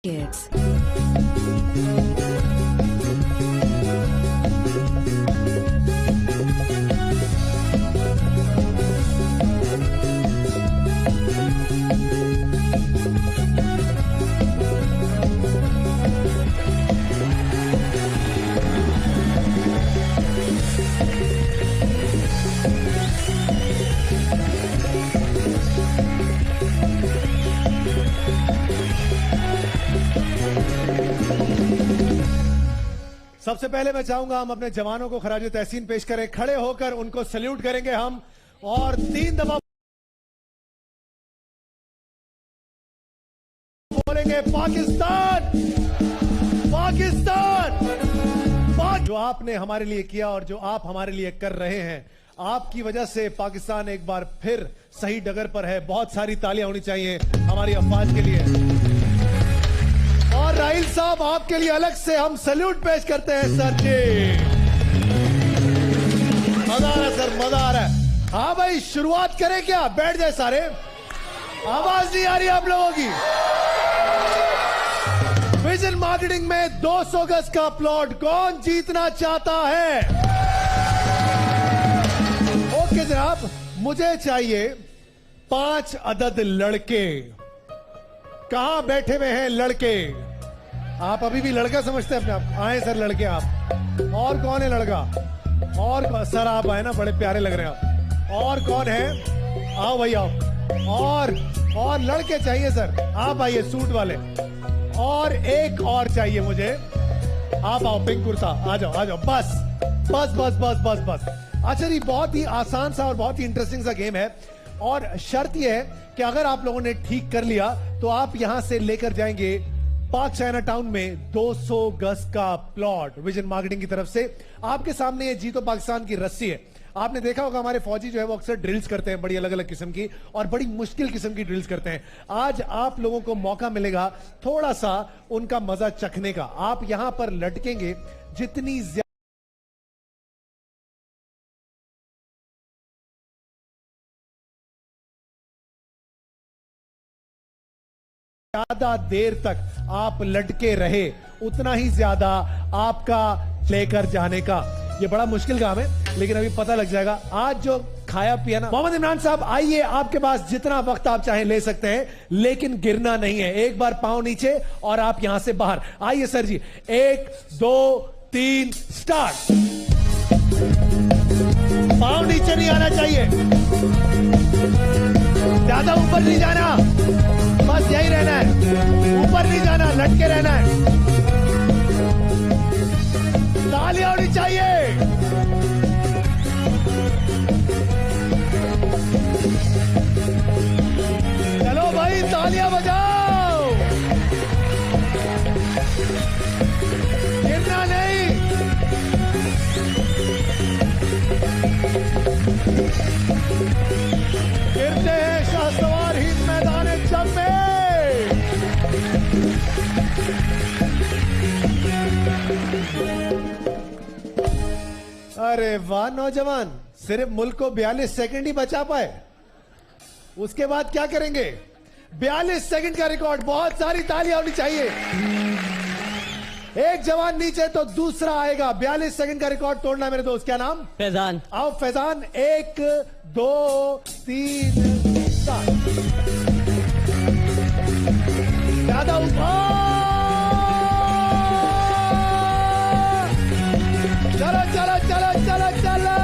Kids. सबसे पहले मैं चाहूंगा हम अपने जवानों को खराज तहसीन पेश करें। खड़े होकर उनको सल्यूट करेंगे हम और 3 दफा बोलेंगे पाकिस्तान पाकिस्तान। जो आपने हमारे लिए किया और जो आप हमारे लिए कर रहे हैं, आपकी वजह से पाकिस्तान एक बार फिर सही डगर पर है। बहुत सारी तालियां होनी चाहिए हमारी अफवाज के लिए। और राहिल साहब, आपके लिए अलग से हम सैल्यूट पेश करते हैं सर जी। मजा आ रहा है सर, मजा आ रहा है। हाँ भाई, शुरुआत करें क्या? बैठ जाए सारे। आवाज नहीं आ रही आप लोगों की। विजन मार्केटिंग में 200 गज का प्लॉट कौन जीतना चाहता है? ओके जनाब, मुझे चाहिए 5 अदद लड़के। कहां बैठे हुए हैं लड़के? आप अभी भी लड़का समझते हैं अपने आप? आए सर लड़के आप। और कौन है लड़का? और सर आप आए ना, बड़े प्यारे लग रहे हैं आप। और कौन है? आओ भाई आओ। और लड़के चाहिए सर, आप आइए सूट वाले। और एक और चाहिए मुझे। आप आओ, पिंक कुर्ता, आ जाओ आ जाओ। बस बस बस बस बस बस। अच्छा जी, बहुत ही आसान सा और बहुत ही इंटरेस्टिंग सा गेम है। और शर्त यह है कि अगर आप लोगों ने ठीक कर लिया तो आप यहां से लेकर जाएंगे पार्क चाइना टाउन में 200 गज का प्लॉट विजन मार्केटिंग की तरफ से। आपके सामने ये जीतो पाकिस्तान की रस्सी है। आपने देखा होगा हमारे फौजी जो है वो अक्सर ड्रिल्स करते हैं, बड़ी अलग अलग किस्म की और बड़ी मुश्किल किस्म की ड्रिल्स करते हैं। आज आप लोगों को मौका मिलेगा थोड़ा सा उनका मजा चखने का। आप यहां पर लटकेंगे जितनी ज्यादा देर तक आप लटके रहे, उतना ही ज्यादा आपका लेकर जाने का। ये बड़ा मुश्किल काम है, लेकिन अभी पता लग जाएगा। आज जो खाया पिया ना। मोहम्मद इमरान साहब आइए, आपके पास जितना वक्त आप चाहे ले सकते हैं, लेकिन गिरना नहीं है। एक बार पांव नीचे और आप यहां से बाहर आइए सर जी। 1 2 3 स्टार्ट। पांव नीचे नहीं आना चाहिए, ज्यादा ऊपर नहीं जाना, बस यही रहना है। ऊपर नहीं जाना, लटके रहना है। तालियां होनी चाहिए। चलो भाई, तालियां बजाओ। गिरना नहीं। गिरते हैं शाहसवार हिंद मैदान जंग में। अरे वाह नौजवान, सिर्फ मुल्क को 42 सेकंड ही बचा पाए। उसके बाद क्या करेंगे? 42 सेकंड का रिकॉर्ड। बहुत सारी तालियां होनी चाहिए। एक जवान नीचे तो दूसरा आएगा। 42 सेकंड का रिकॉर्ड तोड़ना मेरे दोस्त। क्या नाम? फैजान। आओ फैजान। 1 2 3 4। ज्यादा ऊपर। चलो चलो चलो चलो चलो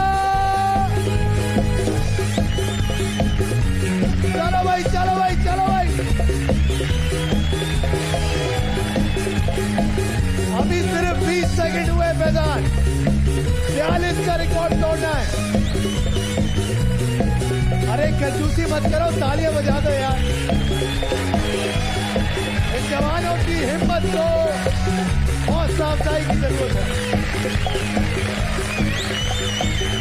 चलो भाई, चलो भाई, चलो भाई। अभी सिर्फ 20 सेकंड हुए फैजान। 42 का रिकॉर्ड तोड़ना है। अरे कंजूसी मत करो, तालियां बजा दो यार। इन जवानों की हिम्मत को हौसला अफजाई की जरूरत है।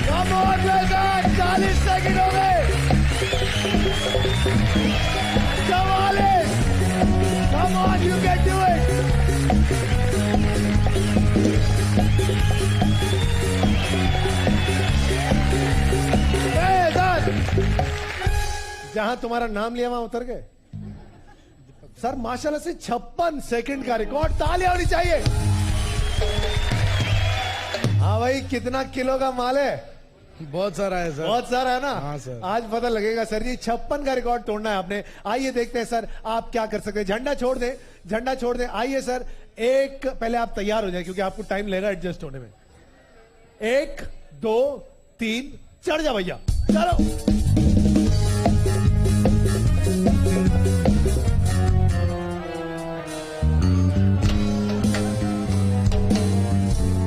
कम ऑन फैजान, 40 सेकंड हो गए। 44। Come on, you can do it. जहां तुम्हारा नाम लिया वहां उतर गए। सर माशाल्लाह से 56 सेकंड का रिकॉर्ड, तालियां होनी चाहिए। हाँ भाई, कितना किलो का माल है? बहुत सारा है सर। बहुत सारा है ना? हाँ सर। आज पता लगेगा सर जी। 56 का रिकॉर्ड तोड़ना है आपने। आइए देखते हैं सर आप क्या कर सकते हैं। झंडा छोड़ दें, झंडा छोड़ दें। आइए सर, एक पहले आप तैयार हो जाए क्योंकि आपको टाइम लगेगा एडजस्ट होने में। 1 2 3 चढ़ जा भैया, चलो।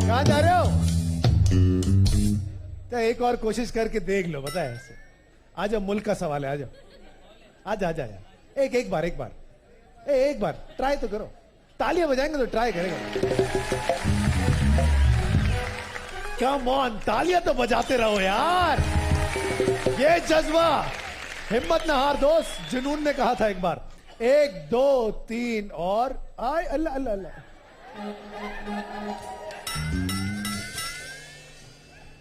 कहां जा रहे हो? तो एक और कोशिश करके देख लो, पता है ऐसे। आ जाओ, मुल्क का सवाल है, आ जाओ, आ जा यार। एक बार एक बार ट्राई तो करो। तालियां बजाएंगे तो ट्राई करेगा। कम ऑन, तालियां तो बजाते रहो यार। ये जज्बा, हिम्मत ना हार दोस्त। जुनून ने कहा था एक बार। 1 2 3 और आए। अल्लाह अल्लाह अल्लाह।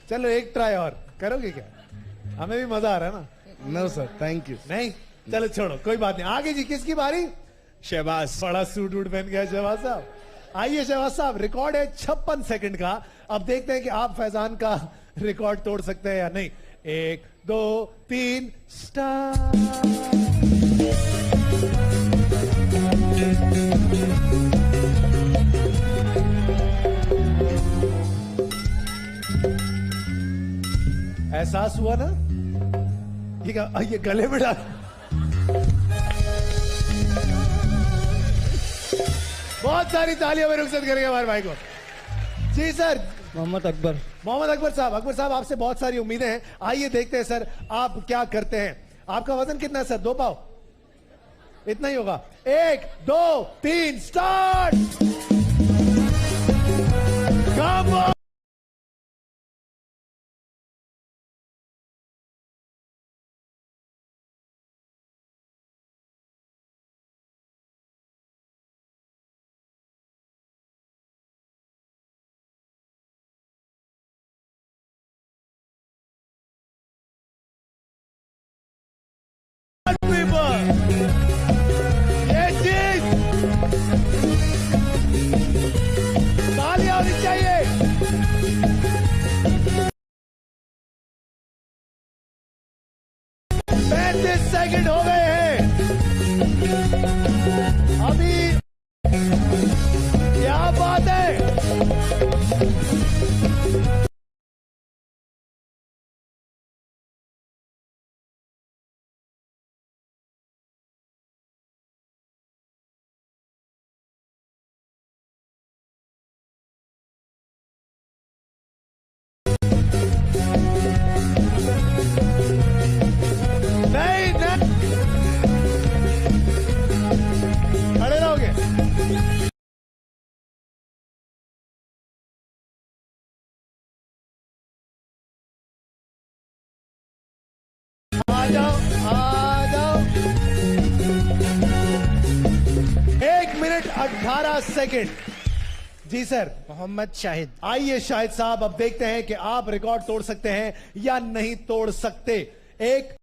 चलो एक ट्राई और करोगे क्या? हमें भी मजा आ रहा है ना। No sir, thank you. नहीं, चलो छोड़ो, कोई बात नहीं। आगे जी, किसकी बारी? शहबाज। बड़ा सूट वूट पहन गया शहबाज साहब। आइए शहबाज साहब, रिकॉर्ड है 56 सेकंड का। अब देखते हैं कि आप फैजान का रिकॉर्ड तोड़ सकते हैं या नहीं। 1 2 3 स्टार्ट। एहसास हुआ ना? ये गले में डाल। बहुत सारी तालियों में रुखसत करेंगे हमारे भाई को। जी सर। मोहम्मद अकबर। मोहम्मद अकबर साहब, आपसे बहुत सारी उम्मीदें हैं। आइए देखते हैं सर आप क्या करते हैं। आपका वजन कितना है सर? 2 पाव? इतना ही होगा। 1 2 3 स्टार्ट। Come on. ये चीज तालियां होनी चाहिए। 35 सेकंड हो गए हैं अभी। क्या बात है? खड़े रहोगे? आ जाओ, आ जाओ। 1 मिनट 18 सेकंड। जी सर। मोहम्मद शाहिद। आइए शाहिद साहब, अब देखते हैं कि आप रिकॉर्ड तोड़ सकते हैं या नहीं तोड़ सकते। एक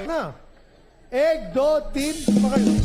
ना, 1 2 3 पकड़ लो।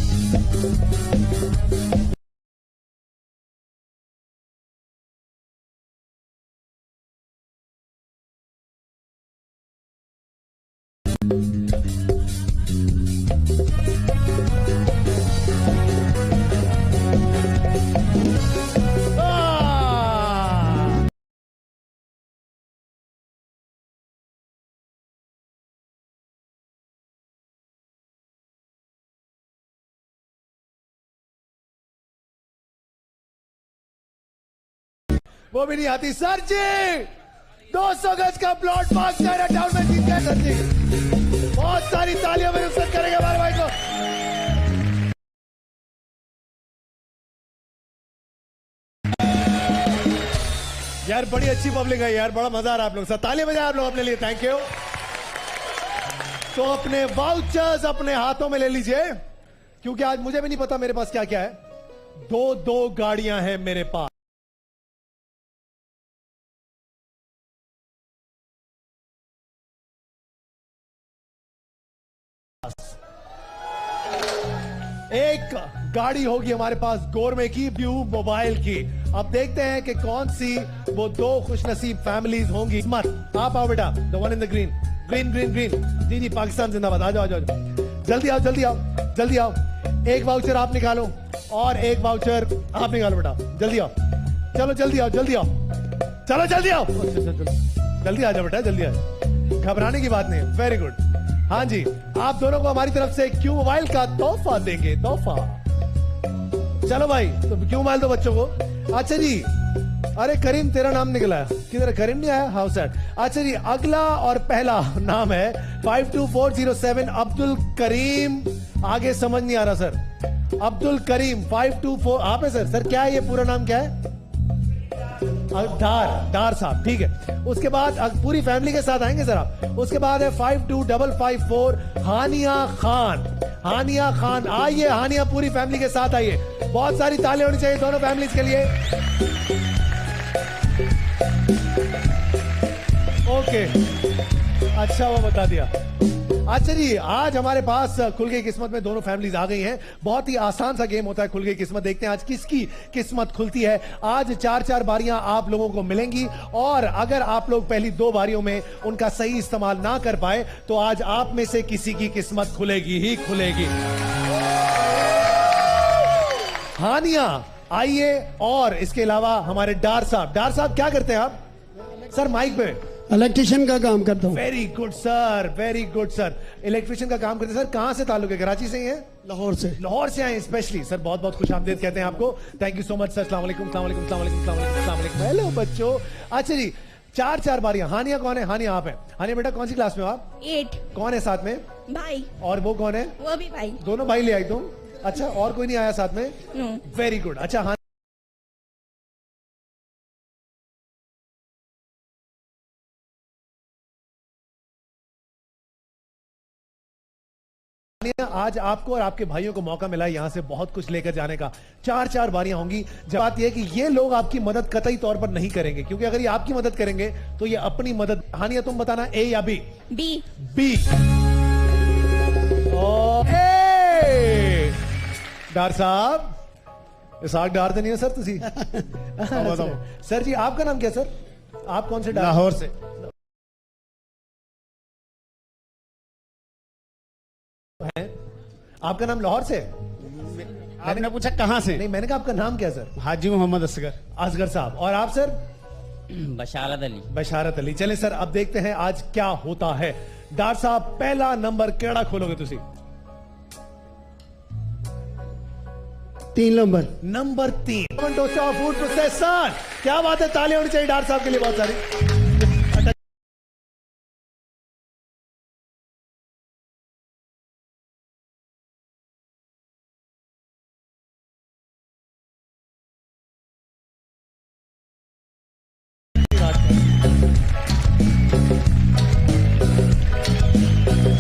वो भी नहीं आती। सर जी 200 गज का प्लॉट मार्क्स टाउन में जीत गए सर जी। बहुत सारी तालियों में रुखसत करेंगे हमारे भाई को। यार बड़ी अच्छी पब्लिक है यार, बड़ा मजा आ रहा है आप लोग साथ। तालियां बजाएं आप लोग अपने लिए, थैंक यू। तो अपने वाउचर्स अपने हाथों में ले लीजिए। क्योंकि आज मुझे भी नहीं पता मेरे पास क्या क्या है। दो गाड़ियां हैं मेरे पास। एक गाड़ी होगी हमारे पास गोरमे की, ब्लू मोबाइल की। अब देखते हैं कि कौन सी वो दो खुशनसीब फैमिलीज होंगी। मत आप आओ बेटा, the one in the green green green green. जी जी, पाकिस्तान जिंदाबाद। आ जाओ आ जाओ, जल्दी आओ जल्दी आओ जल्दी आओ। एक वाउचर आप निकालो और एक वाउचर आप निकालो बेटा, जल्दी आओ। चलो जल्दी आओ जल्दी आओ, चलो जल्दी आओ, जल्दी आ जाओ बेटा, जल्दी आ जाओ, घबराने की बात नहीं है। Very good. हाँ जी, आप दोनों को हमारी तरफ से क्यू मोबाइल का तोहफा देंगे, तोहफा। चलो भाई, तो क्यू मोबाइल दो बच्चों को। अच्छा जी, अरे करीम तेरा नाम निकला है, किधर करीम नहीं आया? How sad. अच्छा जी, अगला और पहला नाम है 52407 अब्दुल करीम। आगे समझ नहीं आ रहा सर। अब्दुल करीम 524 आप है सर? सर क्या है ये पूरा नाम क्या है? डार साहब, ठीक है। उसके बाद पूरी फैमिली के साथ आएंगे सर आप। उसके बाद है 52554 हानिया खान। हानिया खान आइए, हानिया पूरी फैमिली के साथ आइए। बहुत सारी तालियां होनी चाहिए दोनों फैमिलीज के लिए। ओके, अच्छा वो बता दिया। अच्छा जी, आज हमारे पास खुल गई किस्मत में दोनों फैमिलीज आ गई हैं। बहुत ही आसान सा गेम होता है खुल गई किस्मत। देखते हैं आज किसकी किस्मत खुलती है। आज 4-4 बारियां आप लोगों को मिलेंगी और अगर आप लोग पहली 2 बारियों में उनका सही इस्तेमाल ना कर पाए तो आज आप में से किसी की किस्मत खुलेगी ही खुलेगी। हानिया आइए, और इसके अलावा हमारे डार साहब क्या करते हैं आप? सर माइक पे। इलेक्ट्रिशियन का काम करता हूँ। Very good sir, very good sir. Electrician का काम करते हैं सर। कहां से ताल्लुक है? कराची से ही है? लाहौर से। लाहौर से आए स्पेशली सर। बहुत बहुत खुश आमदीद कहते हैं आपको। Thank you so much sir. अस्सलाम वालेकुम, अस्सलाम वालेकुम, अस्सलाम वालेकुम, अस्सलाम वालेकुम, अस्सलाम वालेकुम। हेलो बच्चों। अच्छा जी, 4-4 बारियां। हानिया कौन है? हानिया आप है। हानिया बेटा कौन सी क्लास में हो आप? 8। कौन है साथ में? भाई। और वो कौन है? वो भी भाई। दोनों भाई ले आई तुम? अच्छा, और कोई नहीं आया साथ में? नो। Very good. अच्छा, आज आपको और आपके भाइयों को मौका मिला यहां से बहुत कुछ लेकर जाने का। 4-4 बारियां होंगी। जब बात यह है कि ये लोग आपकी मदद कतई तौर पर नहीं करेंगे, क्योंकि अगर ये आपकी मदद करेंगे तो ये अपनी मदद। हानिया तुम बताना, ए या बी? बी। बी। डार साहब, इसाक डार तो नहीं है सर तुसी? सर जी आपका नाम क्या सर? आप कौन से डार? लाहौर से। आपका नाम लाहौर से? आपने पूछा कहां से? नहीं, मैंने कहा आपका नाम क्या सर? हाजी मोहम्मद असगर। असगर साहब। और आप सर? बशारत अली। बशारत अली। चले सर, अब देखते हैं आज क्या होता है। डार साहब पहला नंबर केड़ा खोलोगे तुसी? 3 number. Number 3 dosa food processor. क्या बात है, तालियां होनी चाहिए डार साहब के लिए बहुत सारी।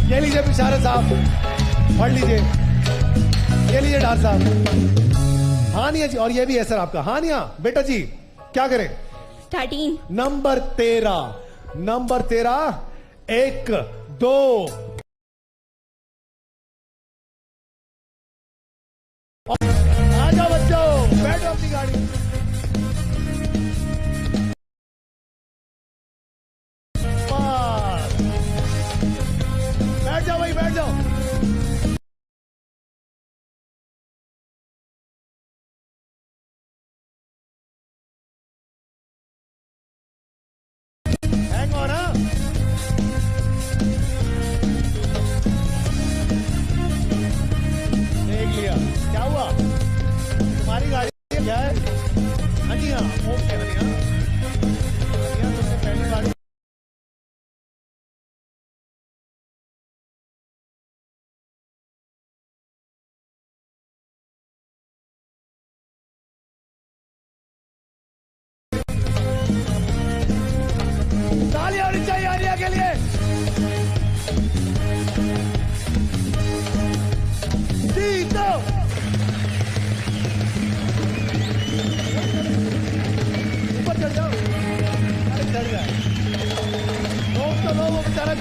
ये लीजिए बिशारत साहब, पढ़ लीजिए। ये लीजिए डार साहब। हानिया जी, और ये भी है सर आपका। हानिया बेटा जी क्या करें? 13। नंबर 13। नंबर 13। 1 2 आ जाओ बच्चों, बैठो अपनी गाड़ी। बैठ जाओ भाई, बैठ जाओ। Hang on. देख लिया क्या हुआ? तुम्हारी गाड़ी क्या है?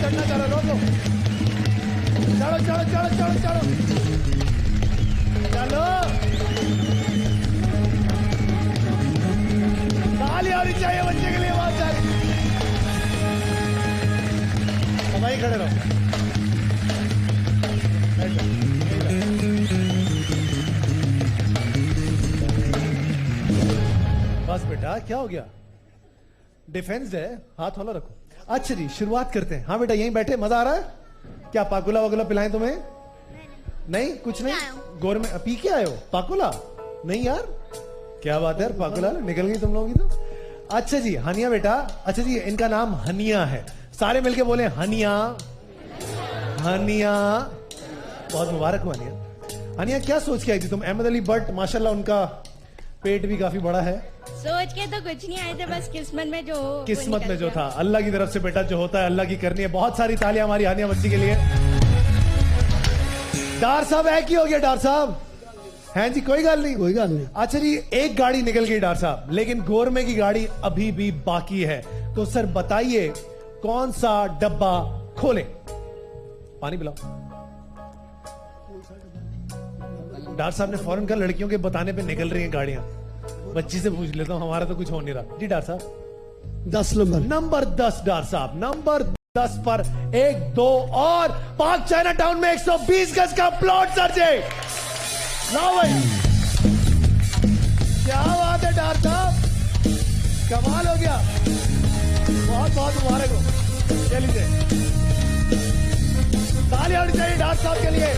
चढ़ना चाह रहा, रोको। चढ़ो चढ़ो चढ़ो चढ़ो चढ़ो चलो। ताली आनी चाहिए बच्चे के लिए बहुत सारी। भाई खड़े रहो। बस बेटा, क्या हो गया? डिफेंस है, हाथ हौला रखो। अच्छा जी, शुरुआत करते हैं। हाँ बेटा, यहीं बैठे, मजा आ रहा है? क्या पाकुला वगुला पिलाएं तुम्हें? नहीं, कुछ नहीं। गोर में पी के आए हो पाकुला? नहीं यार, क्या बात है यार, पाकुला निकल गई तुम लोगों की तो। अच्छा जी, हनिया बेटा। अच्छा जी, इनका नाम हनिया है। सारे मिलके बोले हनिया हनिया। बहुत मुबारक हो हनिया। हनिया, क्या सोच के आई थी तुम? अहमद अली बट माशाल्लाह, उनका पेट भी काफी बड़ा है। सोच के तो कुछ नहीं आए थे, बस किस्मत में जो हो वो किस्मत निकल में जो गया। था, अल्लाह की तरफ से बेटा जो होता है अल्लाह की करनी है। बहुत सारी तालियां हमारी हानिया बच्ची के लिए। डार साहब है, की हो गया डार साहब? हैं जी, कोई गल नहीं, कोई गल नहीं। अच्छा जी, एक गाड़ी निकल गई डार साहब, लेकिन गोरमे की गाड़ी अभी भी बाकी है। तो सर बताइए, कौन सा डब्बा खोले? पानी पिलाओ। डार साहब ने फौरन कहा, लड़कियों के बताने पे निकल रही हैं गाड़ियां। बच्ची से पूछ लेता हूं, हमारा तो कुछ हो नहीं रहा। जी डार साहब। 10 नंबर। नंबर 10 डार साहब, नंबर 10 पर 1 2 और पाक चाइना टाउन में 120 गज का प्लॉट सर्जे। लाओ भाई, क्या बात है डार साहब, कमाल हो गया। बहुत बहुत मुबारक हो। चलिए, तालियां होनी चाहिए डार साहब के लिए।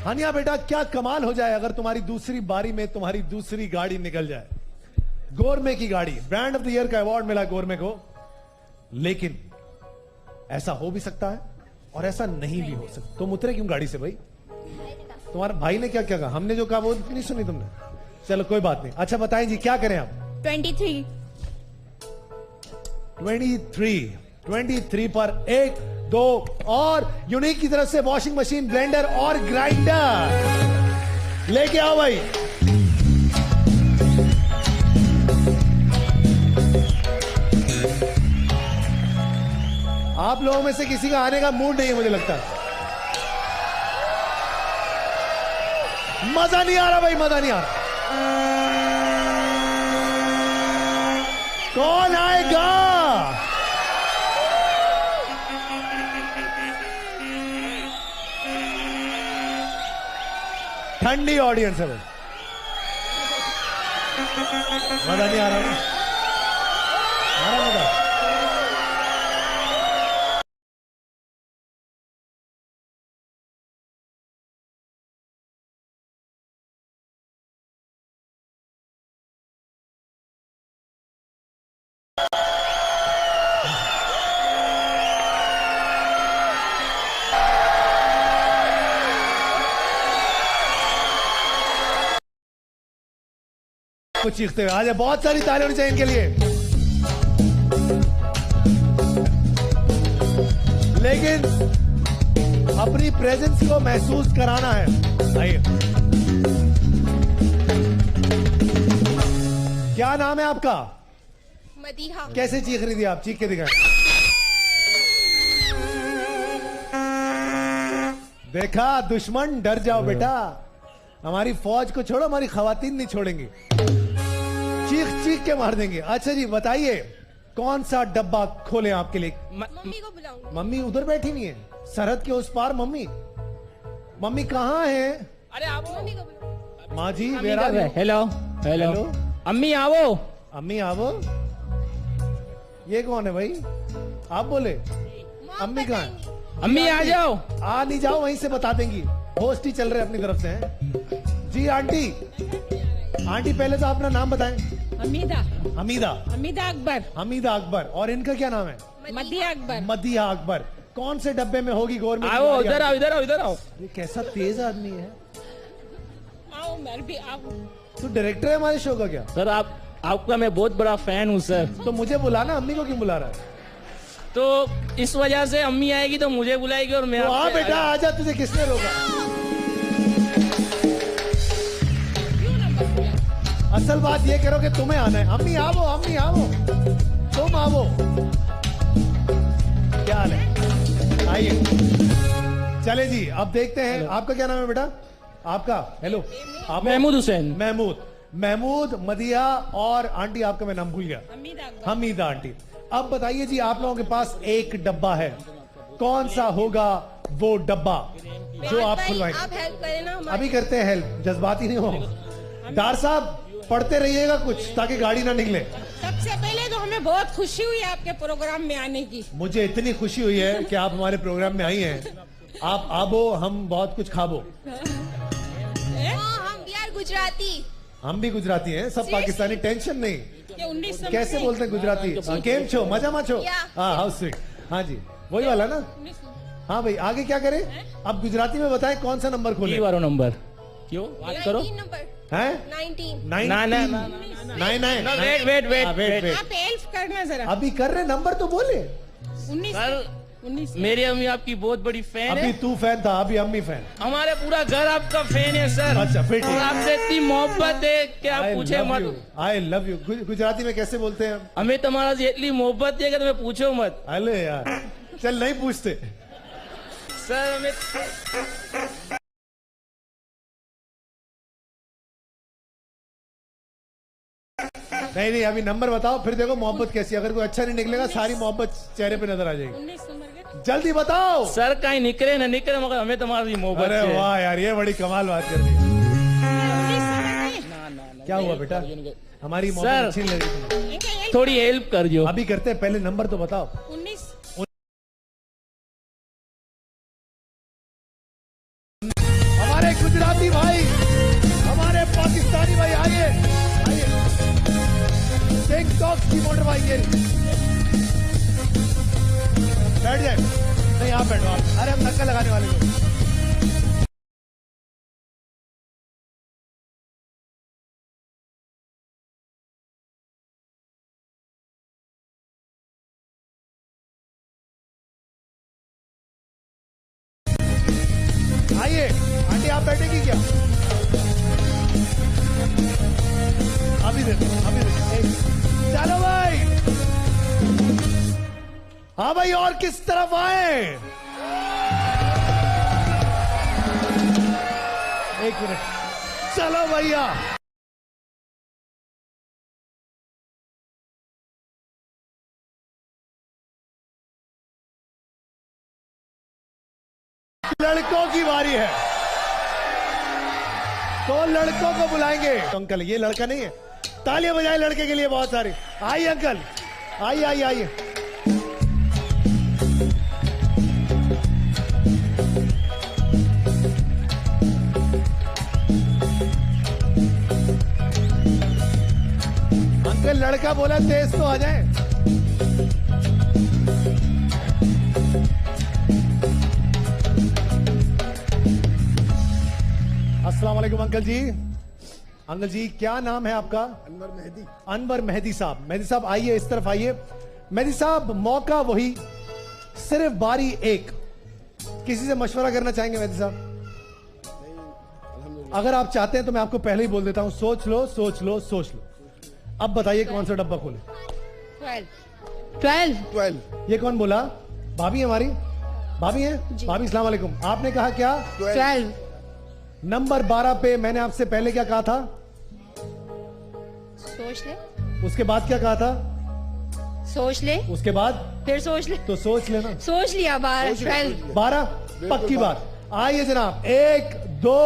हनिया बेटा, क्या कमाल हो जाए अगर तुम्हारी दूसरी बारी में तुम्हारी दूसरी गाड़ी निकल जाए। गोरमे की गाड़ी, ब्रांड ऑफ द ईयर का अवार्ड मिला गोरमे को। लेकिन ऐसा हो भी सकता है और ऐसा नहीं भी हो सकता। तुम उतरे क्यों गाड़ी से भाई? तुम्हारे भाई ने क्या क्या कहा? हमने जो कहा वो नहीं सुनी तुमने? चलो कोई बात नहीं। अच्छा बताएं जी, क्या करें आप? 23 23 पर 1 2 और यूनिक की तरफ से वॉशिंग मशीन, ब्लेंडर और ग्राइंडर लेके आओ भाई। आप लोगों में से किसी का आने का मूड नहीं है मुझे लगता। मजा नहीं आ रहा भाई, मजा नहीं आ रहा। कौन आएगा? ठंडी ऑडियंस है भाई, मजा नहीं आ रहा। आ रहा मजा? कुछ चीखते हुए आज बहुत सारी तालियां होनी चाहिए इनके लिए। लेकिन अपनी प्रेजेंस को महसूस कराना है। आइए, क्या नाम है आपका? मदीहा। कैसे चीख रही थी आप? चीख के दिखाएं। देखा, दुश्मन डर जाओ बेटा। हमारी फौज को छोड़ो, हमारी खवातीन नहीं छोड़ेंगे, चीख चीख के मार देंगे। अच्छा जी बताइए, कौन सा डब्बा खोले आपके लिए? मम्मी को बुलाऊंगी। मम्मी उधर बैठी नहीं है, सरहद के उस पार। मम्मी, मम्मी कहाँ है? अरे आप मम्मी को बुलाऊंगी। माँ जी where are you? Hello hello hello. अम्मी आओ। अम्मी आवो। ये कौन है भाई? आप बोले? अम्मी कहाँ है? अम्मी आ जाओ। आ नहीं जाओ, वहीं से बता देंगी। होस्ट ही चल रहे अपनी तरफ से हैं। जी आंटी, आंटी पहले तो अपना नाम बताएं। हमीदा हमीदा। हमीदा अकबर। हमीदा अकबर। और इनका क्या नाम है? मदिया अकबर। मदिया अकबर। कौन से डब्बे में होगी गवर्नमेंट? आओ इधर आओ इधर आओ इधर आओ। ये कैसा तेज आदमी है। आओ मैं भी आओ। तू डायरेक्टर है हमारे शो का क्या? सर आपका मैं बहुत बड़ा फैन हूँ सर। तो मुझे बुलाना, अम्मी को क्यों बुला रहा है? तो इस वजह से अम्मी आएगी तो मुझे बुलाएगी और मैं तो आ आपसे- बेटा आजा, तुझे किसने रोका? असल बात ये करो कि तुम्हें आना है। अम्मी आवो, अम्मी आवो, तुम आवो। क्या हाल है? आइए, चले जी, अब देखते हैं आपका क्या नाम है बेटा? आपका हेलो, आप महमूद हुसैन। महमूद, मदिया और आंटी आपका मैं नाम भूल गया, हमीदा अकबर। हमीदा आंटी। अब बताइए जी, आप लोगों के पास एक डब्बा है, कौन सा होगा वो डब्बा जो आप खुलवाएंगे? आप हेल्प करें ना हमारी। अभी करते हैं हेल्प, जज्बाती नहीं हो। डार साहब पढ़ते रहिएगा कुछ ताकि गाड़ी ना निकले। सबसे पहले तो हमें बहुत खुशी हुई आपके प्रोग्राम में आने की। मुझे इतनी खुशी हुई है कि आप हमारे प्रोग्राम में आई हैं। आप आबो, हम बहुत कुछ खाबो। हाँ, हम बिहार गुजराती। हम भी गुजराती हैं, सब पाकिस्तानी, टेंशन नहीं। ये 1900 कैसे बोलते हैं गुजराती? केम छो, मजा मा छो। हाँ, हाउस स्वीट। हाँ जी, वही वाला ना। हाँ भाई, आगे क्या करें? अब गुजराती में बताएं कौन सा नंबर खोले? ये वाला नंबर क्यों बात करो? 19 नंबर। हैं? 19। ना ना ना ना नहीं नहीं, वेट वेट वेट वेट। आप हेल्प करना जरा। अभी कर रहे, नंबर तो बोले। 19 सर 19 मेरी अम्मी आपकी बहुत बड़ी फैन अभी है। तू फैन था, अभी अम्मी फैन। हमारे पूरा घर आपका फैन है सर। अच्छा, फिर ठीक। और आपसे इतनी मोहब्बत है कि आप पूछे मत। आई लव यू। गुजराती में कैसे बोलते हैं? हमें तुम्हारा से इतनी मोहब्बत है कि तुम्हें पूछो मत अरे यार, चल नहीं पूछते। सर। हमें नहीं, अभी नंबर बताओ, फिर देखो मोहब्बत कैसी। अगर कोई अच्छा नहीं निकलेगा, सारी मोहब्बत चेहरे पे नजर आ जाएगी। 19 नंबर के। जल्दी बताओ। सर कहीं निकले ना निकले मगर हमें तुम्हारी मोहब्बत अरे है। वाह यार, ये बड़ी कमाल बात कर दी। 19 नंबर क्या हुआ बेटा? हमारी सर। मोहब्बत अच्छी नहीं लगी तुम्हें? के। थोड़ी हेल्प कर दो। अभी करते हैं, पहले नंबर तो बताओ। 19 हमारे गुजराती भाई, हमारे पाकिस्तानी भाई, आइए आइए। टिकटॉक की मोटर भाई, ये बैठ जाए। नहीं, आप बैठो आप। अरे हम धक्का लगाने वाले लोग। आइए आंटी, आप बैठेंगी क्या? अभी देखो, अभी देखो। चलो भाई, हाँ भाई, और किस तरफ आए? एक मिनट, चलो भैया। लड़कों की बारी है, तो लड़कों को बुलाएंगे। अंकल, ये लड़का नहीं है, तालियां बजाएं लड़के के लिए बहुत सारी। आइए अंकल, आइए आइए आइए। अंकल, लड़का बोला तेज तो आ जाए। अस्सलाम वालेकुम अंकल जी। अंकल जी, क्या नाम है आपका? अनवर मेहदी। अनवर मेहदी साहब। मेहदी साहब आइए, इस तरफ आइए। मेहदी साहब, मौका वही, सिर्फ बारी एक। किसी से मशवरा करना चाहेंगे मेहदी साहब? अगर आप चाहते हैं तो मैं आपको पहले ही बोल देता हूं, सोच लो सोच लो सोच लो। अब बताइए कौन सा डब्बा खोले? 12। ये कौन बोला? भाभी हमारी, भाभी है। भाभी अस्सलाम वालेकुम। आपने कहा क्या? 12। नंबर 12 पे मैंने आपसे पहले क्या कहा था? सोच ले, उसके बाद क्या कहा था? सोच ले, उसके बाद फिर सोच ले। तो सोच लेना। सोच लिया 12। 12 पक्की बात। आइए जनाब, 1 2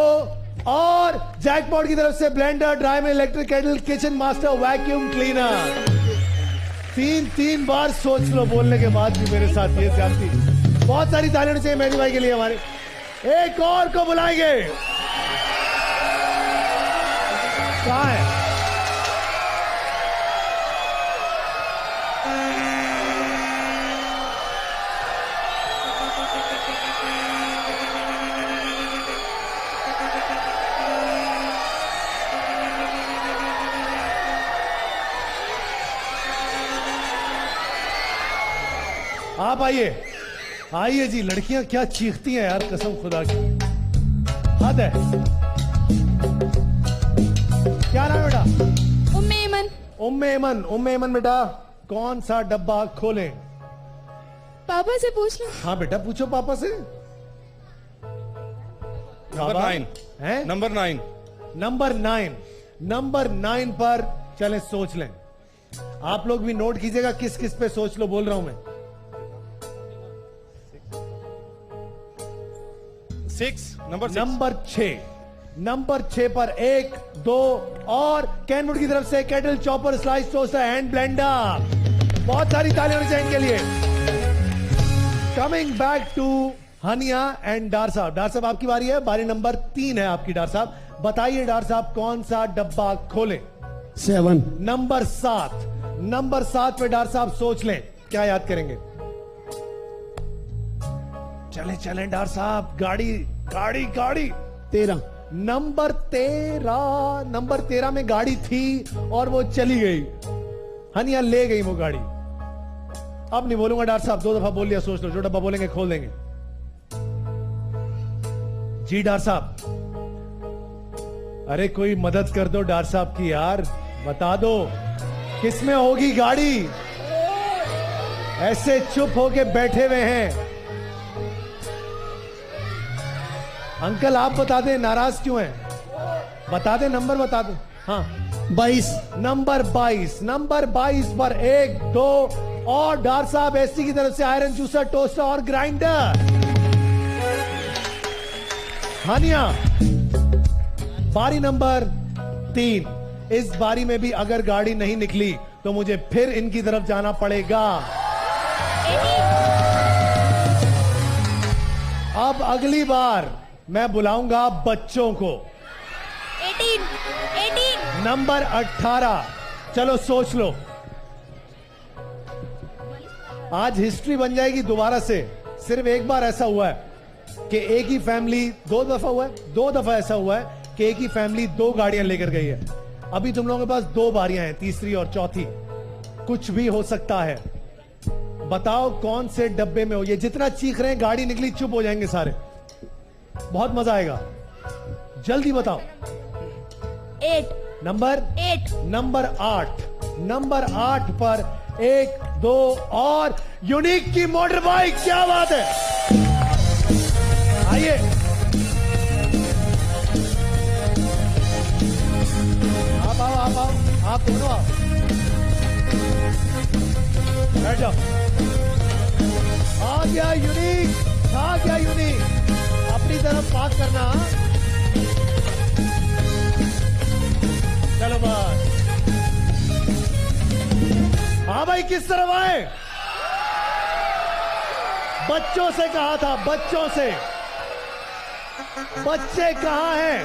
और जैकपॉट की तरफ से blender, dry electric kettle, kitchen master, vacuum cleaner. 3 बार सोच लो बोलने के बाद भी मेरे साथ ये ज्यादती। बहुत सारी तालियां चाहिए मेहदी भाई के लिए। हमारे एक और को बुलाएंगे। कहाँ है? आप आइए, आइए जी। लड़कियां क्या चीखती हैं यार, कसम खुदा की हद है। क्या नाम है बेटा? उम्मे ऐमन। उम्मे ऐमन। उम्मे ऐमन बेटा, कौन सा डब्बा खोलें? पापा से पूछ लो। हाँ बेटा पूछो पापा से। नंबर 9 है नंबर 9 नंबर 9 पर चले सोच लें। आप लोग भी नोट कीजिएगा किस किस पे सोच लो, बोल रहा हूं मैं। 6 नंबर 6 पर 1 2 और कैनवुड की तरफ से kettle, chopper, slice toaster, hand blender. बहुत सारी तालियां होनी चाहिए इनके लिए। Coming back to Hania and Dar sahab. Dar साहब आपकी बारी है, बारी नंबर 3 है आपकी। डार साहब बताइए, डार साहब कौन सा डब्बा खोले? 7। नंबर 7 पे डार साहब सोच लें क्या याद करेंगे। चले डार साहब, गाड़ी 13। नंबर 13 में गाड़ी थी और वो चली गई। हनिया ले गई वो गाड़ी। अब नहीं बोलूंगा डार साहब, 2 दफा बोल लिया, सोच लो। जो डब्बा बोलेंगे खोल देंगे। जी डार साहब, अरे कोई मदद कर दो डार साहब की यार, बता दो किसमें होगी गाड़ी। ऐसे चुप होके बैठे हुए हैं। अंकल आप बता दें, नाराज क्यों हैं? बता दें, नंबर बता दें। हाँ 22। नंबर 22 पर 1 2 और डार साहब एसटी की तरफ से आयरन जूसर, टोस्टर और ग्राइंडर। हानिया बारी नंबर 3। इस बारी में भी अगर गाड़ी नहीं निकली तो मुझे फिर इनकी तरफ जाना पड़ेगा। अब अगली बार मैं बुलाऊंगा बच्चों को। 18। नंबर 18। चलो सोच लो, आज हिस्ट्री बन जाएगी दोबारा से। सिर्फ एक बार ऐसा हुआ है कि एक ही फैमिली, 2 दफा हुआ है, 2 दफा ऐसा हुआ है कि एक ही फैमिली 2 गाड़ियां लेकर गई है। अभी तुम लोगों के पास 2 बारियां हैं, तीसरी और चौथी। कुछ भी हो सकता है। बताओ कौन से डब्बे में हो। ये जितना चीख रहे हैं, गाड़ी निकली, चुप हो जाएंगे सारे। बहुत मजा आएगा, जल्दी बताओ। 8। नंबर 8 पर 1 2 और यूनिक की मोटर बाइक। क्या बात है, आइए। आप आओ, आप दोनों आओ, बैठ जाओ। आ गया यूनिक, अपनी तरफ पास करना। चलो बस। हाँ भाई, किस तरफ आए? बच्चों से कहा था, बच्चों से। बच्चे कहां हैं?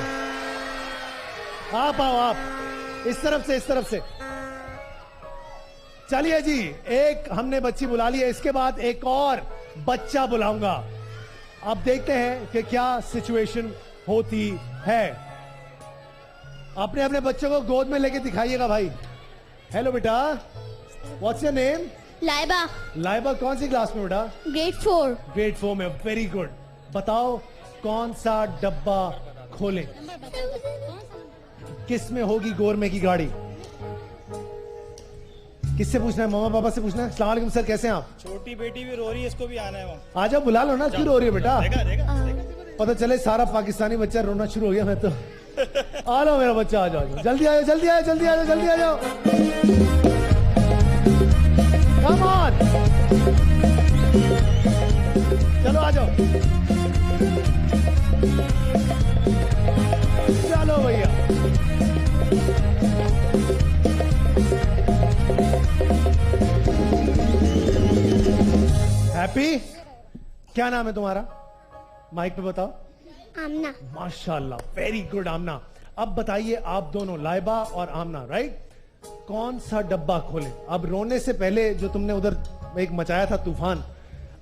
आप आओ, आप इस तरफ से। चलिए जी, एक हमने बच्ची बुला ली है, इसके बाद एक और बच्चा बुलाऊंगा। अब देखते हैं कि क्या सिचुएशन होती है। अपने अपने बच्चों को गोद में लेके दिखाइएगा भाई। हेलो बेटा, व्हाट्स योर नेम? लाइबा कौन सी क्लास में बेटा? ग्रेड 4 में। Very good. बताओ कौन सा डब्बा खोलें? किस में होगी गोरमे की गाड़ी? किससे पूछना है? मम्मा पापा से पूछना है? अस्सलाम वालेकुम सर, कैसे हैं आप? छोटी बेटी भी रो रही है, इसको भी आना है वहाँ। आ जाओ, बुला लो ना। क्यों रो रही है बेटा? देखा। पता चले सारा पाकिस्तानी बच्चा रोना शुरू हो गया। मैं तो आ लो मेरा बच्चा, आ जाओ, जल्दी आ जाओ। कम ऑन, चलो आ जाओ। चलो भैया। हैप्पी, क्या नाम है तुम्हारा? माइक पे बताओ। आमना। माशाल्लाह, वेरी गुड आमना। अब बताइए आप दोनों, लाइबा और आमना, राइट, कौन सा डब्बा खोलें? अब रोने से पहले जो तुमने उधर एक मचाया था तूफान,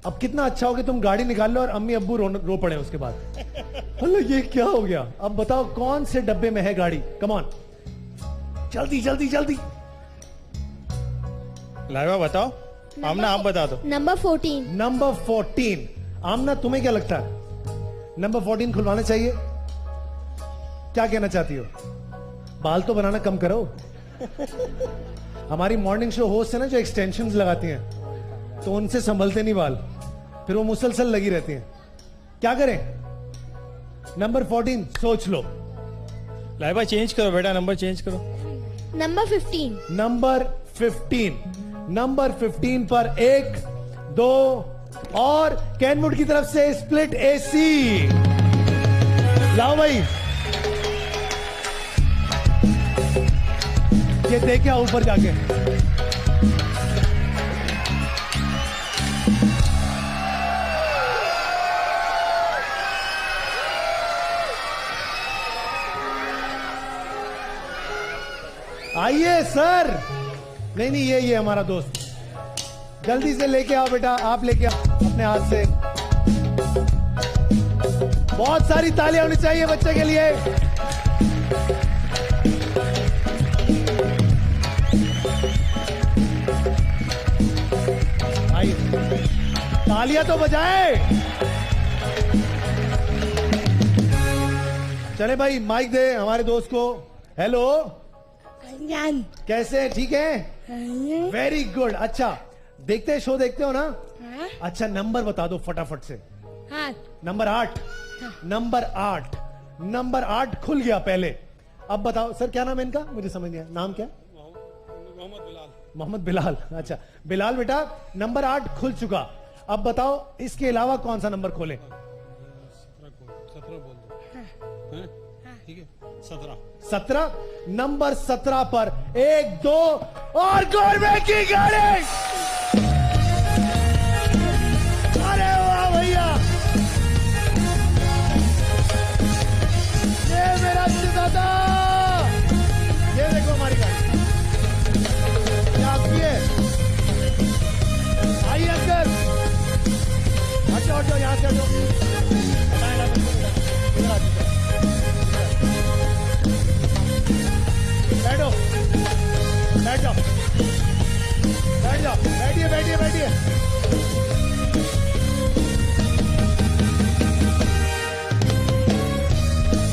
अब कितना अच्छा हो कि तुम गाड़ी निकाल लो और अम्मी अब्बू रो पड़े उसके बाद। हेलो, ये क्या हो गया? अब बताओ कौन से डब्बे में है गाड़ी? कम ऑन, जल्दी। लाइबा बताओ। आमना आप बता दो। नंबर 14। आमना तुम्हें क्या लगता है? नंबर 14 खुलवाना चाहिए? क्या कहना चाहती हो? बाल तो बनाना कम करो। हमारी मॉर्निंग शो होस्ट है ना, जो एक्सटेंशंस लगाती हैं, तो उनसे संभलते नहीं बाल, फिर वो मुसलसल लगी रहती हैं। क्या करें? नंबर 14 सोच लो। लाइबा चेंज करो बेटा, नंबर चेंज करो। नंबर 15। नंबर 15, नंबर 15 पर 1 2 और कैनवुड की तरफ से स्प्लिट एसी। लाओ भाई, ये देखे ऊपर जाके। आइए सर। नहीं नहीं, ये हमारा दोस्त, जल्दी से लेके आओ बेटा, आप लेके आओ अपने हाथ से। बहुत सारी तालियां होनी चाहिए बच्चे के लिए। आइए, तालियां तो बजाए। चले भाई, माइक दे हमारे दोस्त को। हेलो, कैसे हैं? ठीक है, वेरी गुड। अच्छा, देखते हैं, शो देखते हो ना? अच्छा, नंबर बता दो फटाफट से। नंबर 8। नंबर 8, नंबर 8 खुल गया पहले। अब बताओ सर, क्या नाम है इनका? मुझे समझ नहीं आया, नाम क्या? मोहम्मद बिलाल। अच्छा बिलाल बेटा, नंबर 8 खुल चुका। अब बताओ इसके अलावा कौन सा नंबर खोले? 17 बोल दो। ठीक है, 17। 17, नंबर 17 पर 1 2 और गौरव की गाड़ी। अरे वाह भैया, ये मेरा दादा। ये देखो हमारी गाड़ी, क्या आपकी है? आइए अंकल, हटो हटो यहां से, हटो। बैठो, बैठ जाओ, बैठ जाओ, बैठिए बैठिए बैठिए।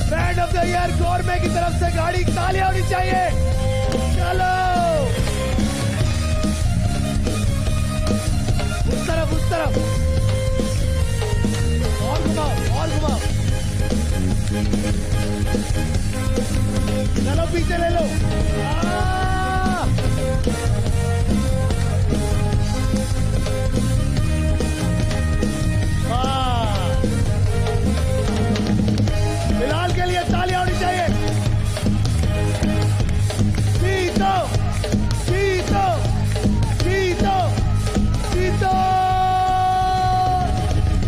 ब्रांड ऑफ द ईयर गौरव की तरफ से गाड़ी, तालियां होनी चाहिए। चलो उस तरफ, उस तरफ, और घुमाओ, और घुमाओ। चलो पीछे ले लो। बिलाल के लिए तालियां होनी चाहिए। जीतो जीतो जीतो जीतो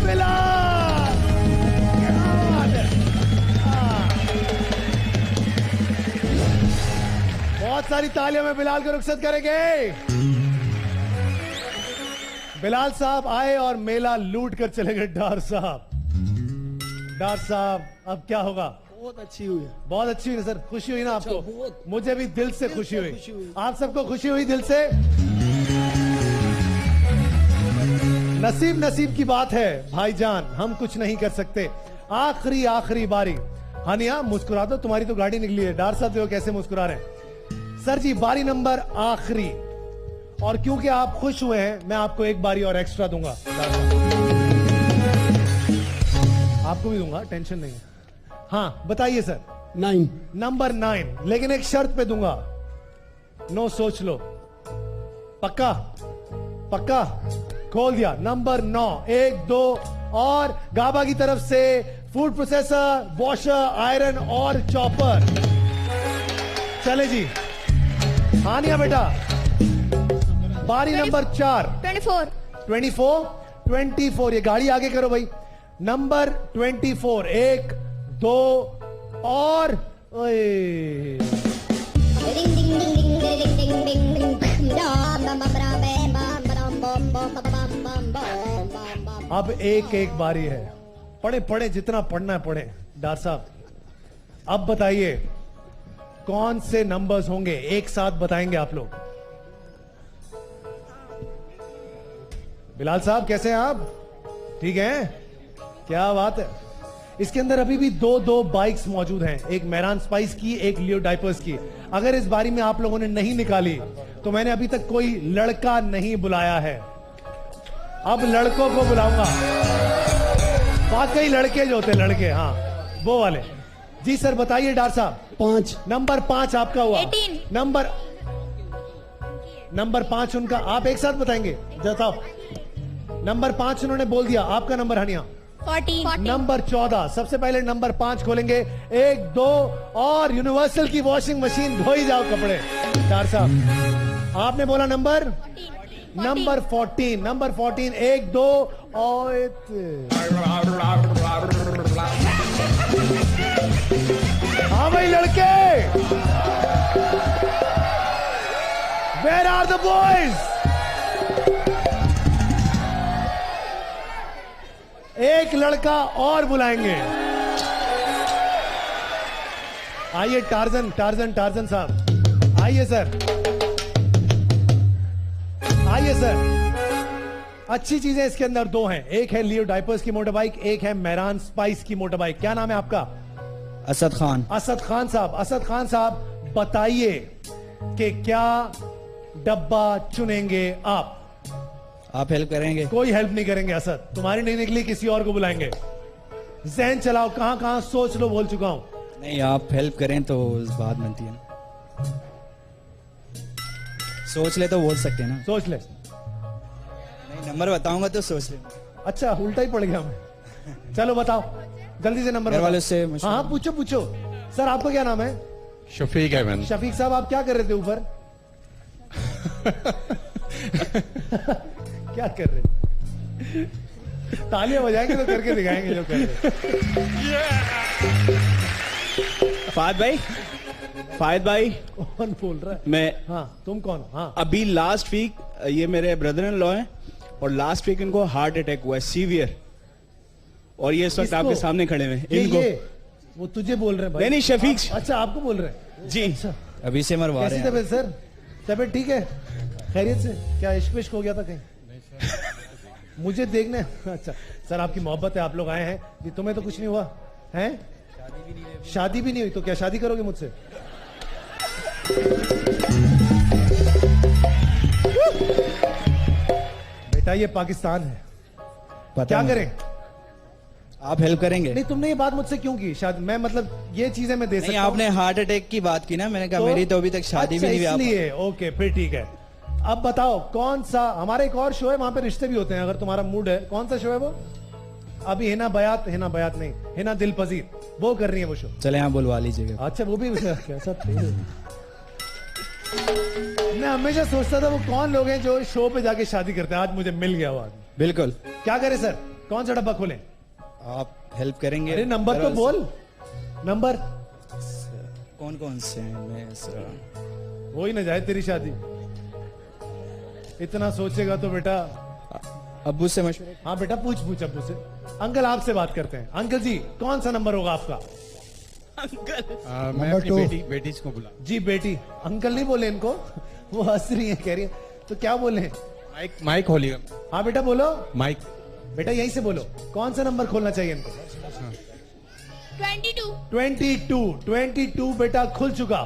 बिलाल, क्या बात है। बहुत सारी तालियों में बिलाल को रुखसत करेंगे। बिलाल साहब आए और मेला लूट कर चले गए। डार साहब, डार साहब, अब क्या होगा? बहुत अच्छी हुई है। बहुत अच्छी हुई ना सर, खुशी हुई ना आपको? बहुत। मुझे भी दिल से खुशी हुई। आप सबको खुशी हुई दिल से? नसीब नसीब की बात है भाईजान, हम कुछ नहीं कर सकते। आखिरी आखिरी बारी। हानिया मुस्कुरा दो, तुम्हारी तो गाड़ी निकली है। डार साहब देखो कैसे मुस्कुरा रहे हैं। सर जी, बारी नंबर आखिरी, और क्योंकि आप खुश हुए हैं मैं आपको एक बारी और एक्स्ट्रा दूंगा। आपको भी दूंगा, टेंशन नहीं है। हाँ बताइए सर। 9। नंबर 9, लेकिन एक शर्त पे दूंगा। नो, सोच लो। पक्का? पक्का? खोल दिया। नंबर 9, 1 2 और गाबा की तरफ से फूड प्रोसेसर, वॉशर, आयरन और चॉपर। चले जी। हानिया बेटा, बारी नंबर 4। 24। 24, ये गाड़ी आगे करो भाई। नंबर 24, 1 2 और ओए। अब एक एक बारी है। पढ़े पढ़े, जितना पढ़ना है पढ़े। डार साहब, अब बताइए कौन से नंबर्स होंगे, एक साथ बताएंगे आप लोग। बिलाल साहब कैसे हैं आप? ठीक हैं? क्या बात है। इसके अंदर अभी भी 2 बाइक्स मौजूद हैं, एक मेहरान स्पाइस की, एक लियो डाइपर्स की। अगर इस बारी में आप लोगों ने नहीं निकाली तो मैंने अभी तक कोई लड़का नहीं बुलाया है। अब लड़कों को बुलाऊंगा, वाकई लड़के जो होते हैं, लड़के, हाँ वो वाले। जी सर बताइए डॉक्टर साहब। 5 नंबर 5 आपका हुआ। 18 नंबर 5 उनका। आप एक साथ बताएंगे, बताओ। नंबर 5 उन्होंने बोल दिया। आपका नंबर हनिया? 14 नंबर 14। सबसे पहले नंबर 5 खोलेंगे। 1 2 और यूनिवर्सल की वॉशिंग मशीन, धो ही जाओ कपड़े। डॉक्टर साहब आपने बोला नंबर 14। नंबर 14 1 2 और हाँ भाई लड़के, वेयर आर द बॉयज? एक लड़का और बुलाएंगे। आइए टार्जन साहब, आइए सर, आइए सर। अच्छी चीजें इसके अंदर 2 हैं। एक है लियो डायपर्स की मोटर बाइक, एक है मेहरान स्पाइस की मोटर बाइक। क्या नाम है आपका? असद खान। असद खान साहब। असद खान साहब बताइए कि क्या डब्बा चुनेंगे आप? आप हेल्प करेंगे? कोई हेल्प नहीं करेंगे असद, तुम्हारी नहीं निकली, किसी और को बुलाएंगे। जहन चलाओ, कहां कहां सोच लो, बोल चुका हूं। नहीं, आप हेल्प करें तो बात बनती है ना। सोच ले तो बोल सकते हैं ना। सोच ले। नहीं, नंबर बताऊंगा तो सोच ले। अच्छा उल्टा ही पड़ गया मैं। चलो बताओ जल्दी से नंबर घर बताओ। वालों से मशवरा- हाँ पूछो। सर आपका क्या नाम है? शफीक अहमद। शफीक साहब आप क्या कर रहे थे ऊपर? क्या कर रहे? तालियां बजाएंगे तो करके दिखाएंगे जो कर रहे। फायद भाई कौन बोल रहा है? मैं हाँ तुम कौन? हाँ अभी लास्ट वीक, ये मेरे ब्रदर इन लॉ हैं और लास्ट वीक इनको हार्ट अटैक हुआ है सीवियर, और ये इस वक्त किसको? आपके सामने खड़े हुए हैं। इनको ये वो तुझे बोल रहे हैं भाई? नहीं शफीक। अच्छा आपको बोल रहे हैं जी अच्छा। अभी से मरवा कैसी रहे हैं। तबीयत सर? तबीयत ठीक है? खैरियत से? क्या इश्क विश्क हो गया था कहीं? मुझे देखने। अच्छा सर आपकी मोहब्बत है, आप लोग आए हैं जी। तुम्हें तो कुछ नहीं हुआ है? शादी भी नहीं हुई तो क्या शादी करोगे मुझसे? बेटा ये पाकिस्तान है, पता क्या मुझे। करें? आप हेल्प करेंगे? नहीं तुमने ये बात मुझसे क्यों की? शायद मैं मतलब ये चीजें मैं दे नहीं, सकता हूं। आपने हार्ट अटैक की बात की ना, मैंने कहा तो- मेरी तो अभी तक शादी अच्छा, भी नहीं हुई। इसलिए ओके फिर ठीक है। अब बताओ कौन सा, हमारा एक और शो है वहां पे रिश्ते भी होते हैं, अगर तुम्हारा मूड है। कौन सा शो है वो? अभी हिना बयात नहीं, हिना दिल पजीर, वो कर रही है वो शो। चले आप बुलवा लीजिएगा। अच्छा वो भी कैसा थे? मैं हमेशा सोचता था वो कौन लोग हैं जो शो पे जाके शादी करते हैं। आज मुझे मिल गया वो आदमी। बिल्कुल। क्या करें सर, कौन सा डब्बा खोलें? आप हेल्प करेंगे? अरे नंबर तो बोल, नंबर। कौन कौन से हैं? मैं सर हो ही ना जाए तेरी शादी। इतना सोचेगा तो बेटा। अब्बू से मशवरे। हाँ बेटा पूछ अब्बू से। अंकल आपसे बात करते हैं। अंकल जी कौन सा नंबर होगा आपका? मैं अपनी बेटी को बुला। जी बेटी। अंकल नहीं बोले इनको, वो हंस रही है, कह रही है तो क्या बोले? माइक खोलिएगा। हाँ बेटा बोलो। माइक। बेटा यहीं से बोलो, कौन सा नंबर खोलना चाहिए इनको? 22 बेटा खुल चुका।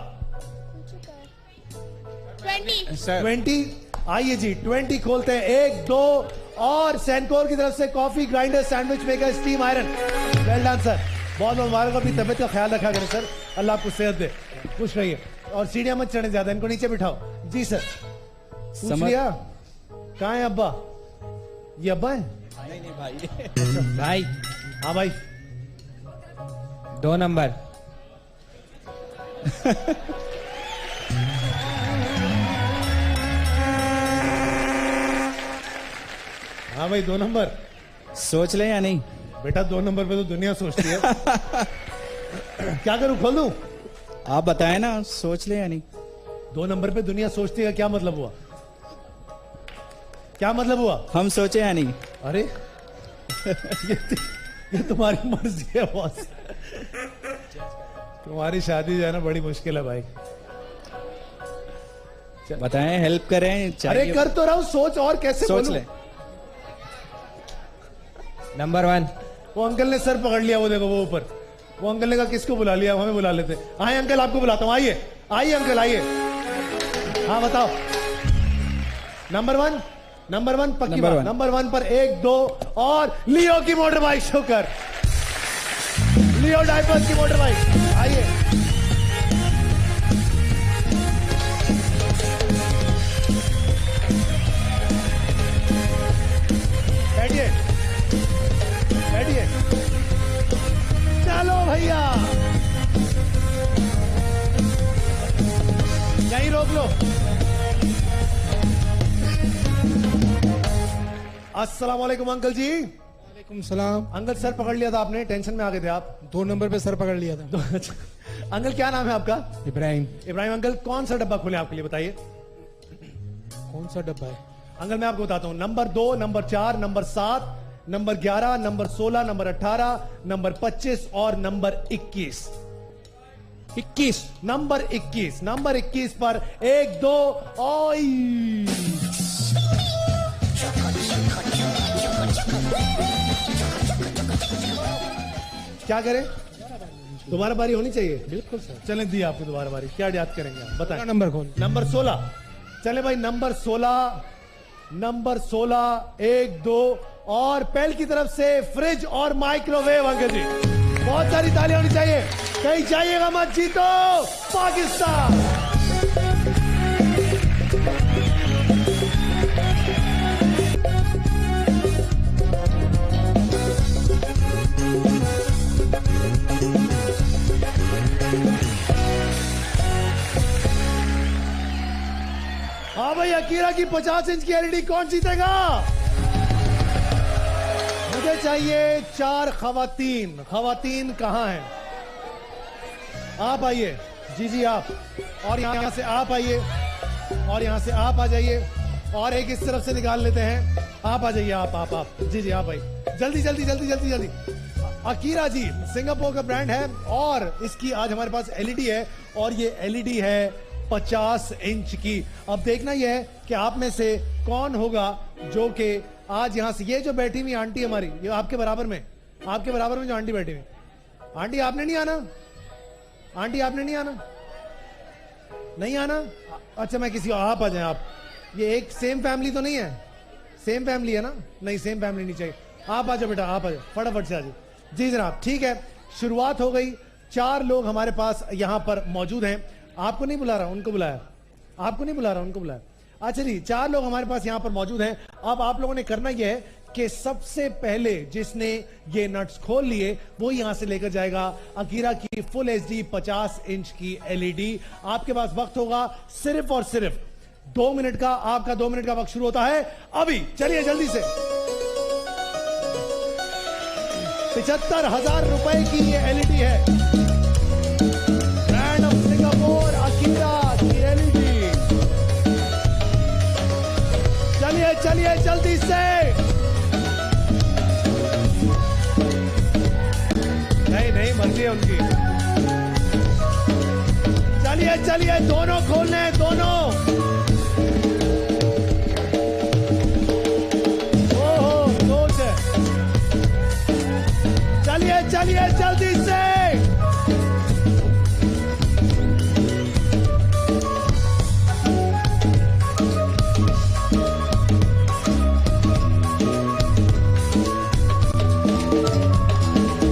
20 आइए जी 20 खोलते हैं। 1 2 और सैनकोर की तरफ से coffee grinder, sandwich maker, steam iron. Well done sir, बहुत बहुत मुबारक। अपनी तबियत का ख्याल रखा करें सर, अल्लाह आपको सेहत दे, खुश रहिए। और सीढ़ियां मत चढ़े ज्यादा, इनको नीचे बिठाओ। जी सर पूछ लिया? कहाँ है अब्बा? ये अब्बा है? नहीं भाई। भाई हाँ भाई 2 नंबर। हाँ भाई 2 नंबर। सोच ले या नहीं? बेटा 2 नंबर पे तो दुनिया सोचती है। क्या करूं, खोल दूं? आप बताएं ना, सोच ले या नहीं? 2 नंबर पे दुनिया सोचती है, क्या मतलब हुआ? क्या मतलब हुआ? हम सोचे या नहीं? अरे ये तुम्हारी मर्जी है बॉस। तुम्हारी शादी जो है ना बड़ी मुश्किल है भाई। बताएं, हेल्प करें। अरे चाहिए। कर तो रहा हूं, सोच और कैसे सोच बोलूं? ले। नंबर 1। वो अंकल ने सर पकड़ लिया, वो देखो वो ऊपर। वो अंकल ने कहा किसको बुला लिया, हमें बुला लेते। आए अंकल आपको बुलाता हूं, आइए आइए अंकल आइए। हाँ बताओ। नंबर 1 नंबर 1 पक्की नंबर बात। वन। नंबर 1 पर 1 2 और लियो की मोटर बाइक शो कर। लियो डाइपर्स की मोटर बाइक आइए। बैठिए बैठिए। चलो भैया यहीं रोक लो। अस्सलाम वालेकुम अंकल जी। वालेकुम सलाम। अंकल सर पकड़ लिया था आपने, टेंशन में आ गए थे आप। 2 नंबर पे सर पकड़ लिया था। अंकल क्या नाम है आपका? इब्राहिम। इब्राहिम अंकल कौन सा डब्बा खोले आपके लिए बताइए। कौन सा डब्बा है? अंकल मैं आपको बताता हूं, number 2, number 4, number 7, number 11, number 16, number 18, number 25 और नंबर 21। 21। नंबर 21, नंबर 21 पर 1 2 ओई। क्या करें? दोबारा बारी होनी चाहिए। बिल्कुल सर। चलें दी आपको दोबारा बारी, क्या याद करेंगे आप बताएं। नंबर खोल। नंबर 16 चले भाई। नंबर 16, नंबर 16 1 2 और पहल की तरफ से फ्रिज और माइक्रोवेव। अंकल जी बहुत सारी तालियां होनी चाहिए। कहीं जाइएगा मत, जीतो पाकिस्तान। हाँ भाई अकीरा की 50 इंच की एलईडी कौन जीतेगा? मुझे चाहिए 4 खवातीन। खवातीन कहाँ हैं? आप आइए। जी जी आप। और यहाँ से आप आइए और यहाँ से आप आ जाइए और एक इस तरफ से निकाल लेते हैं। आप आ जाइए। आप जी जी आप आइए। जल्दी जल्दी जल्दी जल्दी जल्दी। अकीरा जी सिंगापुर का ब्रांड है और इसकी आज हमारे पास एलईडी है और ये एलईडी है 50 इंच की। अब देखना यह है कि आप में से कौन होगा जो कि आज यहां से, ये जो बैठी हुई आंटी हमारी, ये आपके बराबर में जो आंटी बैठी हुई। आंटी आपने नहीं आना? आंटी आपने नहीं आना? नहीं आना? अच्छा मैं किसी आप आ जाए आप। ये एक सेम फैमिली तो नहीं है? सेम फैमिली है ना? नहीं सेम फैमिली नहीं चाहिए। आप आ जाओ बेटा, आप आ जाओ, फटाफट से आ जाओ। जी जनाब ठीक है, शुरुआत हो गई। 4 लोग हमारे पास यहां पर मौजूद हैं। आपको नहीं बुला रहा, उनको बुलाया। आपको नहीं बुला रहा, उनको बुलाया। अच्छा जी 4 लोग हमारे पास यहां पर मौजूद हैं। अब आप लोगों ने करना यह है कि सबसे पहले जिसने ये नट्स खोल लिए वो यहां से लेकर जाएगा अकीरा की फुल एचडी 50 इंच की एलईडी। आपके पास वक्त होगा सिर्फ और सिर्फ 2 मिनट का। आपका 2 मिनट का वक्त शुरू होता है अभी। चलिए जल्दी से। 75,000 रुपए की ये एलईडी है, ब्रांड ऑफ सिंगापुर अकीरा की एलईडी। चलिए चलिए जल्दी से। नहीं नहीं मर्जी है उनकी। चलिए चलिए दोनों खोलने हैं, दोनों। ओहो सोच है। चलिए चलिए जल्दी से।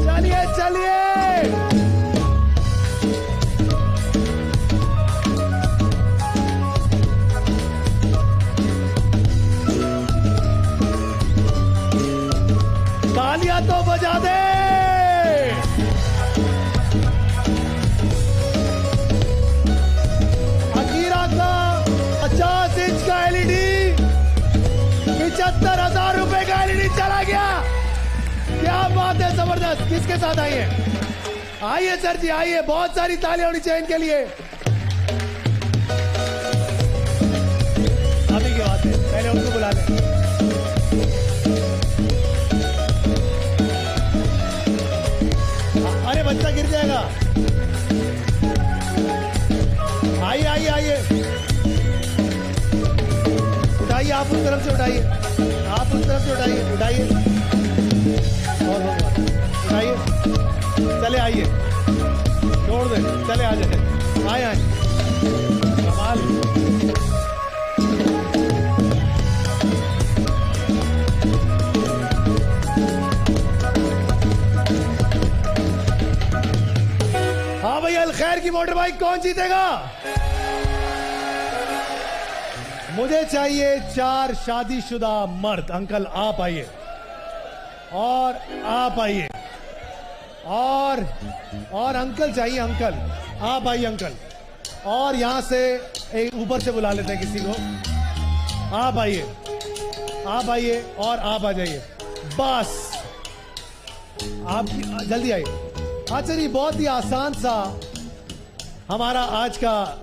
चलिए चलिए। तालियां तो बजा दे। अकीरा का 50 इंच का एलईडी 75,000 रुपए का एलईडी चला गया। क्या बात है, जबरदस्त। किसके साथ आई है? आइए सर जी आइए, बहुत सारी तालियां होनी चाहिए इनके लिए। अभी की बात है, पहले उनको बुला लें। अरे बच्चा गिर जाएगा। आइए आइए आइए, उठाइए। आप उस तरफ से उठाइए, आप उस तरफ से उठाइए, उठाइए और उठाइए। चले आइए, छोड़ दे, चले आ जाए। आए आए, कमाल। मोटर बाइक कौन जीतेगा? मुझे चाहिए 4 शादीशुदा मर्द। अंकल आप आइए, और आप आइए, और अंकल चाहिए, अंकल आप आइए अंकल। और यहां से एक ऊपर से बुला लेते हैं किसी को। आप आइए, आप आइए, और आप आ जाइए, बस आप जल्दी आइए। अच्छा जी, बहुत ही आसान सा हमारा आज का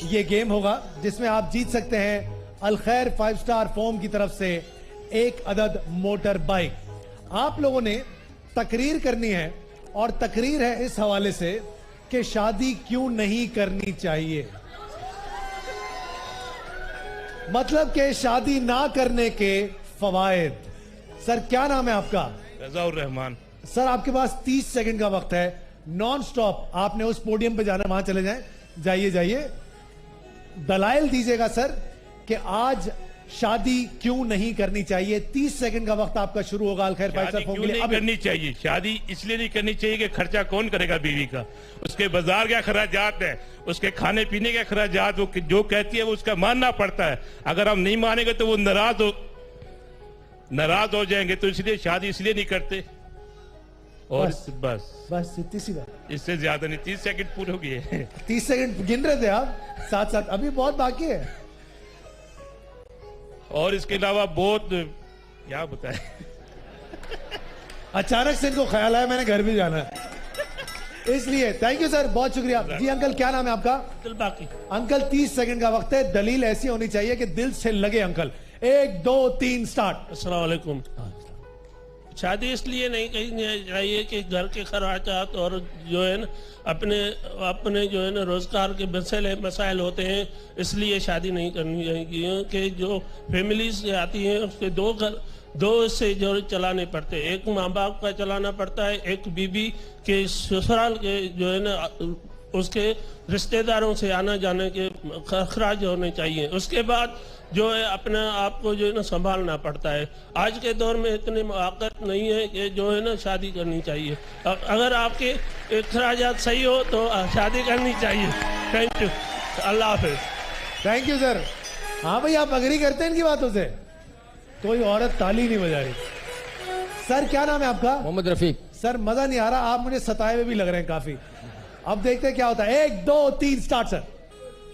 ये गेम होगा, जिसमें आप जीत सकते हैं अलखैर 5 स्टार फोम की तरफ से 1 अदद मोटर बाइक। आप लोगों ने तकरीर करनी है, और तकरीर है इस हवाले से कि शादी क्यों नहीं करनी चाहिए। मतलब कि शादी ना करने के फवायद। सर क्या नाम है आपका? रज़ाउर रहमान। सर आपके पास 30 सेकंड का वक्त है, नॉन स्टॉप आपने उस पोडियम पे जाना, वहां चले जाएं, जाइए जाइए, दलाइल दीजिएगा सर कि आज शादी क्यों नहीं करनी चाहिए। 30 सेकंड का वक्त आपका शुरू होगा अलखैर फाइव स्टार फोम के लिए। नहीं करनी चाहिए शादी, इसलिए नहीं करनी चाहिए कि खर्चा कौन करेगा बीवी का, उसके बाजार के अखराजात है, उसके खाने पीने के अखराजात, वो जो कहती है वो उसका मानना पड़ता है। अगर हम नहीं मानेंगे तो वो नाराज हो जाएंगे, तो इसलिए शादी इसलिए नहीं करते। और बस इतनी सी बात, इससे ज्यादा नहीं। 30 सेकंड पूरे हो गए। 30 सेकंड गिन रहे थे आप साथ साथ, अभी बहुत बाकी है। और इसके अलावा बहुत क्या बताएं। अचानक से इनको ख्याल आया मैंने घर भी जाना है, इसलिए थैंक यू सर, बहुत शुक्रिया जी। अंकल क्या नाम है आपका? बाकी अंकल 30 सेकंड का वक्त है, दलील ऐसी होनी चाहिए कि दिल से लगे। Uncle 1 2 3 start. अस्सलाम वालेकुम। शादी इसलिए नहीं करनी चाहिए कि घर के खर्चात और जो है ना अपने जो है ना रोजगार के मसाइल होते हैं, इसलिए शादी नहीं करनी चाहिए। कि जो फैमिली से आती हैं उसके दो से जो चलाने पड़ते हैं, एक माँ बाप का चलाना पड़ता है, एक बीवी के ससुराल के जो है ना उसके रिश्तेदारों से आना जाने के खर्च होने चाहिए। उसके बाद जो है अपने आप को जो है ना संभालना पड़ता है। आज के दौर में इतनी ताकत नहीं है कि जो है ना शादी करनी चाहिए। अगर आपके अखराजात सही हो तो शादी करनी चाहिए। Thank you, Allah Hafiz. Thank you sir. हाँ भाई, आप अग्री करते हैं इनकी बातों से? कोई औरत ताली नहीं बजा रही। सर क्या नाम है आपका? मोहम्मद रफीक। सर मजा नहीं आ रहा, आप मुझे सताए हुए भी लग रहे हैं काफी। अब देखते हैं क्या होता है। 1 2 3 स्टार्ट सर।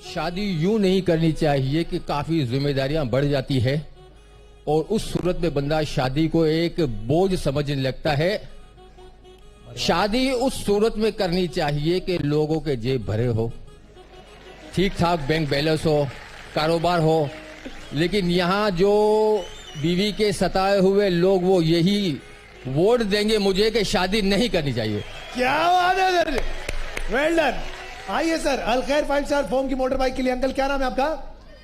शादी यूं नहीं करनी चाहिए कि काफी जिम्मेदारियां बढ़ जाती है, और उस सूरत में बंदा शादी को एक बोझ समझने लगता है। शादी उस सूरत में करनी चाहिए कि लोगों के जेब भरे हो, ठीक ठाक बैंक बैलेंस हो, कारोबार हो। लेकिन यहाँ जो बीवी के सताए हुए लोग, वो यही वोट देंगे मुझे कि शादी नहीं करनी चाहिए। क्या बात है सर, वेल डन। आइए सर, अलखैर 5 स्टार फोम की मोटर बाइक के लिए। अंकल क्या नाम है आपका?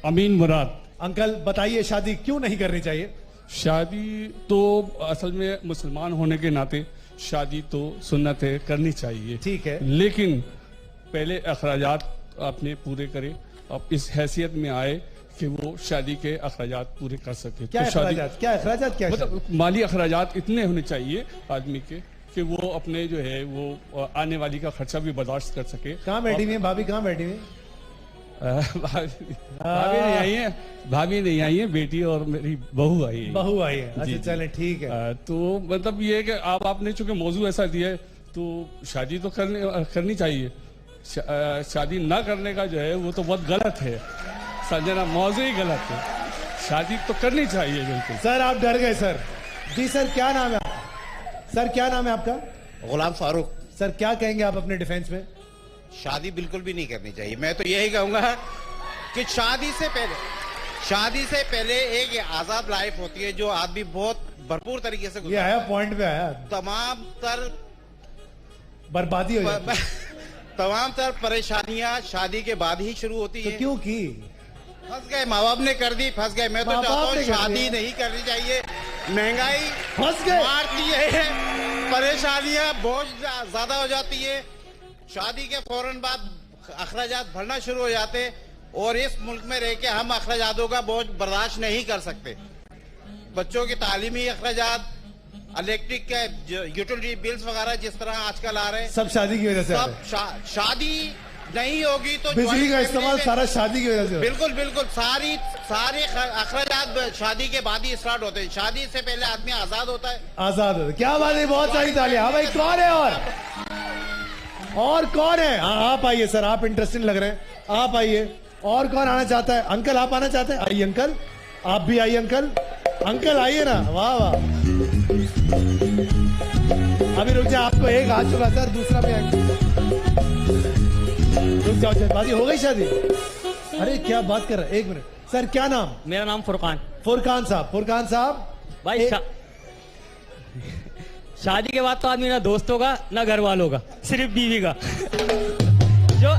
अमीन मुराद। अंकल बताइए शादी क्यों नहीं करनी चाहिए? शादी तो असल में मुसलमान होने के नाते शादी तो सुन्नत है, करनी चाहिए, ठीक है, लेकिन पहले अखराजात अपने पूरे करे, अब इस हैसियत में आए कि वो शादी के अखराजात पूरे कर सके। क्या तो शादी अखराजात क्या मतलब माली अखराजात इतने होने चाहिए आदमी के कि वो अपने जो है वो आने वाली का खर्चा भी बर्दाश्त कर सके। कहाँ बैठी हुई है भाभी? कहाँ बैठी हुई? भाभी नहीं आई है, भाभी नहीं आई है, बेटी और मेरी बहू आई है। बहू आई है, अच्छा चले ठीक है। तो मतलब ये है कि आपने चूंकि मौजू ऐसा दिया है तो शादी तो करनी चाहिए। शादी ना करने का जो है वो तो बहुत गलत है, संजना मौजू ही गलत है। शादी तो करनी चाहिए बिल्कुल। सर आप डर गए सर। जी सर क्या नाम है आपका? सर क्या नाम है आपका? गुलाम फारूक। सर क्या कहेंगे आप अपने डिफेंस में? शादी बिल्कुल भी नहीं करनी चाहिए। मैं तो यही कहूंगा कि शादी से पहले एक आजाद लाइफ होती है जो आदमी बहुत भरपूर तरीके से ये आया पॉइंट पे आया। तमाम तर बर्बादी हो जाती है। तमाम तर परेशानियां शादी के बाद ही शुरू होती है। तो क्यों की? फंस गए, माँ बाप ने कर दी, फंस गए। मैं तो चाहता हूँ शादी नहीं करनी चाहिए। महंगाई फंस गए, मारती है, परेशानियां बहुत ज्यादा हो जाती है। शादी के फौरन बाद अखराजात भरना शुरू हो जाते, और इस मुल्क में रह के हम अखराजातों का बोझ बर्दाश्त नहीं कर सकते। बच्चों की तालीमी अखराजात, इलेक्ट्रिक के यूटिलिटी बिल्स वगैरह जिस तरह आजकल आ रहे हैं, सब शादी की वजह से सब शादी नहीं होगी तो बिजली ज्वाइंट का फैमिली इस्तेमाल में- सारा शादी की वजह से हो। बिल्कुल बिल्कुल सारे अखराजात शादी के बाद ही स्टार्ट होते हैं। शादी से पहले आदमी आजाद होता है। आजाद हो। क्या बात है, बहुत सारी तालियां। हाँ भाई, कौन है और कौन है? हाँ, आप आइए सर, आप इंटरेस्टिंग लग रहे हैं, आप आइए। और कौन आना चाहता है? अंकल आप आना चाहते हैं? आइए अंकल, आप भी आइए अंकल। अंकल आइए ना, वाह वाह। अभी रुक जाए, आपको एक आ चुका सर, दूसरा भी आएगा। रुक जाओ, शादी हो गई शादी? अरे क्या बात कर रहे हैं, एक मिनट सर, क्या नाम? मेरा नाम फुरकान। फुरकान साहब, फुरकान साहब भाई शादी के बाद तो आदमी ना दोस्तों का ना घर वालों का, सिर्फ बीवी का। जो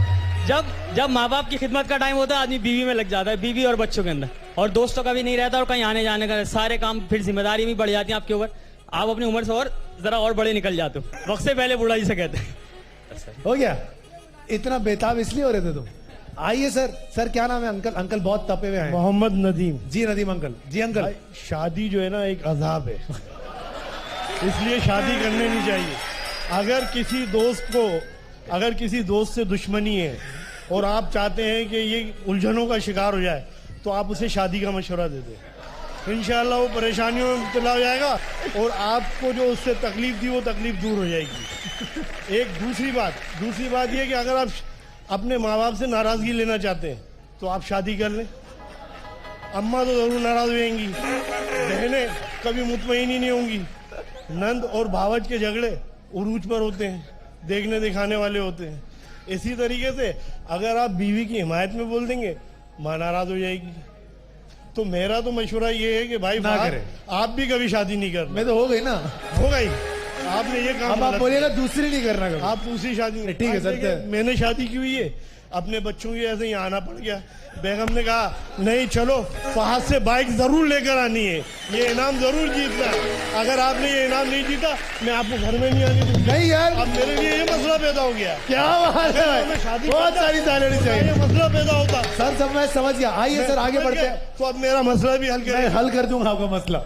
जब माँ बाप की खिदमत का टाइम होता है आदमी बीवी में लग जाता है, बीवी और बच्चों के अंदर, और दोस्तों का भी नहीं रहता और कहीं आने जाने का। सारे काम फिर जिम्मेदारी भी बढ़ जाती है आपके ऊपर। आप अपनी उम्र से और जरा और बड़े निकल जाते हो, वक्त से पहले बूढ़ा जिसे कहते हैं। हो गया? इतना बेताब इसलिए हो रहे थे तुम? आइए सर। सर क्या नाम है अंकल? अंकल बहुत तपे हुए हैं। मोहम्मद नदीम। जी नदीम अंकल। जी अंकल। शादी जो है ना एक अजाब है, इसलिए शादी करनी नहीं चाहिए। अगर किसी दोस्त से दुश्मनी है और आप चाहते हैं कि ये उलझनों का शिकार हो जाए, तो आप उसे शादी का मशवरा दे दें। इंशाल्लाह वो परेशानियों में मुब्तला हो जाएगा और आपको जो उससे तकलीफ थी वो तकलीफ दूर हो जाएगी। एक दूसरी बात ये कि अगर आप अपने माँ बाप से नाराजगी लेना चाहते हैं तो आप शादी कर लें। अम्मा तो जरूर नाराज होंगी, बहनें कभी मुतमईन ही नहीं होंगी, नंद और भावज के झगड़े उरूज पर होते हैं, देखने दिखाने वाले होते हैं। इसी तरीके से अगर आप बीवी की हिमायत में बोल देंगे, माँ नाराज हो जाएगी। तो मेरा तो मशवरा ये है कि भाई ना करें। आप भी कभी शादी नहीं करना। मैं तो हो गई ना, हो गई, आपने ये काम अब आप बोलिएगा दूसरी नहीं करना कभी। आप दूसरी शादी नहीं। ठीक है सर। देखिए, मैंने शादी की हुई है, अपने बच्चों की ऐसे ही आना पड़ गया। बेगम ने कहा नहीं चलो, फहद से बाइक जरूर लेकर आनी है, ये इनाम जरूर जीतना है। अगर आपने ये इनाम नहीं जीता मैं आपको घर में नहीं आने दूंगा। नहीं यार, अब मेरे लिए ये मसला पैदा हो गया। क्या बात है, शादी बहुत सारी तालियां होनी चाहिए। मसला पैदा होता सर सब मैं समझ गया। आइए सर आगे बढ़ते हैं। तो अब मेरा मसला भी मैं हल कर दूंगा आपका मसला।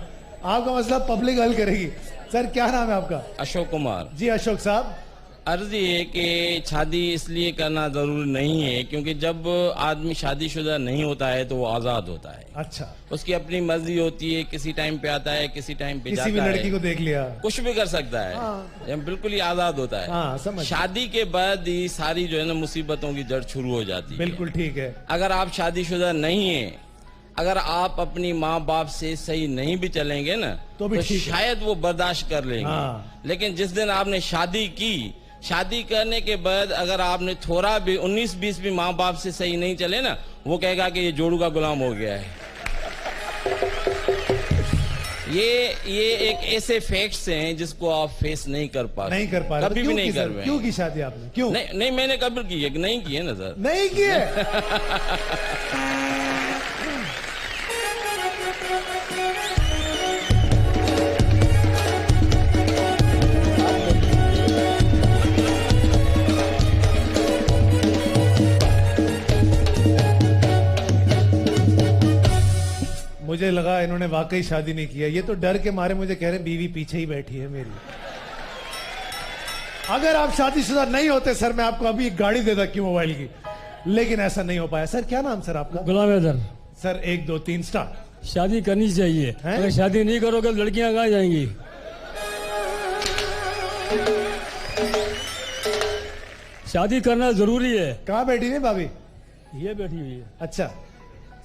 आपका मसला पब्लिक हल करेगी। सर क्या नाम है आपका? अशोक कुमार। जी अशोक साहब। अर्ज ये कि शादी इसलिए करना जरूरी नहीं है क्योंकि जब आदमी शादीशुदा नहीं होता है तो वो आजाद होता है। अच्छा। उसकी अपनी मर्जी होती है, किसी टाइम पे आता है, किसी टाइम पे जाता है, किसी भी लड़की को देख लिया, कुछ भी कर सकता है। हाँ। बिल्कुल ही आजाद होता है। हाँ, समझ। शादी के बाद ही सारी जो है ना मुसीबतों की जड़ शुरू हो जाती है। बिल्कुल ठीक है। अगर आप शादीशुदा नहीं है, अगर आप अपनी माँ बाप से सही नहीं भी चलेंगे ना तो शायद वो बर्दाश्त कर लेंगे। हाँ। लेकिन जिस दिन आपने शादी की, शादी करने के बाद अगर आपने थोड़ा भी 19-20 भी माँ बाप से सही नहीं चले ना, वो कहेगा कि ये जोड़ू का गुलाम हो गया है। ये एक ऐसे फैक्ट्स हैं जिसको आप फेस नहीं कर पा नहीं कर पा रहे। कभी भी नहीं कर रहे। क्यों की शादी आपने? क्यों नहीं मैंने कभी की है, नहीं की है ना सर। नहीं की है। मुझे लगा इन्होंने वाकई शादी नहीं किया। ये तो डर के मारे मुझे कह रहे बीवी पीछे ही बैठी है मेरी। अगर आप शादीशुदा नहीं होते सर, मैं आपको अभी एक गाड़ी देता क्यों मोबाइल की, लेकिन ऐसा नहीं हो पाया। सर क्या नाम सर आपका? गुलाम हैदर। Sir 1 2 3 start. शादी करनी चाहिए, अगर शादी नहीं करोगे तो लड़कियां कहाँ जाएंगी? शादी करना जरूरी है। कहाँ बैठी है भाभी? ये बैठी हुई है। अच्छा,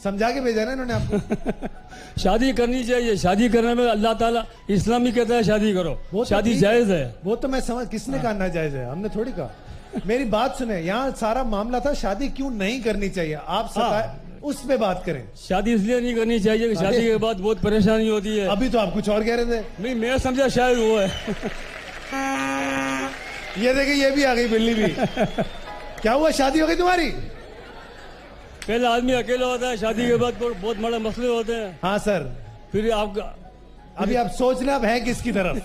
समझा के भेजा ना इन्होंने आपको। शादी करनी चाहिए। शादी करने में अल्लाह ताला इस्लाम ही कहता है शादी करो। शादी जायज है। वो तो मैं समझ, किसने कहा ना जायज है? हमने थोड़ी कहा। मेरी बात सुने, यहाँ सारा मामला था शादी क्यों नहीं करनी चाहिए। आप उस पे बात करें। शादी इसलिए नहीं करनी चाहिए कि शादी के बाद बहुत परेशानी होती है। अभी तो आप कुछ और कह रहे थे। नहीं, मैं समझा शायद वो है। ये देखिए, ये भी आ गई बिल्ली भी। क्या हुआ, शादी हो गई तुम्हारी? पहले आदमी अकेला होता है, शादी के बाद बहुत बड़े मसले होते हैं। हाँ सर। फिर आपका अभी आप सोच रहे आप हैं किसकी तरफ?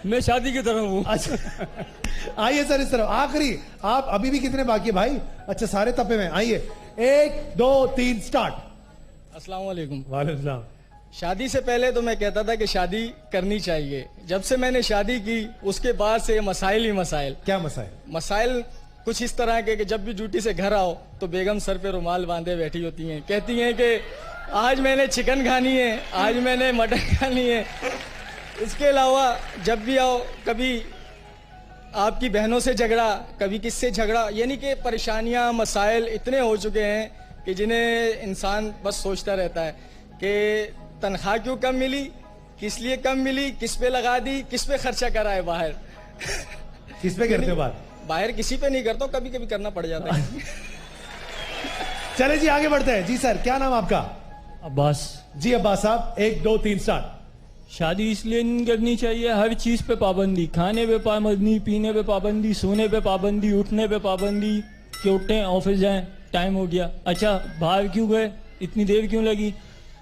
मैं शादी की तरफ हूँ। अच्छा, आइए सर इस तरफ। आखिरी, आप अभी भी कितने बाकी है भाई? अच्छा, सारे तपे में। आइए 1 2 3 स्टार्ट। अस्सलाम वालेकुम। वालेकुम सलाम। शादी से पहले तो मैं कहता था कि शादी करनी चाहिए। जब से मैंने शादी की उसके बाद से मसाइल ही मसाइल। क्या मसाइल? मसाइल कुछ इस तरह के कि जब भी ड्यूटी से घर आओ तो बेगम सर पे रुमाल बांधे बैठी होती हैं, कहती हैं कि आज मैंने चिकन खानी है, आज मैंने मटन खानी है। इसके अलावा जब भी आओ कभी आपकी बहनों से झगड़ा, कभी किससे झगड़ा, यानी कि परेशानियां मसाइल इतने हो चुके हैं कि जिन्हें इंसान बस सोचता रहता है कि तनख्वाह क्यों कम मिली, किस लिए कम मिली, किस पे लगा दी, किस पे खर्चा करा है बाहर। किस पे करते हो बात? बाहर किसी पे नहीं करता हूँ, कभी कभी करना पड़ जाता है। चले जी आगे बढ़ते हैं। जी सर, क्या नाम आपका? अब्बास। जी अब्बास साहब, 1 2 3 स्टार्ट। शादी इसलिए नहीं करनी चाहिए, हर चीज पे पाबंदी, खाने पे पाबंदी, पीने पे पाबंदी, सोने पे पाबंदी, उठने पे पाबंदी कि उठें ऑफिस जाएं, टाइम हो गया, अच्छा बाहर क्यों गए, इतनी देर क्यों लगी,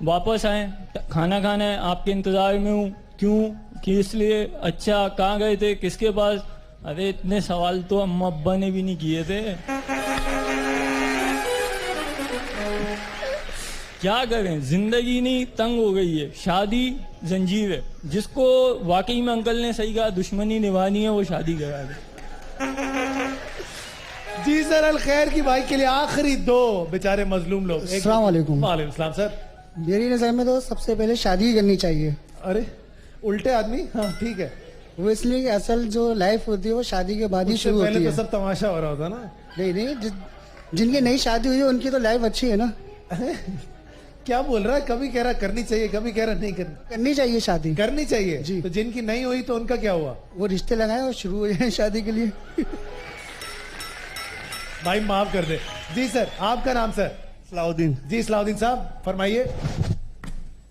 वापस आए, खाना खाना है, आपके इंतजार में हूँ, क्यों, किस लिए, अच्छा कहाँ गए थे, किसके पास। अरे इतने सवाल तो अम्मा अब्बा ने भी नहीं किए थे। क्या करें, जिंदगी नहीं तंग हो गई है, शादी जंजीर है। जिसको वाकई में अंकल ने सही कहा दुश्मनी निभानी है वो शादी करा दे। जी सर, अल खैर की बाइक के लिए आखिरी 2 बेचारे मजलूम लोग। अस्सलाम वालेकुम। वालेकुम सलाम सर। मेरी नजर में तो सबसे पहले शादी ही करनी चाहिए। अरे उल्टे आदमी, हाँ ठीक है। वो इसलिए कि असल जो लाइफ होती है वो शादी के बाद ही शुरू होती है। पहले तो सब तमाशा हो रहा होता ना। नहीं, जिनकी नई शादी हुई है उनकी तो लाइफ अच्छी है ना। क्या बोल रहा है? कभी कह रहा करनी चाहिए, कभी कह रहा नहीं करनी चाहिए शादी। करनी चाहिए जी। तो जिनकी नहीं हुई तो उनका क्या हुआ? वो रिश्ते लगाए और शुरू हो जाए शादी के लिए। भाई माफ कर दे। जी सर, आपका नाम सर? सलाउद्दीन। जी सलाउद्दीन साहब फरमाइए।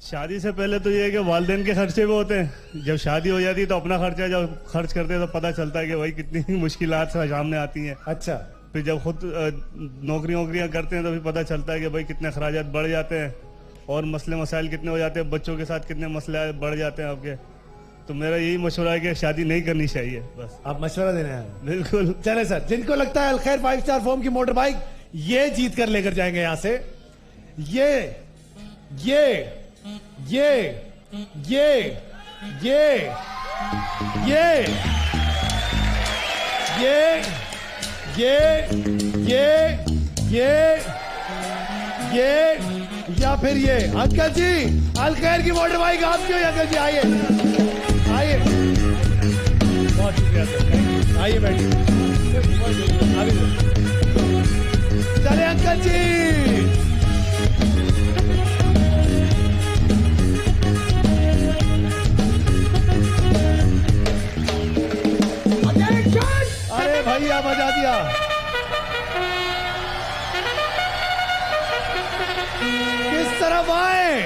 शादी से पहले तो ये है कि वालिदैन के खर्चे भी होते हैं। जब शादी हो जाती है तो अपना खर्चा जब खर्च करते हैं तो पता चलता है कि भाई कितनी मुश्किलात सामने आती हैं। अच्छा। फिर जब खुद नौकरियां करते हैं तो भी पता चलता है कि भाई कितने अखराजात बढ़ जाते हैं और मसले मसाइल कितने हो जाते हैं, बच्चों के साथ कितने मसले बढ़ जाते हैं आपके। तो मेरा यही मशवरा है कि शादी नहीं करनी चाहिए। बस आप मशवरा देने आए? बिल्कुल। चले सर, जिनको लगता है अलखैर 5 स्टार फॉर्म की मोटर बाइक ये जीत कर लेकर जाएंगे यहां से। ये ये ये ये ये ये ये या फिर ये। अंकल जी, अलखैर की मोटर बाइक आपकी हो अंकल जी, आइए आइए। बहुत शुक्रिया सर, आइए बैठिए। चले अंकल जी। अरे भैया बजा दिया। किस तरफ आए?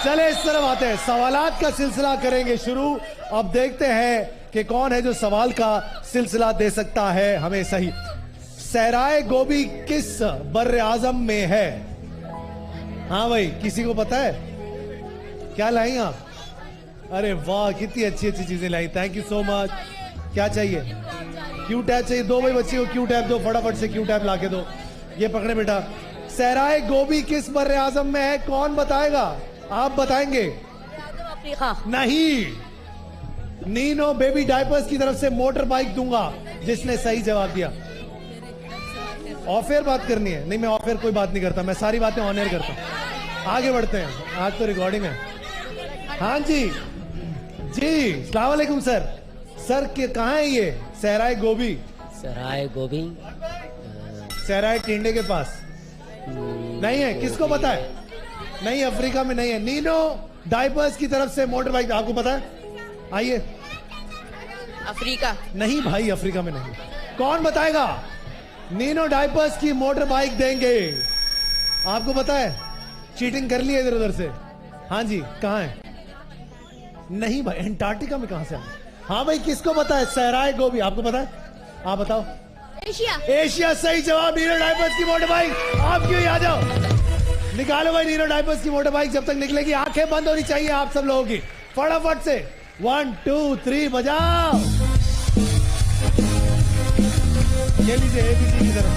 चले इस तरफ आते हैं, सवालात का सिलसिला करेंगे शुरू। अब देखते हैं कि कौन है जो सवाल का सिलसिला दे सकता है हमें सही। सहराए गोभी किस बर्र आजम में है? हाँ भाई, किसी को पता है? क्या लाई आप? अरे वाह, कितनी अच्छी अच्छी चीजें लाई, थैंक यू सो मच। क्या चाहिए? क्यू टैब चाहिए? दो भाई बच्चे को क्यू टैब दो, फटाफट से क्यू टैब लाके दो। ये पकड़े बेटा। सहराए गोभी किस बर्र आजम में है? कौन बताएगा? आप बताएंगे? अफ्रीका। नहीं, नीनो बेबी डायपर्स की तरफ से मोटर बाइक दूंगा जिसने सही जवाब दिया। ऑफ एयर बात करनी है? नहीं, मैं ऑफ एयर कोई बात नहीं करता, मैं सारी बातें ऑन एयर करता हूं। आगे बढ़ते हैं, आज तो रिकॉर्डिंग है। हाँ जी जी, अस्सलाम वालेकुम सर। सर के कहाँ है ये सहराए गोभी? सहराए गोभी सहराए टिंडे के पास नहीं है। किसको पता है? नहीं, अफ्रीका में नहीं है। नीनो डायपर्स की तरफ से मोटर बाइक, आपको पता है? आइए। अफ्रीका। नहीं भाई, अफ्रीका में नहीं। कौन बताएगा? नीनो डायपर्स की मोटर बाइक देंगे। आपको पता है? चीटिंग कर ली है इधर उधर से। हाँ जी, कहाँ है? नहीं भाई, एंटार्क्टिका में कहां से? हाँ भाई, किसको पता है? सहराए गोभी, आपको पता है? आप बताओ। एशिया। एशिया सही जवाब। नीनो डायपर्स की मोटर बाइक आपकी हुई। आ जाओ, निकालो भाई नीनो डायपर्स की मोटर बाइक। जब तक निकलेगी आंखें बंद होनी चाहिए आप सब लोगों की। फटाफट से 1 2 3 बजाओ। ये लीजिए एबीसी की तरफ,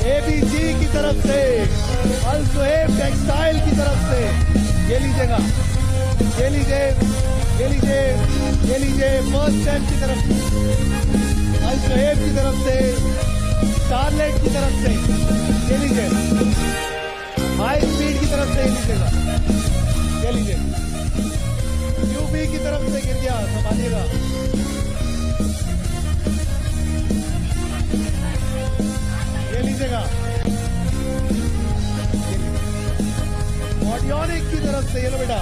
एबीसी की तरफ से, अल सुहेब टेक्सटाइल की तरफ से। ये लीजिएगा, ये लीजिए। ये लीजिए फर्स्ट टाइम की तरफ से, अल शोएब की तरफ से, स्टारलेट की तरफ से, ये लीजिए हाई स्पीड की तरफ से, ये लीजिएगा, ये लीजिए यूबी की तरफ से गिर गया, संभालिएगा, ये लीजिएगा ऑडियोनिक की तरफ से, ये लो बेटा,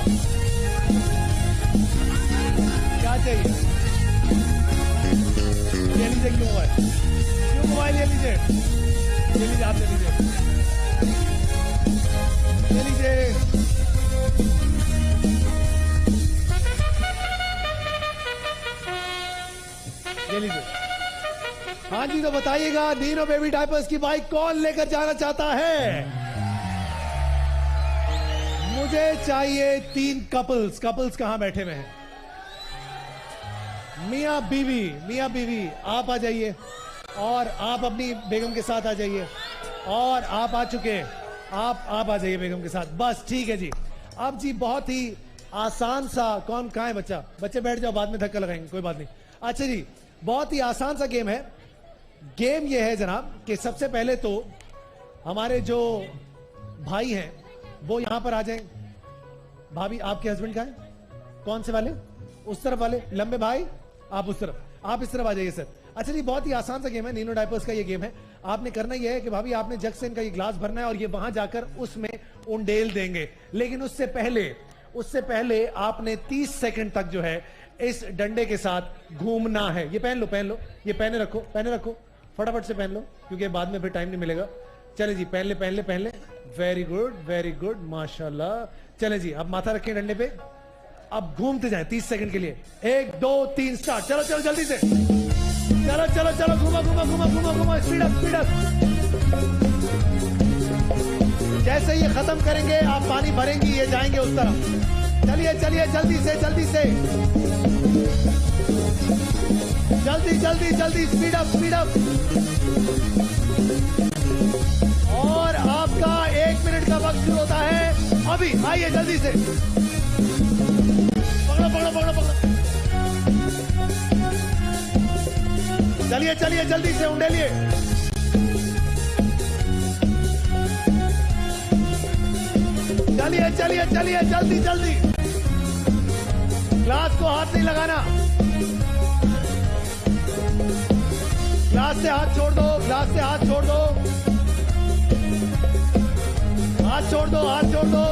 क्या चाहिए, ये लीजिए, क्यों मोबाइल, ये लीजिए, आप ले लीजिए, ये लीजिए, ये लीजिए। हाँ जी, तो बताइएगा नीनो बेबी डायपर्स की बाइक कौन लेकर जाना चाहता है? मुझे चाहिए 3 कपल्स। कपल्स कहां बैठे हुए हैं? मियां बीवी आप आ जाइए, और आप अपनी बेगम के साथ आ जाइए, और आप आ चुके हैं, आप आ जाइए बेगम के साथ, बस ठीक है जी। अब जी बहुत ही आसान सा, कौन कहाँ है बच्चा? बच्चे बैठ जाओ, बाद में धक्का लगाएंगे, कोई बात नहीं। अच्छा जी, बहुत ही आसान सा गेम है। गेम ये है जनाब कि सबसे पहले तो हमारे जो भाई हैं वो यहां पर आ जाएं। भाभी, आपके हस्बैंड कहाँ है? कौन से वाले? उस तरफ वाले लंबे भाई, आप उस तरफ, आप इस तरफ आ जाइए सर। अच्छा जी, बहुत ही आसान सा गेम है, नीनो डायपर्स का ये गेम है। आपने करना ये है कि भाभी आपने जग से इनका ये ग्लास भरना है और ये वहां जाकर उसमें उंडेल देंगे, लेकिन उससे पहले आपने 30 सेकंड तक जो है इस डंडे के साथ घूमना है। ये पहन लो, ये पहने रखो, फटाफट से पहन लो, क्योंकि बाद में फिर टाइम नहीं मिलेगा। चले जी, पहन ले। वेरी गुड, माशाल्लाह। चले जी, अब माथा रखें डंडे पे, अब घूमते जाएं 30 सेकंड के लिए। 1 2 3 स्टार्ट। चलो जल्दी से, चलो घुमा, स्पीड अप। जैसे ये खत्म करेंगे आप पानी भरेंगी, ये जाएंगे उस तरफ। चलिए जल्दी से, जल्दी, स्पीड अप। और आपका 1 मिनट का वक्त शुरू होता है अभी। आइए जल्दी से, पकड़ो। चलिए जल्दी से उंडेलिए। चलिए जल्दी। ग्लास को हाथ नहीं लगाना, ग्लास से हाथ छोड़ दो, हाथ छोड़ दो।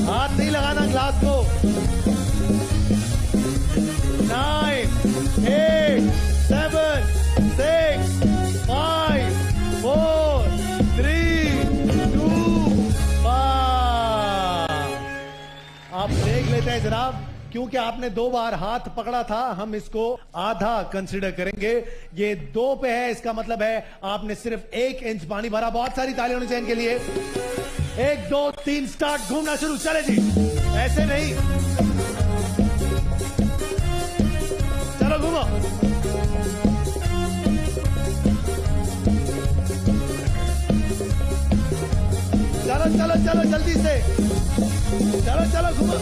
हाथ नहीं लगाना ग्लास को। 9 8 7 6 5 4 3 2 1। आप देख लेते हैं जनाब, क्योंकि आपने 2 बार हाथ पकड़ा था, हम इसको आधा कंसीडर करेंगे। ये 2 पे है, इसका मतलब है आपने सिर्फ 1 इंच पानी भरा। बहुत सारी तालियां होनी चाहिए इनके लिए। 1 2 3 स्टार्ट, घूमना शुरू। चले जी, ऐसे नहीं, चलो घूमो। चलो जल्दी से, चलो घूमो।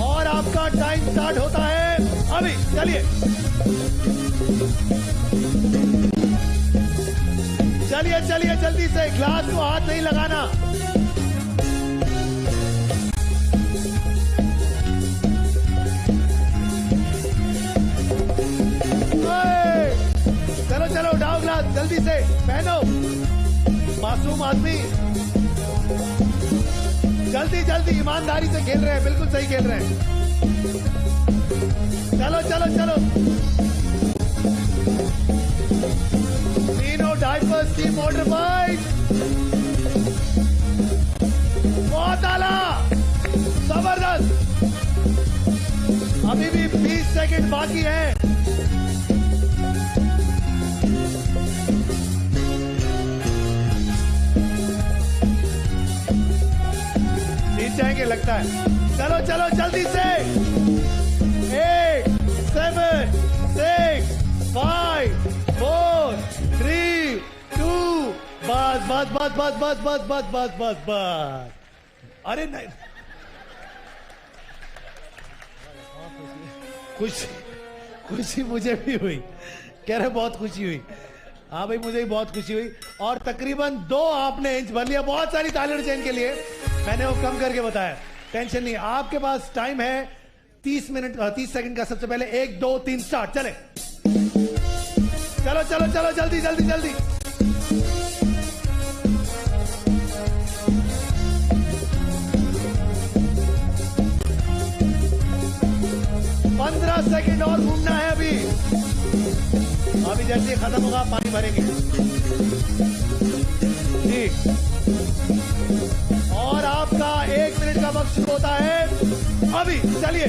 और आपका टाइम स्टार्ट होता है अभी। चलिए जल्दी से, ग्लास को हाथ नहीं लगाना। चलो उठाओ ग्लास, जल्दी से पहनो। मासूम आदमी, जल्दी ईमानदारी से खेल रहे हैं, बिल्कुल सही खेल रहे हैं। चलो नीनो डायपर्स की मोटर बाइक, बहुत आला, जबरदस्त। अभी भी 20 सेकंड बाकी है। जाएंगे लगता है। चलो जल्दी से। 8 7 6 5 4 3 2 बस बस बस बस बस बस बस बस बस बस। अरे नहीं, खुशी मुझे भी हुई, कह रहे बहुत खुशी हुई। हाँ भाई मुझे भी बहुत खुशी हुई। और तकरीबन 2 आपने इंच भर लिया। बहुत सारी तालियां इनके लिए, मैंने वो कम करके बताया, टेंशन नहीं। आपके पास टाइम है 30 सेकंड का। सबसे पहले 1 2 3 स्टार्ट। चले, चलो चलो चलो, जल्दी जल्दी जल्दी। 15 सेकंड और घूमना है अभी। अभी जैसे खत्म होगा पानी भरेंगे जी। और आपका 1 मिनट का वक्त शुरू होता है अभी। चलिए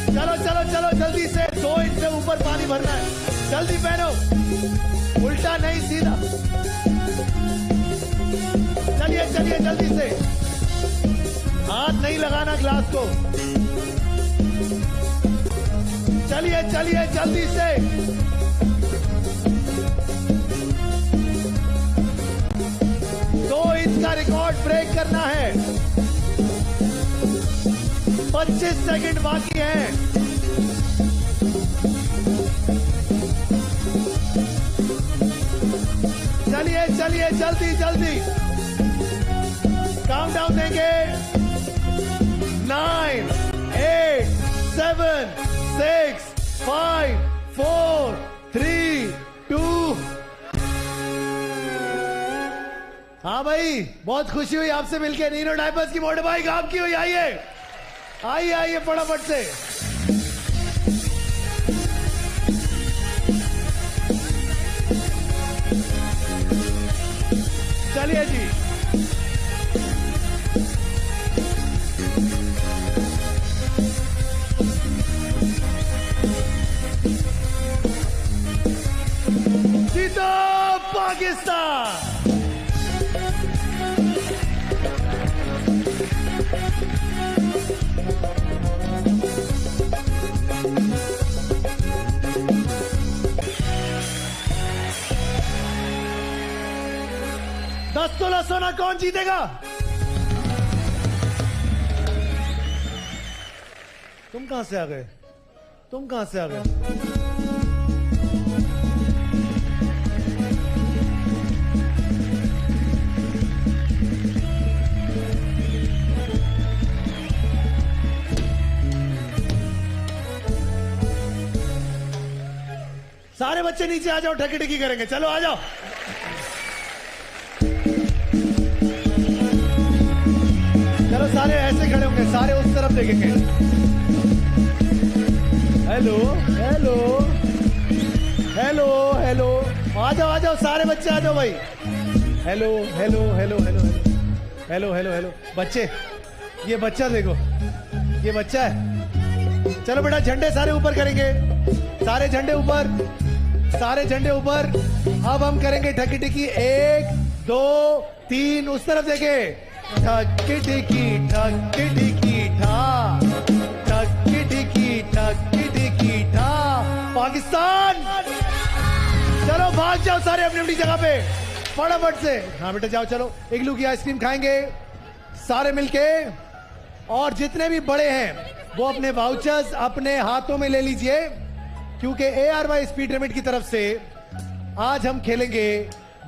चलो चलो चलो, जल्दी से 2 इंच से ऊपर पानी भरना है। जल्दी पहनो, उल्टा नहीं सीधा। चलिए चलिए जल्दी से, हाथ नहीं लगाना ग्लास को। चलिए चलिए जल्दी से। दो इंच का रिकॉर्ड ब्रेक करना है। 25 सेकंड बाकी है। चलिए चलिए जल्दी जल्दी, काउंटडाउन देंगे। 9 8 7 6 5 4 3 2। हाँ भाई बहुत खुशी हुई आपसे मिलकर। नीनो डायपर्स की मोटर बाइक आपकी हुई। आइए आइए आइए फटाफट से। चलिए जी, जीतो पाकिस्तान। $10 तोला सोना कौन जीतेगा? तुम कहां से आ गए? तुम कहां से आ गए? सारे बच्चे नीचे आ जाओ, ठकी ठकी करेंगे। चलो आ जाओ। चलो सारे ऐसे खड़े होंगे, सारे उस तरफ देखेंगे। हेलो हेलो हेलो हेलो, आ जाओ सारे बच्चे आ जाओ भाई। Hello hello hello hello hello hello hello. बच्चे, ये बच्चा देखो, ये बच्चा है। चलो बेटा झंडे सारे ऊपर करेंगे, सारे झंडे ऊपर, सारे झंडे ऊपर। अब हम करेंगे ठकी ठकी। 1 2 3, उस तरफ देखे। ठकी ठकी ठकी ठकी ठा, ठकी ठकी ठकी ठकी ठा। पाकिस्तान चलो भाग जाओ सारे अपनी अपनी जगह पे फटाफट से। हाँ बेटा जाओ, चलो इग्लू की आइसक्रीम खाएंगे सारे मिलके। और जितने भी बड़े हैं वो अपने वाउचर्स अपने हाथों में ले लीजिए, क्योंकि ARY स्पीड लिमिट की तरफ से आज हम खेलेंगे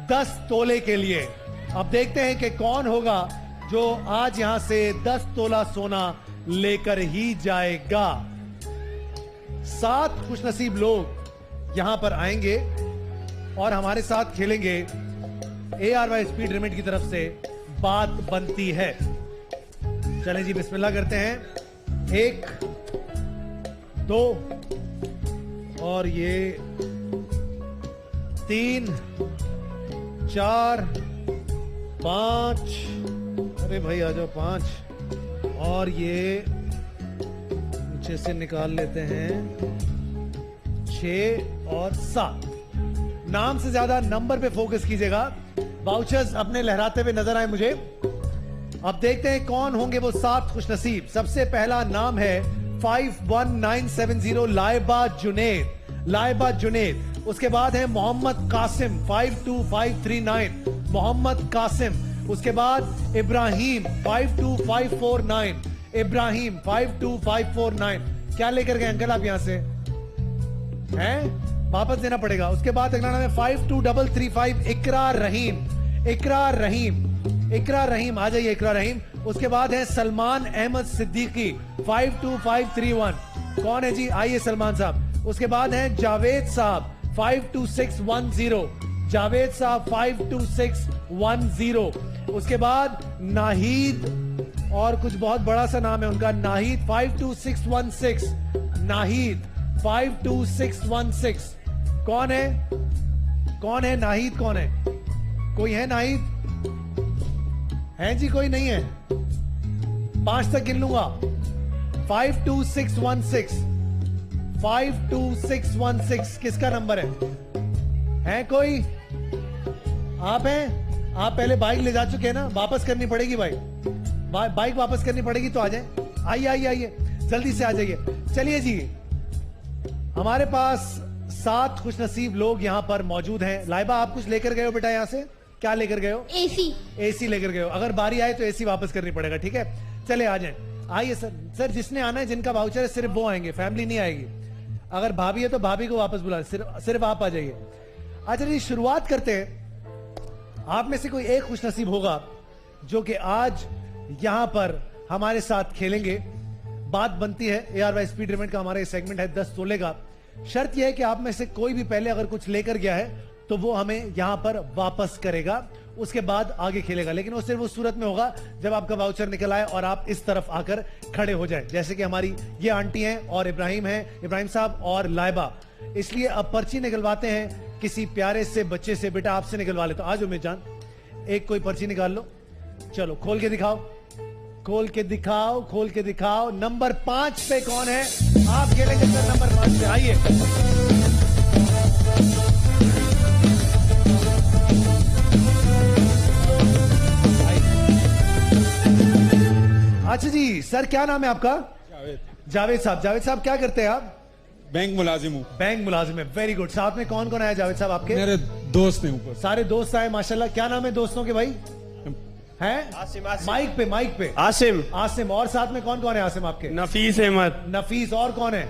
10 तोले के लिए। अब देखते हैं कि कौन होगा जो आज यहां से 10 तोला सोना लेकर ही जाएगा। 7 खुशनसीब लोग यहां पर आएंगे और हमारे साथ खेलेंगे। ARY स्पीड लिमिट की तरफ से बात बनती है। चलें जी बिस्मिल्लाह करते हैं। 1 2 और ये 3 4 5। अरे भाई आ जाओ 5। और ये नीचे से निकाल लेते हैं 6 और 7। नाम से ज्यादा नंबर पे फोकस कीजिएगा। वाउचर्स अपने लहराते हुए नजर आए मुझे। अब देखते हैं कौन होंगे वो 7 खुशनसीब। सबसे पहला नाम है 51970 लाइबा जुनेद, लाइबा जुनेद। उसके बाद है मोहम्मद कासिम 52539, मोहम्मद कासिम। उसके बाद इब्राहिम 52549, इब्राहिम 52549। क्या लेकर गए अंकल आप यहां से हैं? वापस देना पड़ेगा। उसके बाद अगला नाम है 52335 इकरार रहीम, इकरार रहीम, इकरार रहीम। आ जाइए इकरार रहीम। उसके बाद है सलमान अहमद सिद्दीकी 52531। कौन है जी? आइए सलमान साहब। उसके बाद है जावेद साहब 52610, जावेद साहब 52610। उसके बाद नाहिद, और कुछ बहुत बड़ा सा नाम है उनका, नाहिद 52616, नाहिद 52616। कौन है? कौन है नाहिद? कौन है? कोई है नाहिद? है जी? कोई नहीं है? 5 तक गिन लूंगा। 52616, 52616 किसका नंबर है कोई? आप हैं? आप पहले बाइक ले जा चुके हैं ना, वापस करनी पड़ेगी बाइक वापस करनी पड़ेगी तो आ जाए। आइए आइए आइए, जल्दी से आ जाइए। चलिए जी, हमारे पास 7 खुशनसीब लोग यहाँ पर मौजूद हैं। लाइबा आप कुछ लेकर गए हो बेटा यहाँ से? क्या लेकर गए हो? एसी, एसी लेकर गए हो। अगर बारी आए तो एसी वापस करनी पड़ेगा, ठीक है? चले आ जाए। आइए सर, सर जिसने आना है, जिनका वाउचर है, सिर्फ वो आएंगे, फैमिली नहीं आएगी। अगर भाभी है तो भाभी को वापस बुला, सिर्फ आप आ जाइए। अच्छा जी, शुरुआत करते हैं। आप में से कोई एक खुशनसीब होगा जो कि आज यहां पर हमारे साथ खेलेंगे। बात बनती है, ARY स्पीड लिमिट का हमारा ये सेगमेंट है 10 तोले का। शर्त यह है कि आप में से कोई भी पहले अगर कुछ लेकर गया है तो वो हमें यहां पर वापस करेगा, उसके बाद आगे खेलेगा। लेकिन वो सिर्फ उस सूरत में होगा जब आपका वाउचर निकल आए और आप इस तरफ आकर खड़े हो जाए, जैसे कि हमारी ये आंटी हैं और इब्राहिम है, इब्राहिम साहब और लाइबा। इसलिए अब पर्ची निकलवाते हैं किसी प्यारे से बच्चे से। बेटा आपसे निकलवा ले तो आज उम्मीद जान, एक कोई पर्ची निकाल लो। चलो खोल के दिखाओ, खोल के दिखाओ, खोल के दिखाओ। नंबर 5 पे कौन है? आप खेलेंगे सर नंबर 5 पे। आइए। अच्छा जी सर, क्या नाम है आपका? जावेद। जावेद साहब, जावेद साहब क्या करते हैं आप? बैंक मुलाजिम हूँ। बैंक मुलाजिम है, वेरी गुड। साथ में कौन कौन आया जावेद साहब आपके? मेरे दोस्त हैं ऊपर। सारे दोस्त आए माशाल्लाह। क्या नाम है दोस्तों के भाई? हैं? आसिम, आसिम। माइक पे, माइक पे। आसिम, आसिम। और साथ में कौन कौन है आसिम आपके? नफीस अहमद, नफीस। और कौन है?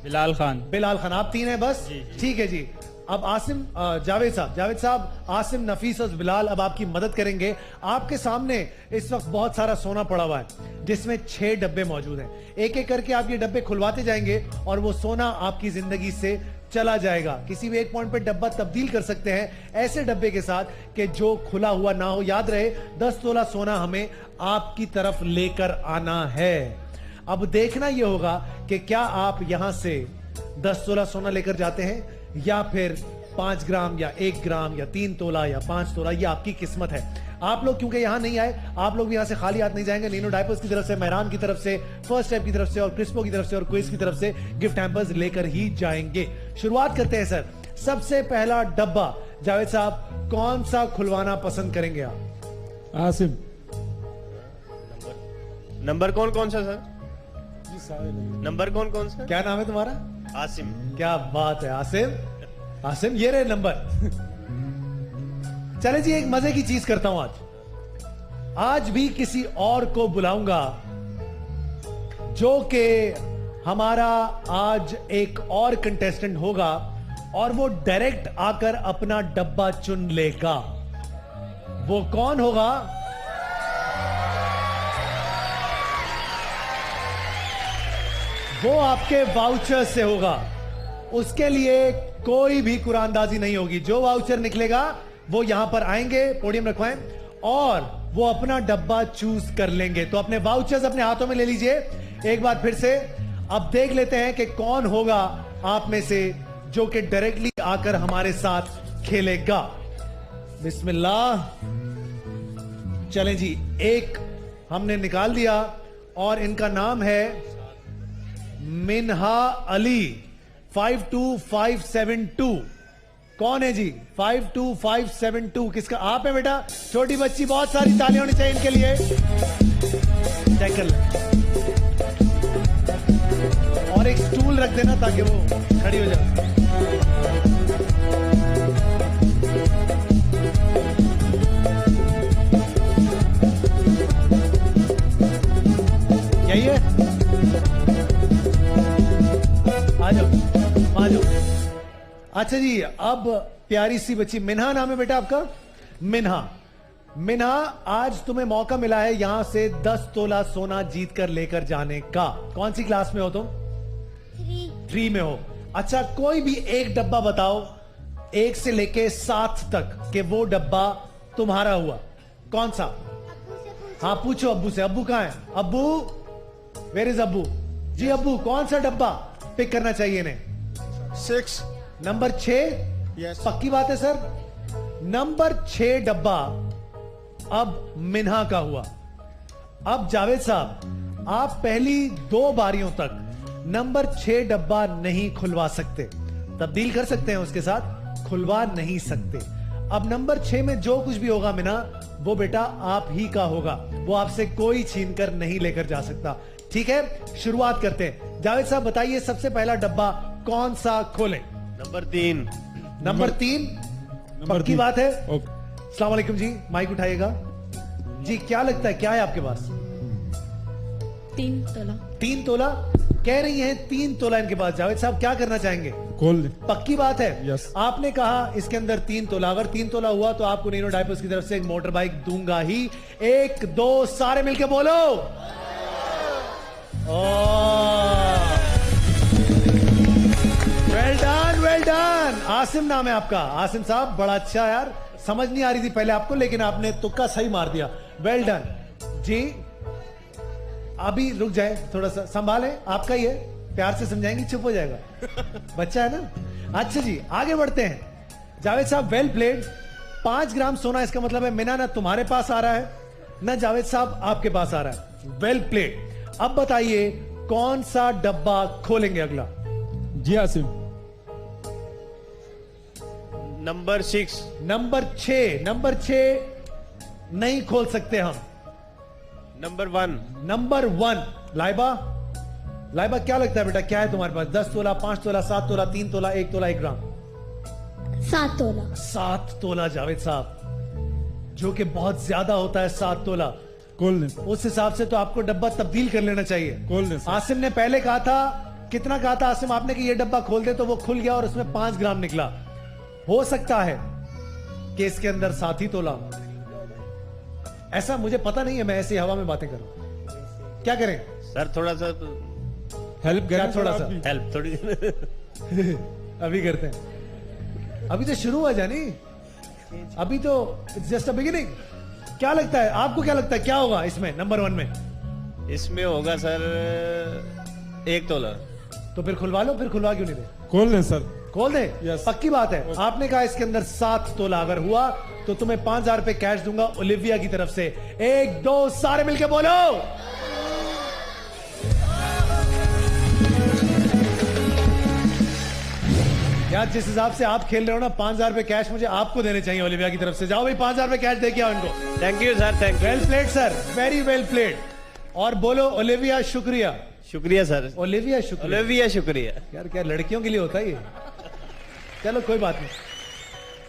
बिलाल खान। बिलाल खान। आप 3 हैं बस? ठीक है जी। अब आसिम, जावेद साहब, जावेद साहब, आसिम, नफीस और बिलाल अब आपकी मदद करेंगे। आपके सामने इस वक्त बहुत सारा सोना पड़ा हुआ है जिसमें 6 डब्बे मौजूद हैं। एक एक करके आप ये डब्बे खुलवाते जाएंगे और वो सोना आपकी जिंदगी से चला जाएगा। किसी भी एक पॉइंट पे डब्बा तब्दील कर सकते हैं ऐसे डब्बे के साथ कि जो खुला हुआ ना हो। याद रहे 10 तोला सोना हमें आपकी तरफ लेकर आना है। अब देखना यह होगा कि क्या आप यहां से 10 तोला सोना लेकर जाते हैं या फिर 5 ग्राम या 1 ग्राम या 3 तोला या 5 तोला। ये आपकी किस्मत है। आप लोग क्योंकि यहां नहीं आए, आप लोग भी यहां से खाली हाथ नहीं जाएंगे। नीनो डायपर्स की तरफ से, मेहरान की तरफ से, फर्स्ट स्टेप की तरफ से और क्रिस्पो की तरफ से और क्विज की तरफ से गिफ्ट हैम्पर्स लेकर ही जाएंगे। शुरुआत करते हैं सर। सबसे पहला डब्बा जावेद साहब कौन सा खुलवाना पसंद करेंगे आप? आसिम। नंबर कौन कौन सा सर? नंबर कौन कौन सा? क्या नाम है तुम्हारा? आसिम। क्या बात है आसिम। आसिम ये रहे नंबर। चले जी, एक मजे की चीज करता हूं आज भी किसी और को बुलाऊंगा जो कि हमारा आज एक और कंटेस्टेंट होगा और वो डायरेक्ट आकर अपना डब्बा चुन लेगा। वो कौन होगा? वो आपके वाउचर से होगा। उसके लिए कोई भी कुरानदाजी नहीं होगी। जो वाउचर निकलेगा वो यहां पर आएंगे, पोडियम रखवाएं और वो अपना डब्बा चूज कर लेंगे। तो अपने वाउचर्स अपने हाथों में ले लीजिए एक बार फिर से। अब देख लेते हैं कि कौन होगा आप में से जो कि डायरेक्टली आकर हमारे साथ खेलेगा। बिस्मिल्लाह। चलें जी, एक हमने निकाल दिया और इनका नाम है मिन्हा अली 52572। कौन है जी? 52572 किसका? आप है बेटा? छोटी बच्ची, बहुत सारी तालियां होनी चाहिए इनके लिए। चेक कर ले। और एक स्टूल रख देना ताकि वो खड़ी हो जाए। यही है, आ जाओ आ जाओ। अच्छा जी, अब प्यारी सी बच्ची मिन्हा नाम है बेटा आपका? मिन्हा, मिन्हा आज तुम्हें मौका मिला है यहां से 10 तोला सोना जीत कर लेकर जाने का। कौन सी क्लास में हो तुम? 3 में हो। अच्छा, कोई भी एक डब्बा बताओ 1 से लेके 7 तक कि वो डब्बा तुम्हारा हुआ। कौन सा? हाँ पूछो अब्बू से। अब्बू कहां है? अब्बू, वेयर इज अब्बू? जी अब्बू, कौन सा डब्बा पिक करना चाहिए इन्हें? 6, नंबर 6। yes. पक्की बात है सर? नंबर 6 डब्बा अब मिन्हा का हुआ। अब जावेद साहब, आप पहली 2 बारियों तक नंबर 6 डब्बा नहीं खुलवा सकते, तब्दील कर सकते हैं उसके साथ, खुलवा नहीं सकते। अब नंबर 6 में जो कुछ भी होगा मिन्हा, वो बेटा आप ही का होगा, वो आपसे कोई छीन कर नहीं लेकर जा सकता। ठीक है, शुरुआत करते हैं। जावेद साहब बताइए, सबसे पहला डब्बा कौन सा खोलें? नंबर 3। नंबर 3 पक्की बात है? अस्सलाम वालेकुम जी, माइक उठाइएगा जी। क्या लगता है, क्या है आपके पास? 3 तोला। 3 तोला कह रही हैं, 3 तोला इनके पास। जावेद साहब क्या करना चाहेंगे? खोल दे। पक्की बात है? यस। आपने कहा इसके अंदर 3 तोला, अगर 3 तोला हुआ तो आपको नीनो डायपर्स की तरफ से एक मोटर बाइक दूंगा ही। 1 2 सारे मिलके बोलो। Well done, well done. Asim नाम है आपका? आसिम साहब बड़ा अच्छा यार, समझ नहीं आ रही थी पहले आपको, लेकिन आपने तुक्का सही मार दिया। वेल डन जी। अभी रुक जाए, थोड़ा सा संभाले, आपका ही है, प्यार से समझाएंगे, चुप हो जाएगा, बच्चा है ना। अच्छा जी, आगे बढ़ते हैं। जावेद साहब वेल प्लेड। 5 ग्राम सोना, इसका मतलब है मिना ना तुम्हारे पास आ रहा है ना जावेद साहब आपके पास आ रहा है। Well played. अब बताइए कौन सा डब्बा खोलेंगे अगला? जी आसिम। नंबर 6। नंबर 6। नंबर 6 नहीं खोल सकते हम। नंबर 1। नंबर 1। लाइबा, लाइबा क्या लगता है बेटा, क्या है तुम्हारे पास? 10 तोला, 5 तोला, 7 तोला, 3 तोला, 1 तोला 1 ग्राम? 7 तोला। 7 तोला जावेद साहब, जो कि बहुत ज्यादा होता है 7 तोला। खोल दे। उस हिसाब से तो आपको डब्बा तब्दील कर लेना चाहिए। खोल दे। आसिम ने पहले कहा था, कितना कहा था आसिम आपने कि ये डब्बा खोल दे, तो वो खुल गया और उसमें 5 ग्राम निकला। हो सकता है कि इसके अंदर 7 ही तोला, ऐसा मुझे पता नहीं है, मैं ऐसी हवा में बातें कर रहा हूं। क्या करें सर? थोड़ा सा हेल्प करें, थोड़ा सा हेल्प थोड़ी अभी करते हैं, अभी तो शुरू हुआ जानी, अभी तो जस्ट अ बिगिनिंग। क्या लगता है आपको, क्या लगता है क्या होगा इसमें? नंबर 1 में इसमें होगा सर 1 तोला। तो फिर खुलवा लो, फिर खुलवा क्यों नहीं दे? खोल दे सर। खोल दे। पक्की बात है? आपने कहा इसके अंदर 7 तोला, अगर हुआ तो तुम्हें 5000 रुपए कैश दूंगा ओलिविया की तरफ से। 1 2 सारे मिलके बोलो। यार जिस हिसाब से आप खेल रहे हो ना, 5000 रुपए कैश मुझे आपको देने चाहिए ओलिविया की तरफ से। जाओ भाई 5000 रुपए कैश दे के आओ इनको। Thank you sir, thank you. Well played sir, very well played. और बोलो ओलिविया शुक्रिया। शुक्रिया सर। ओलिविया शुक्रिया। ओलिविया शुक्रिया। यार क्या लड़कियों के लिए होता है ये? चलो कोई बात नहीं।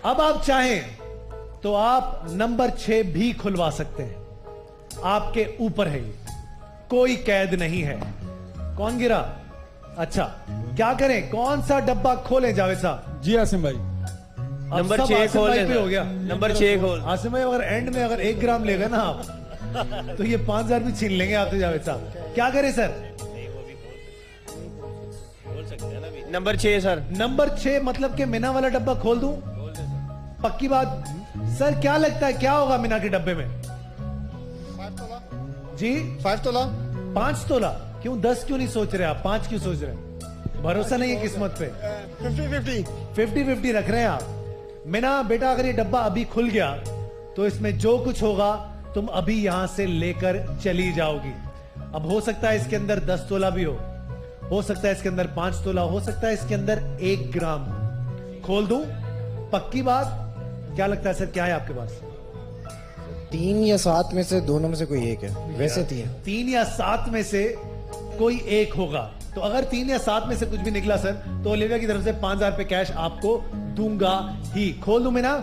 अब आप चाहें तो आप नंबर 6 भी खुलवा सकते हैं, आपके ऊपर है ये, कोई कैद नहीं है। कौन गिरा? अच्छा, क्या करें, कौन सा डब्बा खोलें जावेद साहब? जी आसिम भाई। नंबर 6 खोल पे हो गया। नंबर 6 खोल। आसिम भाई अगर एंड में अगर 1 ग्राम ले गए ना आप, तो ये 5000 भी छीन लेंगे आपसे जावेद साहब। क्या करें सर? Number 6 sir. नंबर 6 मतलब कि मीना वाला डब्बा खोल दूं? पक्की बात सर? क्या लगता है क्या होगा मीना के डब्बे में? 5 तोला जी। 5 तोला। 5 तोला क्यों? 10 क्यों नहीं सोच रहे आप? 5 क्यों सोच रहे हैं? भरोसा नहीं है किस्मत पे? 50-50 रख रहे हैं आप। मीना बेटा अगर ये डब्बा अभी खुल गया तो इसमें जो कुछ होगा तुम अभी यहां से लेकर चली जाओगी। अब हो सकता है इसके अंदर 10 तोला भी हो सकता है इसके अंदर 5 तोला, हो सकता है इसके अंदर 1 ग्राम। खोल दूं? पक्की बात? क्या लगता है सर, क्या है आपके पास? 3 या 7 में से दोनों में से कोई एक है, वैसे 3 या 7 में से कोई एक होगा। तो अगर 3 या 7 में से कुछ भी निकला सर, तो ओलिविया की तरफ से 5000 रुपए कैश आपको दूंगा ही। खोल दूं मीना?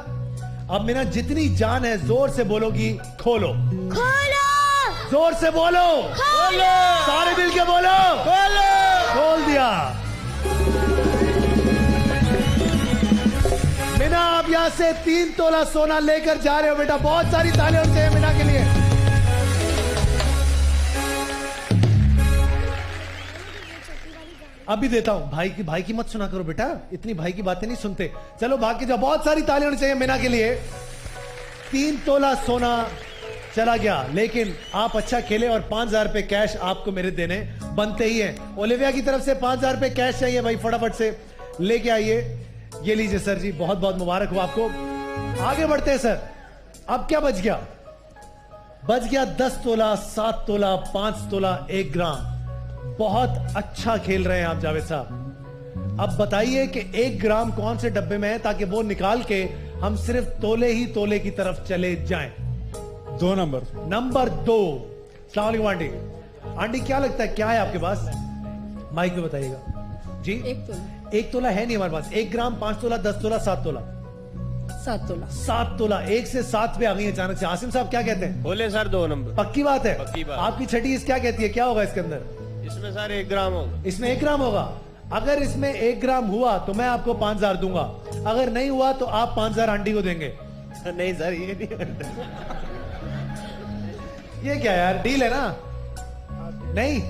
अब मीना जितनी जान है जोर से बोलोगी, खोलो खोलो, जोर से बोलो, खोलो, सारे मिल के बोलो, खोलो। खोल दिया। मीना आप यहां से 3 तोला सोना लेकर जा रहे हो बेटा। बहुत सारी तालियां होनी चाहिए मीना के लिए। अभी देता हूं। भाई की मत सुना करो बेटा, इतनी भाई की बातें नहीं सुनते। चलो भाग के जाओ। बहुत सारी तालियां होनी चाहिए मीना के लिए। 3 तोला सोना चला गया, लेकिन आप अच्छा खेले और 5000 रुपए कैश आपको मेरे देने बनते ही हैं। ओलिविया की तरफ से 5000 रुपए कैश चाहिए भाई, फटाफट से लेके आइए। ये लीजिए सर जी, बहुत बहुत मुबारक हो आपको। आगे बढ़ते हैं सर। अब क्या बच गया? बच गया 10 तोला, 7 तोला, 5 तोला, 1 ग्राम। बहुत अच्छा खेल रहे हैं आप जावेद साहब। अब बताइए कि 1 ग्राम कौन से डब्बे में है, ताकि वो निकाल के हम सिर्फ तोले ही तोले की तरफ चले जाएं। 2 नंबर। नंबर 2। अस्सलाम वालेकुम आंटी। आंटी क्या लगता है क्या है आपके पास? माइक में बताइएगा जी। 1 तोला है नहीं हमारे पास। 1 ग्राम, 5 तोला, 10 तोला, 7 तोला। 7 तोला। 7 तोला। 1 से 7 पे आ गई अचानक से। आसिम साहब क्या कहते हैं? बोले सर 2 नंबर। पक्की बात है? पक्की बात। आपकी छठी क्या कहती है, क्या होगा इसके अंदर? इसमें सर 1 ग्राम होगा। इसमें 1 ग्राम होगा। अगर इसमें 1 ग्राम हुआ तो मैं आपको 5000 दूंगा। अगर नहीं हुआ तो आप 5000 आंटी को देंगे। नहीं सर, ये नहीं। ये क्या यार, डील है ना? नहीं,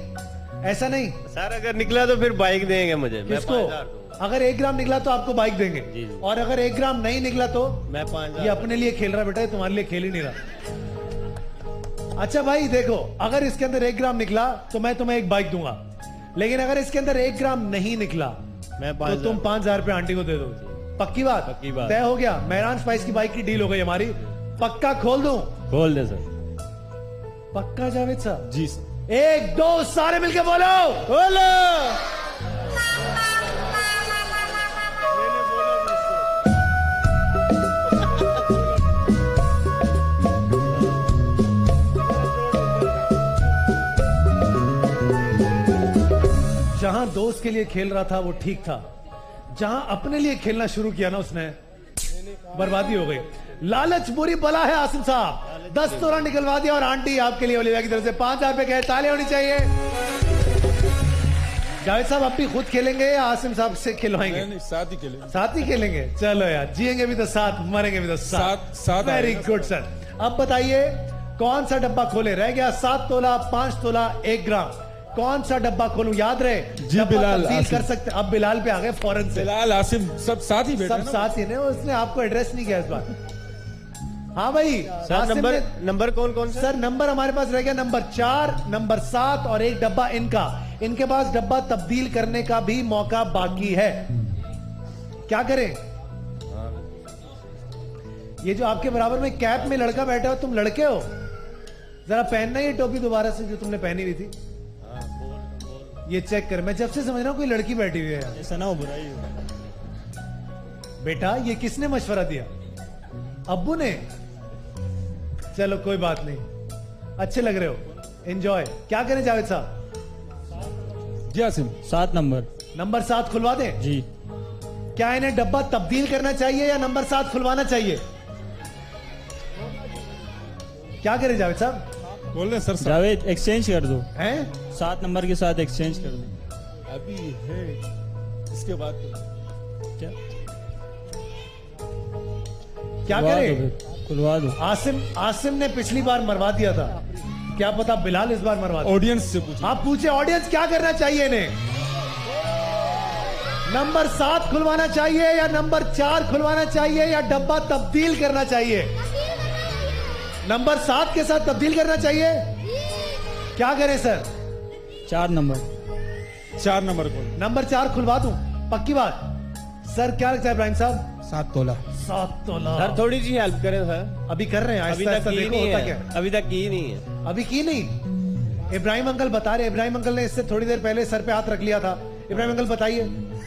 ऐसा नहीं सर। अगर निकला तो फिर बाइक देंगे मुझे। मैं किसको? 5000 दूंगा। अगर 1 ग्राम निकला तो आपको बाइक देंगे। जी। और अगर 1 ग्राम नहीं निकला तो मैं 5000। ये अपने लिए खेल रहा बेटा, ये तुम्हारे लिए खेल ही नहीं रहा। अच्छा भाई देखो, अगर इसके अंदर 1 ग्राम निकला तो मैं तुम्हें एक बाइक दूंगा, लेकिन अगर इसके अंदर 1 ग्राम नहीं निकला मैं तो तुम 5000 रुपए आंटी को दे दो। पक्की बात? पक्की बात। तय हो गया। मेहरान स्पाइस की बाइक की डील हो गई हमारी। पक्का खोल दूं? खोल दे सर। पक्का जावेद साहब? जी सर। 1 2 सारे मिलके बोलो, बोलो। जहां दोस्त के लिए खेल रहा था वो ठीक था, जहां अपने लिए खेलना शुरू किया ना उसने, बर्बादी हो गई। लालच बुरी बला है आसिम साहब। 10 तोला निकलवा दिया और आंटी आपके लिए ओलिविया की तरफ से 5000 रुपए कहे। ताले होनी चाहिए। जावेद साहब आप भी खुद खेलेंगे या आसिम साहब से खिलवाएंगे? नहीं, साथ ही खेलेंगे। साथ ही खेलेंगे। चलो यार, जिएंगे भी तो साथ, मरेंगे भी तो साथ। Very good sir. अब बताइए कौन सा डब्बा खोले? रह गया 7 तोला, 5 तोला, 1 ग्राम। कौन सा डब्बा खोलूं? याद रहे जी, डब्बा बिलाल, तब्दील आसिम। कर सकते। अब बिलाल पे आ गए फौरन से। बिलाल, आसिम सब साथ ही बैठे सब साथ ही ने, उसने आपको एड्रेस नहीं किया इस बार। हाँ भाई सर नंबर कौन से? सर नंबर हमारे पास रह गया नंबर 4, नंबर 7 और 1 डब्बा इनका। इनके पास डब्बा तब्दील करने का भी मौका बाकी है। क्या करें? ये जो आपके बराबर में कैप में लड़का बैठा हो, तुम लड़के हो? जरा पहनना ये टोपी दोबारा से जो तुमने पहनी हुई थी। ये चेक कर। मैं जब से समझ रहा हूं कोई लड़की बैठी हुई है। ऐसा ना हो, बुराई हो। बेटा ये किसने मशवरा दिया? अब्बू ने? चलो कोई बात नहीं, अच्छे लग रहे हो, एंजॉय। क्या करें जावेद साहब? जी आसिम। 7 नंबर। नंबर 7 खुलवा दें? जी। क्या इन्हें डब्बा तब्दील करना चाहिए या नंबर 7 खुलवाना चाहिए? क्या करें जावेद साहब? बोल रहे सर। जावेद एक्सचेंज कर दो। हैं? 7 नंबर के साथ एक्सचेंज कर दो। अभी है, इसके बाद क्या क्या करें? खुलवा दो। आसिम ने पिछली बार मरवा दिया था, क्या पता बिलाल इस बार मरवा दे। ऑडियंस से पूछिए। आप पूछे ऑडियंस क्या करना चाहिए इन्हें? नंबर 7 खुलवाना चाहिए या नंबर 4 खुलवाना चाहिए या डब्बा तब्दील करना चाहिए? नंबर 7 के साथ तब्दील करना चाहिए। क्या करें सर? 4 नंबर। 4 नंबर खोल। नंबर 4 खुलवा दूं? पक्की बात? सर क्या लगता है इब्राहिम साहब? 7 तोला। 7 तोला। सर थोड़ी सी हेल्प करें सर। अभी कर रहे हैं, अभी आहिस्ता तक आहिस्ता की देखो नहीं होता है। क्या। अभी तक की नहीं है। अभी की नहीं? इब्राहिम अंकल बता रहे। इब्राहिम अंकल ने इससे थोड़ी देर पहले सर पे हाथ रख लिया था। इब्राहिम अंकल बताइए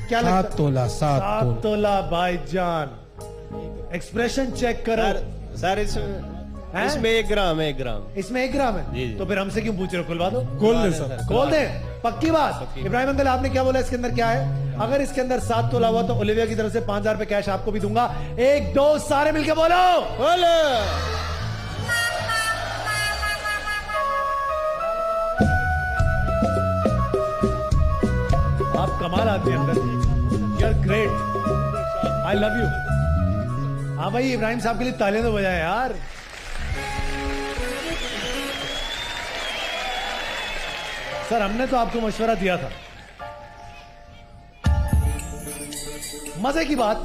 क्या लगता है? 7 तोला। 7 तोला भाईजान। एक्सप्रेशन चेक करो सर इस हैं? इसमें 1 ग्राम है, 1 ग्राम। इसमें 1 ग्राम है? जी, जी। तो फिर हमसे क्यों पूछ रहे हो? खुलवा दो। खोल दे सर। खोल दे, पक्की बात। इब्राहिम अंकल आपने क्या बोला इसके अंदर क्या है? अगर इसके अंदर 7 तोला हुआ तो ओलिविया की तरफ से 5,000 रुपए कैश आपको भी दूंगा। 1 2 सारे मिलके बोलो, बोलो। आप कमाल आदमी अंदर, you are great, I love you. हाँ भाई, इब्राहिम साहब के लिए तालियां तो बजाएं यार। सर हमने तो आपको मशवरा दिया था। मजे की बात,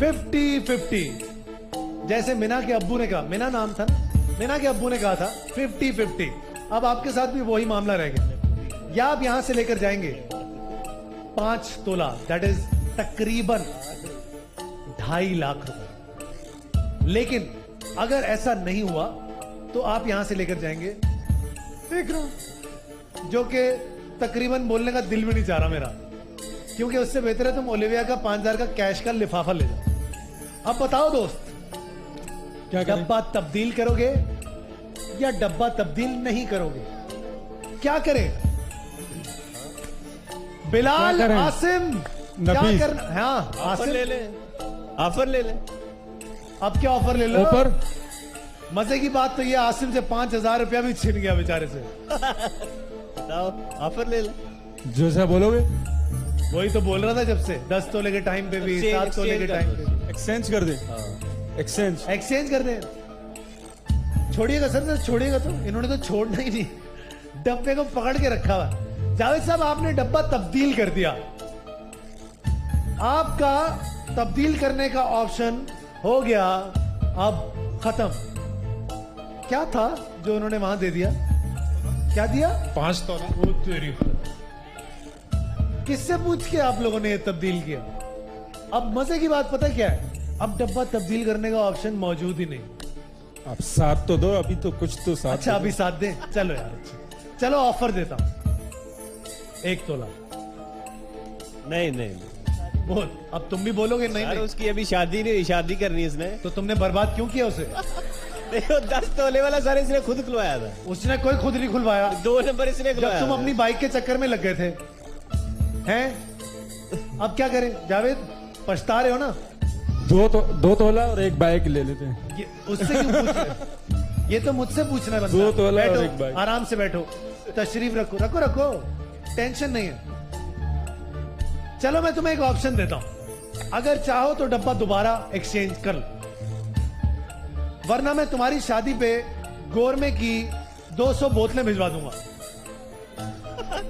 50-50, जैसे मीना के अब्बू ने कहा, मीना नाम था ना, मीना के अब्बू ने कहा था 50-50। अब आपके साथ भी वही मामला रह गया। या आप यहां से लेकर जाएंगे 5 तोला, दैट इज तकरीबन 2.5 लाख रुपए। लेकिन अगर ऐसा नहीं हुआ तो आप यहां से लेकर जाएंगे 1 ग्राम, जो कि तकरीबन बोलने का दिल भी नहीं चाह रहा मेरा, क्योंकि उससे बेहतर है तुम ओलिविया का 5,000 का कैश का लिफाफा ले जाओ। अब बताओ दोस्त, क्या डब्बा तब्दील करोगे या डब्बा तब्दील नहीं करोगे? क्या करें? बिलाल, क्या करें? आसिम, क्या नफीस। करना? हाँ ऑफर आसिम, ले ले, ऑफर ले ले। अब क्या ऑफर ले लो? ऑफर? मजे की बात तो ये, आसिम से 5,000 रुपया भी छिन गया बेचारे से। बताओ, ऑफर ले ले। जो सा बोलोगे वही तो बोल रहा था जब से, 10 तोले के टाइम पे भी, 7 तोले के टाइम पे भी। एक्सचेंज कर दे। एक्सचेंज एक्सचेंज कर दे। छोड़िएगा सर, छोड़िएगा तो, इन्होंने तो छोड़ना ही नहीं, डब्बे को पकड़ के रखा हुआ। जावेद साहब आपने डब्बा तब्दील कर दिया, आपका तब्दील करने का ऑप्शन हो गया अब खत्म। क्या था जो उन्होंने वहां दे दिया? क्या दिया? 5 तोला। वो तेरी, किससे पूछ के आप लोगों ने ये तब्दील किया? अब मजे की बात पता क्या है, अब डब्बा तब्दील करने का ऑप्शन मौजूद ही नहीं। आप 7 तो दो, अभी तो कुछ तो 7। अच्छा अभी 7 दे, चलो यार, चलो ऑफर देता हूं, 1 तोला। नहीं नहीं, बोल, अब तुम भी बोलोगे नहीं? यार नहीं। उसकी अभी शादी नहीं हुई, शादी करनी इसने। तो तुमने बर्बाद क्यों किया उसे? देखो 10 तोले वाला सर इसने खुद खुलवाया था। उसने कोई खुद नहीं खुलवाया, 2 नंबर इसने जब खुलवाया तुम था। अपनी बाइक के चक्कर में लग गए थे। हैं? अब क्या करें जावेद, पछता रहे हो ना? 2 तोला और 1 बाइक ले लेते हैं। ये उससे क्यों पूछ रहे हो? ये तो मुझसे पूछना है बंदा। 2 तोला और बैठो, 1 बाइक। आराम से बैठो, तशरीफ रखो, रखो रखो, टेंशन नहीं है। चलो मैं तुम्हें एक ऑप्शन देता हूं, अगर चाहो तो डब्बा दोबारा एक्सचेंज कर लो, वरना मैं तुम्हारी शादी पे गोरमे की 200 बोतलें भिजवा दूंगा।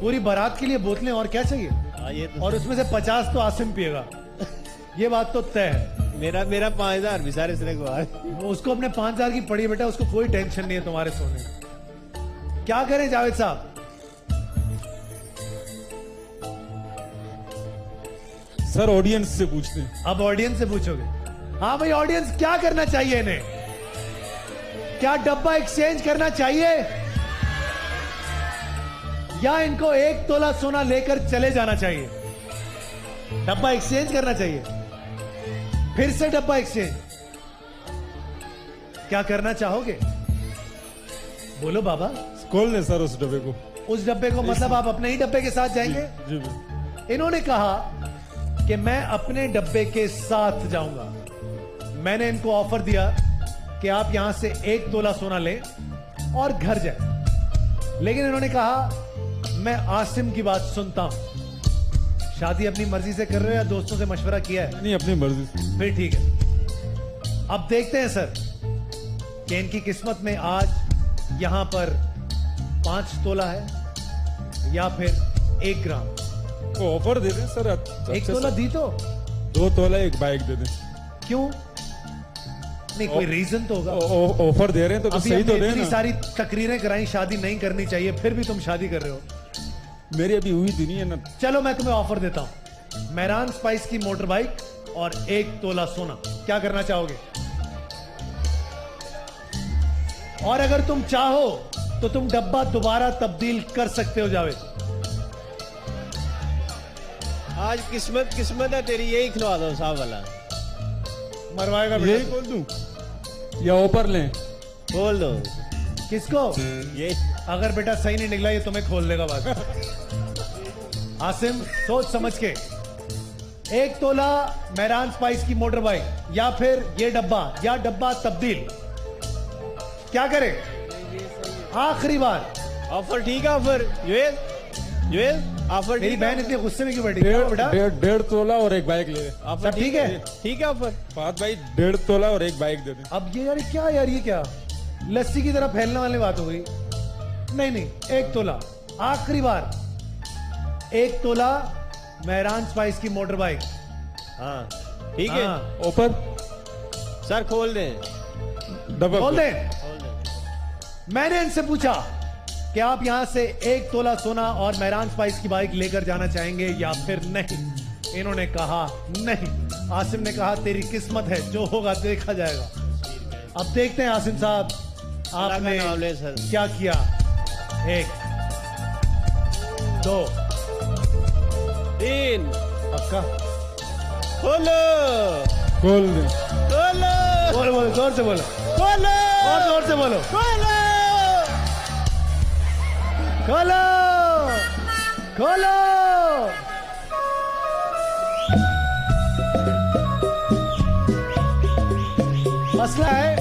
पूरी बारात के लिए बोतलें, और क्या चाहिए? ये तो और उसमें से 50 तो आसिम पिएगा, ये बात तो तय है। मेरा 5,000 भी सारे इसने को। उसको अपने 5,000 की पड़ी बेटा, उसको कोई टेंशन नहीं है तुम्हारे सोने में। क्या करें जावेद साहब? सर ऑडियंस से पूछते हैं। अब ऑडियंस से पूछोगे? हाँ भाई, ऑडियंस क्या करना चाहिए इन्हें? क्या डब्बा एक्सचेंज करना चाहिए या इनको 1 तोला सोना लेकर चले जाना चाहिए? डब्बा एक्सचेंज करना चाहिए, फिर से डब्बा एक्सचेंज। क्या करना चाहोगे? बोलो बाबा। खोल दे सर उस डब्बे को। उस डब्बे को मतलब आप अपने ही डब्बे के साथ जाएंगे? जी, जी। इन्होंने कहा कि मैं अपने डब्बे के साथ जाऊंगा। मैंने इनको ऑफर दिया कि आप यहां से 1 तोला सोना लें और घर जाए, लेकिन इन्होंने कहा मैं आसिम की बात सुनता हूं। शादी अपनी मर्जी से कर रहे हो या दोस्तों से मशवरा किया है? नहीं, अपनी मर्जी से। फिर ठीक है। अब देखते हैं सर कि इनकी किस्मत में आज यहां पर 5 तोला है या फिर 1 ग्राम। तो ऑफर दे दें सर। 1 तोला दी तो 2 तोला 1 बाइक दे दें। क्यों? नहीं, कोई रीजन तो होगा। ऑफर दे रहे हैं तो अभी सही तो हमने दे इतनी ना। सारी तकरीरें कराई, शादी नहीं करनी चाहिए, फिर भी तुम शादी कर रहे हो। मेरी अभी हुई थी नहीं है ना। चलो मैं तुम्हें ऑफर देता हूं, मेहरान स्पाइस की मोटर बाइक और 1 तोला सोना। क्या करना चाहोगे? और अगर तुम चाहो तो तुम डब्बा दोबारा तब्दील कर सकते हो जावेद। आज किस्मत है तेरी, यही खिलवा दो साहब वाला। मरवाएगा यही बोल दूं? या ऊपर लें? खोल दो। किसको? ये अगर बेटा सही नहीं निकला ये तुम्हें खोल देगा बात। आसिम सोच समझ के, 1 तोला मेहरान स्पाइस की मोटर बाइक या फिर ये डब्बा या डब्बा तब्दील, क्या करे? आखिरी बार ऑफर ठीक है, ऑफर जुएल ऑफर। मेरी बहन इतनी गुस्से में क्यों बैठी? बेटा 1.5 तोला और एक बाइक ले। सब ठीक है? ठीक है ऑफर। फात भाई 1.5 तोला और एक बाइक दे दे। अब ये यार क्या यार, ये क्या लस्सी की तरह फैलने वाली बात हो गई? नहीं 1 तोला आखिरी बार, 1 तोला मेहरान स्पाइस की मोटर बाइक। हाँ ठीक है। ऊपर सर खोल दें, खोल दें। मैंने इनसे पूछा कि आप यहां से 1 तोला सोना और मेहरान स्पाइस की बाइक लेकर जाना चाहेंगे या फिर नहीं। इन्होंने कहा नहीं। आसिम ने कहा तेरी किस्मत है, जो होगा देखा जाएगा। अब देखते हैं आसिम साहब आपने क्या किया। 1 2 3 पक्का खोलो, खोल दे। बोलो बोलो जोर से बोलो, खोलो और जोर से बोलो, खोलो खोलो खोलो। मसला है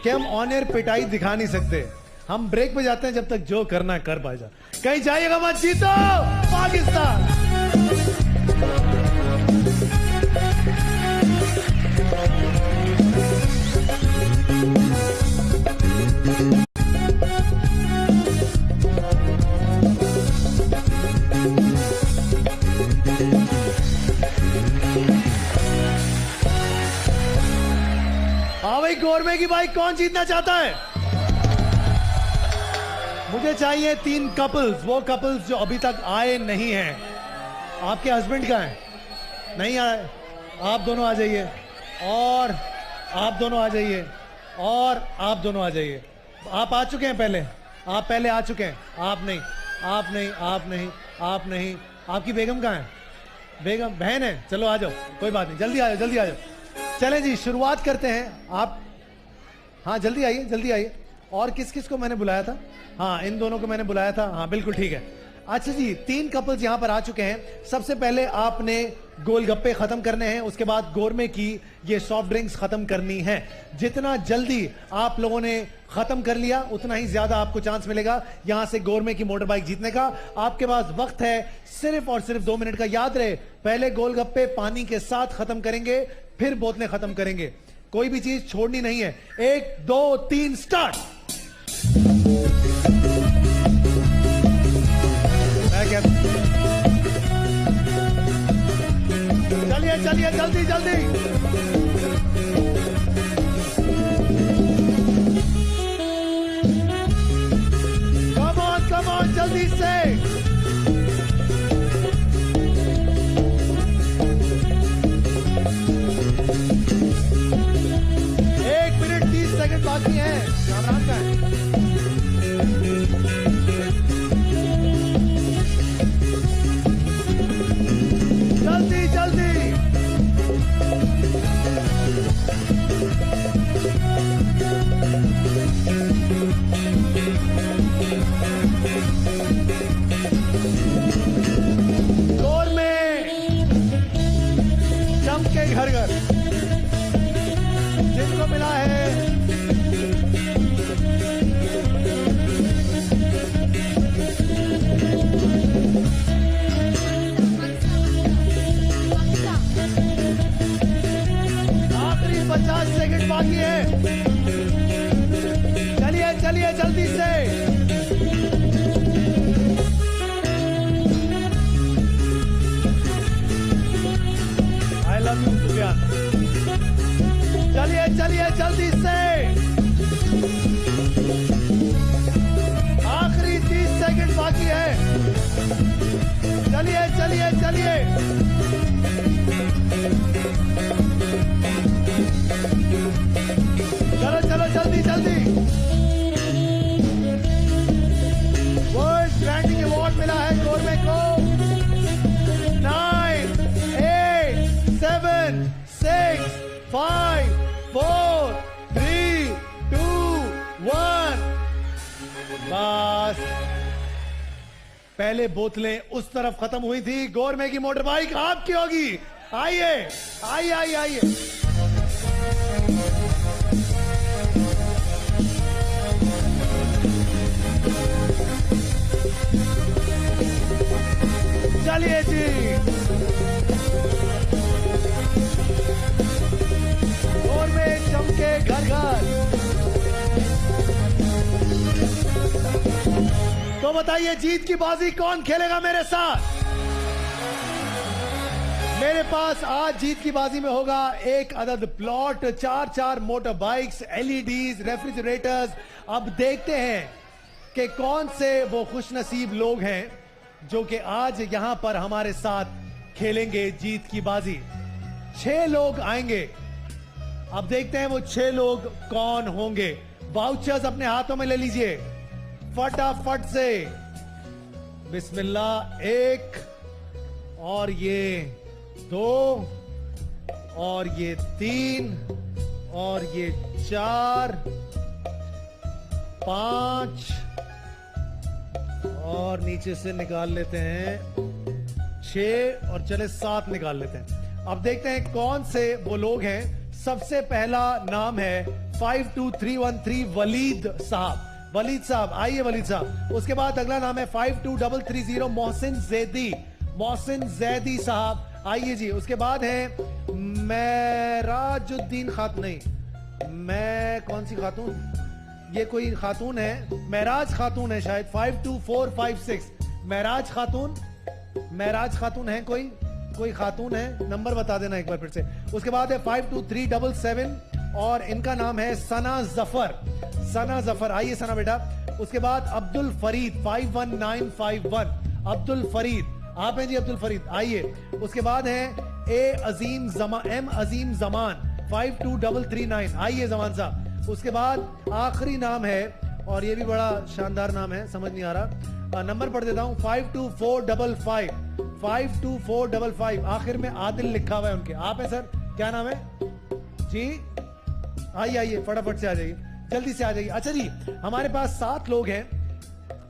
कि हम ऑन एयर पिटाई दिखा नहीं सकते। हम ब्रेक पे जाते हैं जब तक जो करना है कर पाए। कहीं जाइएगा मत, जीतो पाकिस्तान। हाँ भाई, गोरमे की बाइक कौन जीतना चाहता है? मुझे चाहिए 3 कपल्स, वो कपल्स जो अभी तक आए नहीं हैं। आपके हस्बैंड कहाँ हैं? नहीं आए? आप दोनों आ जाइए, और आप दोनों आ जाइए, और आप दोनों आ जाइए। आप आ चुके हैं पहले, आप पहले आ चुके हैं। आप नहीं, आप नहीं, आप नहीं, आप नहीं। आपकी बेगम कहाँ है? बेगम बहन है, चलो आ जाओ, कोई बात नहीं, जल्दी आ जाओ, जल्दी आ जाओ। चलें जी, शुरुआत करते हैं। आप हाँ जल्दी आइए, जल्दी आइए। और किस किस को मैंने बुलाया था? हाँ इन दोनों को मैंने बुलाया था। हाँ बिल्कुल ठीक है। अच्छा जी, 3 कपल्स यहां पर आ चुके हैं। सबसे पहले आपने गोलगप्पे खत्म करने हैं, उसके बाद गोरमे की ये सॉफ्ट ड्रिंक्स खत्म करनी है। जितना जल्दी आप लोगों ने खत्म कर लिया उतना ही ज्यादा आपको चांस मिलेगा यहां से गोरमे की मोटर बाइक जीतने का। आपके पास वक्त है सिर्फ और सिर्फ 2 मिनट का। याद रहे, पहले गोलगप्पे पानी के साथ खत्म करेंगे, फिर बोतलें खत्म करेंगे। कोई भी चीज छोड़नी नहीं है। 1 2 3 स्टार्ट। चलिए चलिए, जल्दी जल्दी। कम ऑन जल्दी से। सेकंड बाकी है। कामरान का है। जल्दी जल्दी। गोर में जम के घर घर जिनको मिला है आखिरी 50 सेकंड बाकी है। चलिए चलिए जल्दी से। I love you Sufiyan. चलिए चलिए जल्दी से। आखिरी 30 सेकंड बाकी है। चलिए चलिए चलिए। चलो चलो जल्दी जल्दी। वर्ल्ड ब्रांडिंग अवार्ड मिला है गोरमे को। 9 8 7 6 5 4 3 पहले बोतलें उस तरफ खत्म हुई थी। गोरमे की मोटर बाइक आपकी होगी। आइए आइए आइए आइए। चलिए जी, गोरमे चमके घर घर। तो बताइए जीत की बाजी कौन खेलेगा मेरे साथ? मेरे पास आज जीत की बाजी में होगा एक अदद plot, 4 motor bikes, LEDs, refrigerators. अब देखते हैं कि कौन से वो खुशनसीब लोग हैं जो कि आज यहां पर हमारे साथ खेलेंगे जीत की बाजी। 6 लोग आएंगे। अब देखते हैं वो 6 लोग कौन होंगे। वाउचर्स अपने हाथों में ले लीजिए फटाफट से। बिस्मिल्लाह। 1 और ये 2 और ये 3 और ये 4 5 और नीचे से निकाल लेते हैं 6 और चले 7 निकाल लेते हैं। अब देखते हैं कौन से वो लोग हैं। सबसे पहला नाम है 52313 वलीद साहब। वलीद साहब आइए वलीद साहब। उसके बाद अगला नाम है 52330 मोहसिन जैदी। मोहसिन जैदी साहब आइए जी। उसके बाद है महराजुद्दीन खातून। नहीं, मैं कौन सी खातून? ये कोई खातून है, महराज खातून है शायद। 52456 महराज खातून। महराज खातून है कोई खातून है? नंबर बता देना एक बार फिर से। उसके बाद है 52377 और इनका नाम है सना जफर। सना जफर आइए सना बेटा। उसके बाद अब्दुल फरीद 51951 अब्दुल फरीद आप हैं जी। अब्दुल फरीद आइए। उसके बाद है एम अजीम जमान 52339 आइए जमान साहब। उसके बाद आखिरी नाम है और ये भी बड़ा शानदार नाम है, समझ नहीं आ रहा, नंबर पढ़ देता हूं 52455 52455 आखिर में आदिल लिखा हुआ है उनके। आप है सर, क्या नाम है जी? आइए आइए फटाफट से आ जाइए, जल्दी से आ जाइए। अच्छा जी, हमारे पास 7 लोग हैं।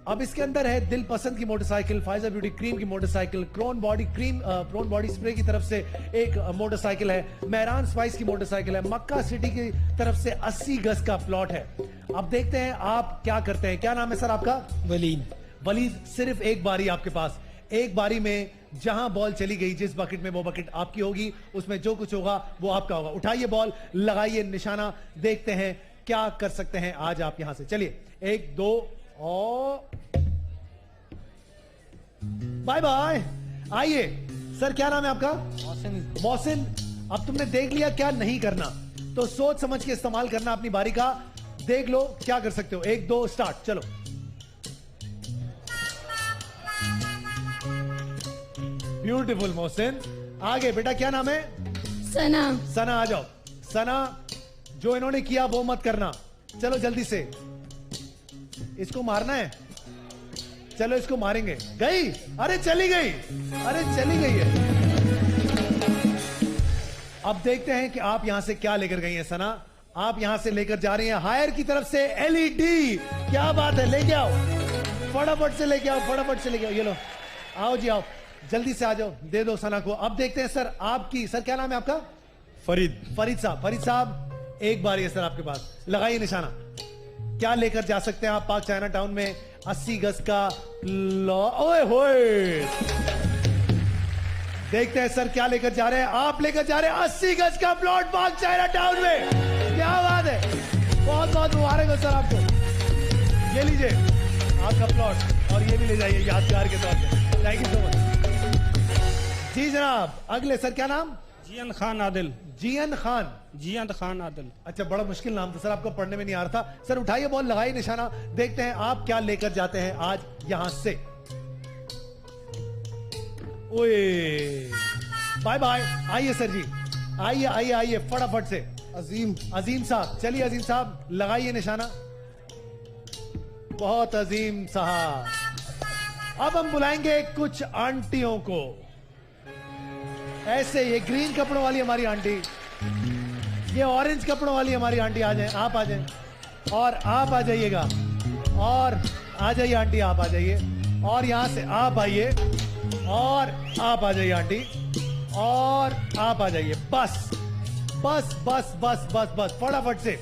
अब इसके अंदर है दिल पसंद की मोटरसाइकिल, फाइजर ब्यूटी क्रीम की मोटरसाइकिल, क्रोन बॉडी स्प्रे की तरफ से एक मोटरसाइकिल है, मेहरान स्पाइस की मोटरसाइकिल है, मक्का सिटी की तरफ से 80 गज का प्लॉट है। अब देखते हैं आप क्या करते हैं। क्या नाम है सर आपका? वलीद। वलीद, सिर्फ एक बारी आपके पास। एक बारी में जहां बॉल चली गई जिस बकेट में, वो बकेट आपकी होगी, उसमें जो कुछ होगा वो आपका होगा। उठाइए बॉल, लगाइए निशाना, देखते हैं क्या कर सकते हैं आज आप यहां से। चलिए 1 2 और बाय बाय। आइए सर, क्या नाम है आपका? मोहसिन। अब तुमने देख लिया क्या नहीं करना, तो सोच समझ के इस्तेमाल करना अपनी बारी का। देख लो क्या कर सकते हो। 1 2 स्टार्ट। चलो ब्यूटीफुल मोहसिन। आगे बेटा, क्या नाम है? सना। सना आ जाओ। सना, जो इन्होंने किया वो मत करना। चलो जल्दी से, इसको मारना है। चलो इसको मारेंगे। गई? अरे चली गई, अरे चली गई है। अब देखते हैं कि आप यहां से क्या लेकर गई हैं सना। आप यहां से लेकर जा रही हैं हायर की तरफ से एलईडी। क्या बात है, लेके आओ फटाफट से, लेके आओ फटाफट से, लेके आओ। ये लो, आओ जी आओ, जल्दी से आ जाओ, दे दो सना को। अब देखते हैं सर आपकी। सर क्या नाम है आपका? फरीद। फरीद साहब। फरीद साहब एक बार है सर आपके पास, लगाइए निशाना। क्या लेकर जा सकते हैं आप पाक चाइना टाउन में 80 गज का ओए होए। देखते हैं सर क्या लेकर जा रहे हैं। आप लेकर जा रहे हैं 80 गज का प्लॉट पाक चाइना टाउन में। क्या बात है, बहुत बहुत मुबारक हो सर आपको। ये लीजिए आपका प्लॉट और ये भी ले जाइए यादगार के तौर पर। थैंक यू सो मच जी जनाब। अगले सर, क्या नाम? जियन खान आदिल। जियन खान। जियन खान आदिल। अच्छा, बड़ा मुश्किल नाम था सर, आपको पढ़ने में नहीं आ रहा था। सर उठाइए बॉल, लगाइए निशाना, देखते हैं आप क्या लेकर जाते हैं आज यहां से। ओए बाय बाय। आइए सर जी, आइए आइए आइए फटाफट से। अजीम साहब, चलिए अजीम साहब लगाइए निशाना। बहुत अजीम साहब। अब हम बुलाएंगे कुछ आंटियों को। ऐसे ये ग्रीन कपड़ों वाली हमारी आंटी, ये ऑरेंज कपड़ों वाली हमारी आंटी आ जाए। आप आ जाए और आप आ जाइएगा, और आ जाइए आंटी, आप आ जाइए। और यहां से आप आइए और आप आ जाइए आंटी, और आप आ जाइए। बस बस बस बस बस बस फटाफट से।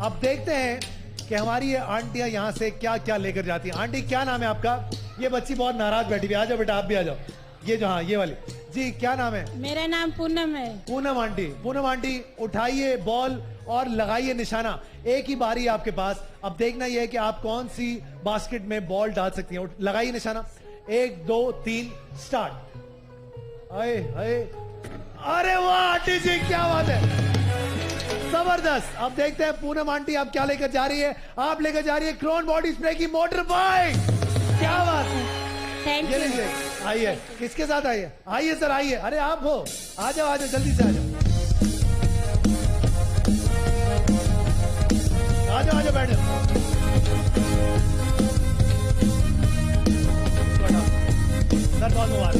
अब देखते हैं कि हमारी ये आंटियां यहां से क्या क्या लेकर जाती हैं। आंटी क्या नाम है आपका? ये बच्ची बहुत नाराज बैठी हुई, आ जाओ बेटा, आप भी आ जाओ। ये जो, हाँ ये वाली जी, क्या नाम है? मेरा नाम पूनम है। पूनम आंटी, पूनम आंटी उठाइए बॉल और लगाइए निशाना। एक ही बारी आपके पास। अब देखना यह है कि आप कौन सी बास्केट में बॉल डाल सकती हैं। लगाइए निशाना। 1 2 3 स्टार्ट। आए आए, अरे वाह आंटी जी, क्या बात है, जबरदस्त। अब देखते हैं पूनम आंटी आप क्या लेकर जा रही है। आप लेकर जा रही है क्रोन बॉडी स्प्रे की मोटर बाइक। क्या बात है, थैंक ये यू। लीजिए। आइए, किसके साथ आइए? आइए सर, आइए। अरे आप हो, आ जाओ आ जाओ, जल्दी से आ जाओ, आ जाओ आ जाओ, बैठ जाओ। सर बहुत मुबारक,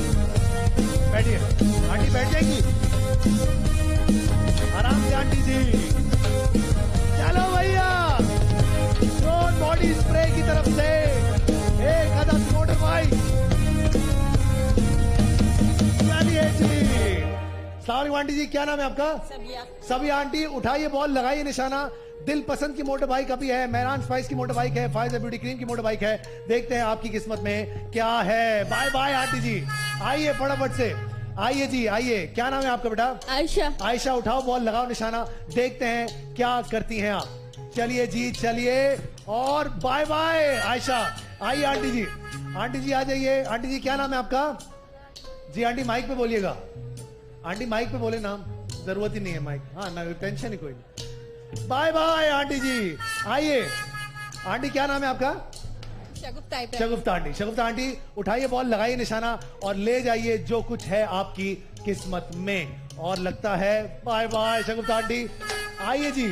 बैठिए। आंटी बैठ जाएगी, आराम से आंटी जी। चलो भैया, क्रोन बॉडी स्प्रे की तरफ से एक अदद मोटर बाइक। चलिए जी। सलाम आंटी जी, क्या नाम है आपका? सबिया। सबिया आंटी, उठाइए बॉल, लगाइए निशाना। दिल पसंद की मोटर बाइक अभी है, मेहरान स्पाइस की मोटर बाइक है, फायजा ब्यूटी क्रीम की मोटर बाइक है। देखते हैं आपकी किस्मत में क्या है। बाय बाय आंटी जी, आइए फटाफट से, आइए जी आइए। क्या नाम है आपका बेटा? आयशा। आयशा, उठाओ बॉल, लगाओ निशाना। देखते हैं क्या करती हैं आप। चलिए जी चलिए, और बाय बाय आयशा। आइए आंटी जी, आंटी जी आ जाइए। आंटी जी क्या नाम है आपका? जी आंटी माइक पे बोलिएगा, आंटी माइक पे बोले नाम, जरूरत ही नहीं है माइक। हाँ ना, टेंशन ही कोई नहीं। बाय बाय आंटी जी, आइए। आंटी क्या नाम है आपका? शगुफ्ता आंटी। शगुफ्ता आंटी, उठाइए बॉल, लगाइए निशाना और ले जाइए जो कुछ है आपकी किस्मत में। और लगता है बाय बाय शगुफ्ता आंटी। आइए जी,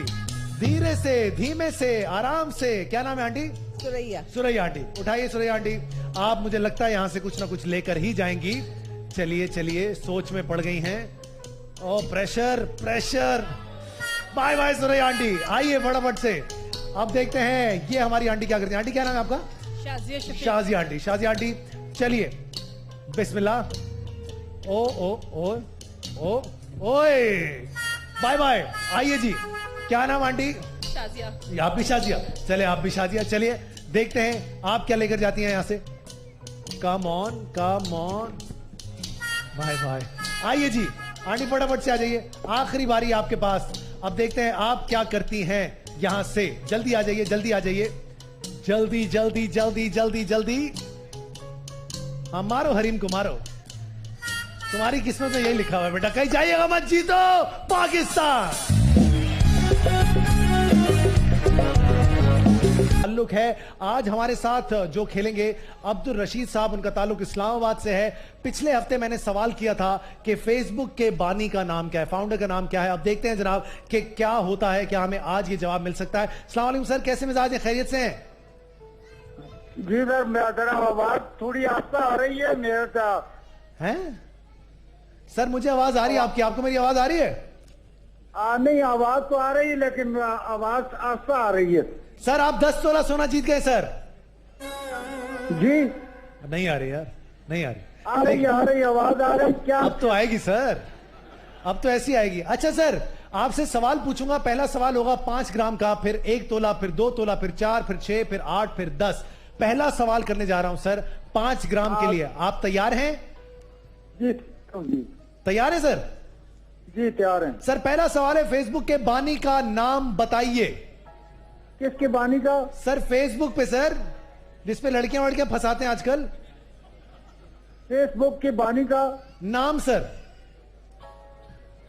धीरे से, धीमे से, आराम से। क्या नाम है आंटी? सुरैया। सुरैया आंटी, उठाइए सुरैया आंटी। आप मुझे लगता है यहां से कुछ ना कुछ लेकर ही जाएंगी। चलिए चलिए, सोच में पड़ गई हैं। ओ pressure pressure. Bye bye Suraiya aunty, आइए फटाफट से। अब देखते हैं ये हमारी आंटी क्या करती है। आंटी क्या नाम है आपका? शाजिया शफीक। शाजिया आंटी। शाजिया आंटी, चलिए बिस्मिल्लाह। ओ ओ ओ ओ ओए, बाय बाय। आइए जी, क्या नाम आंटी? शाजिया। आप भी शाजिया? चले आप भी शाजिया। चलिए देखते हैं आप क्या लेकर जाती हैं यहां से। Come on come on, bye bye. आइए जी आंटी, फटाफट से आ जाइए, आखिरी बारी आपके पास। अब देखते हैं आप क्या करती हैं यहां से। जल्दी आ जाइए, जल्दी आ जाइए, जल्दी जल्दी जल्दी जल्दी जल्दी। हाँ मारो हरीम को, मारो। तुम्हारी किस्मत में यही लिखा हुआ है बेटा, कहीं जाइएगा मत, जीतो पाकिस्तान। ताल्लुक है आज हमारे साथ जो खेलेंगे अब्दुल रशीद साहब, उनका ताल्लुक इस्लामाबाद से है। पिछले हफ्ते मैंने सवाल किया था कि फेसबुक के बानी का नाम क्या है, फाउंडर का नाम क्या है। अब देखते हैं जनाब कि क्या होता है, क्या हमें आज ये जवाब मिल सकता है। अस्सलाम वालेकुम सर, कैसे मिजाज है, खैरियत से हैं? जी सर, मेरा आवाज थोड़ी आस्था आ रही है मेरे साथ। हैं सर? मुझे आवाज आ रही है आपकी, आपको मेरी आवाज आ रही है? नहीं, आवाज तो आ रही है लेकिन आवाज आस्था आ रही है। सर आप 10 तोला सोना जीत गए सर। जी नहीं आ रही यार, नहीं आ रही। आ रही आवाज आ रही क्या? अब तो आएगी सर, अब तो ऐसी आएगी। अच्छा सर, आपसे सवाल पूछूंगा। पहला सवाल होगा 5 ग्राम का, फिर 1 तोला, फिर 2 तोला, फिर 4, फिर 6, फिर 8, फिर 10। पहला सवाल करने जा रहा हूं सर 5 ग्राम के लिए। आप तैयार हैं? जी तैयार है सर? जी तैयार हैं सर। पहला सवाल है, फेसबुक के बानी का नाम बताइए। किसके बानी का? सर फेसबुक पे सर, जिसपे लड़कियां वड़कियां फंसाते हैं आजकल। फेसबुक के बानी का नाम सर।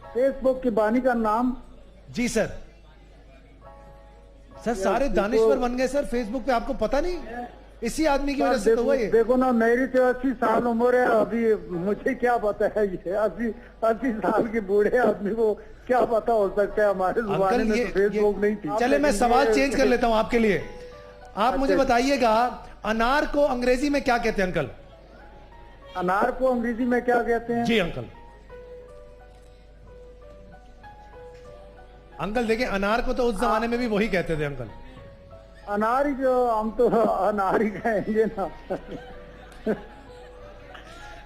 फेसबुक के बानी का नाम? जी सर। सर सारे दानिश्वर बन गए सर फेसबुक पे, आपको पता नहीं? इसी आदमी की वजह से तो हुआ ये। देखो ना, मेरी तो 80 साल उम्र है अभी, मुझे क्या पता है ये 80 साल के बूढ़े आदमी को क्या पता हो सकता है। हमारे जमाने में तो फेसबुक नहीं थी। चले मैं सवाल चेंज कर लेता हूं आपके लिए। आप मुझे बताइएगा, अनार को अंग्रेजी में क्या कहते हैं अंकल? अनार को अंग्रेजी में क्या कहते हैं? जी अंकल। अंकल देखिए, अनार को तो उस जमाने में भी वही कहते थे अंकल। अनार ही, जो हम तो अनार ही कहेंगे ना।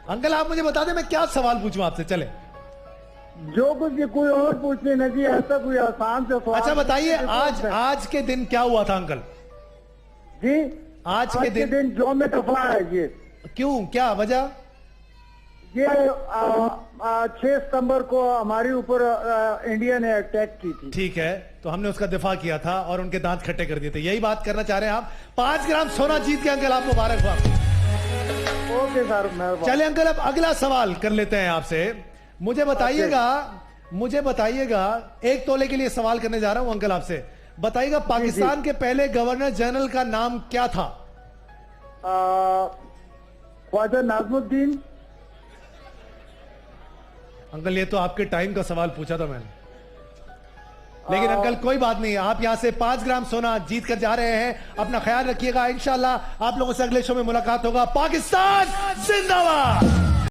अंकल आप मुझे बता दें मैं क्या सवाल पूछूं आपसे, चले जो कुछ कोई और पूछने नहीं, ऐसा कोई आसान से सवाल। अच्छा बताइए, आज के दिन क्या हुआ था अंकल जी? आज के दिन यौम तफा है ये। क्यों, क्या वजह? ये 6 सितंबर को हमारे ऊपर इंडिया ने अटैक की थी। ठीक है, तो हमने उसका दिफा किया था और उनके दांत खट्टे कर दिए थे, यही बात करना चाह रहे हैं आप। 5 ग्राम सोना जीत के अंकल, आप मुबारक हो। ओके सर, मेहरबानी। चले अंकल, अब अगला सवाल कर लेते हैं आपसे। मुझे बताइएगा 1 तोले के लिए सवाल करने जा रहा हूं अंकल आपसे। बताइएगा पाकिस्तान के पहले गवर्नर जनरल का नाम क्या था? ख्वाजा नाज़मुद्दीन। अंकल ये तो आपके टाइम का सवाल पूछा था मैंने, लेकिन अंकल कोई बात नहीं, आप यहां से 5 ग्राम सोना जीत कर जा रहे हैं। अपना ख्याल रखिएगा, इंशाल्लाह आप लोगों से अगले शो में मुलाकात होगा। पाकिस्तान जिंदाबाद।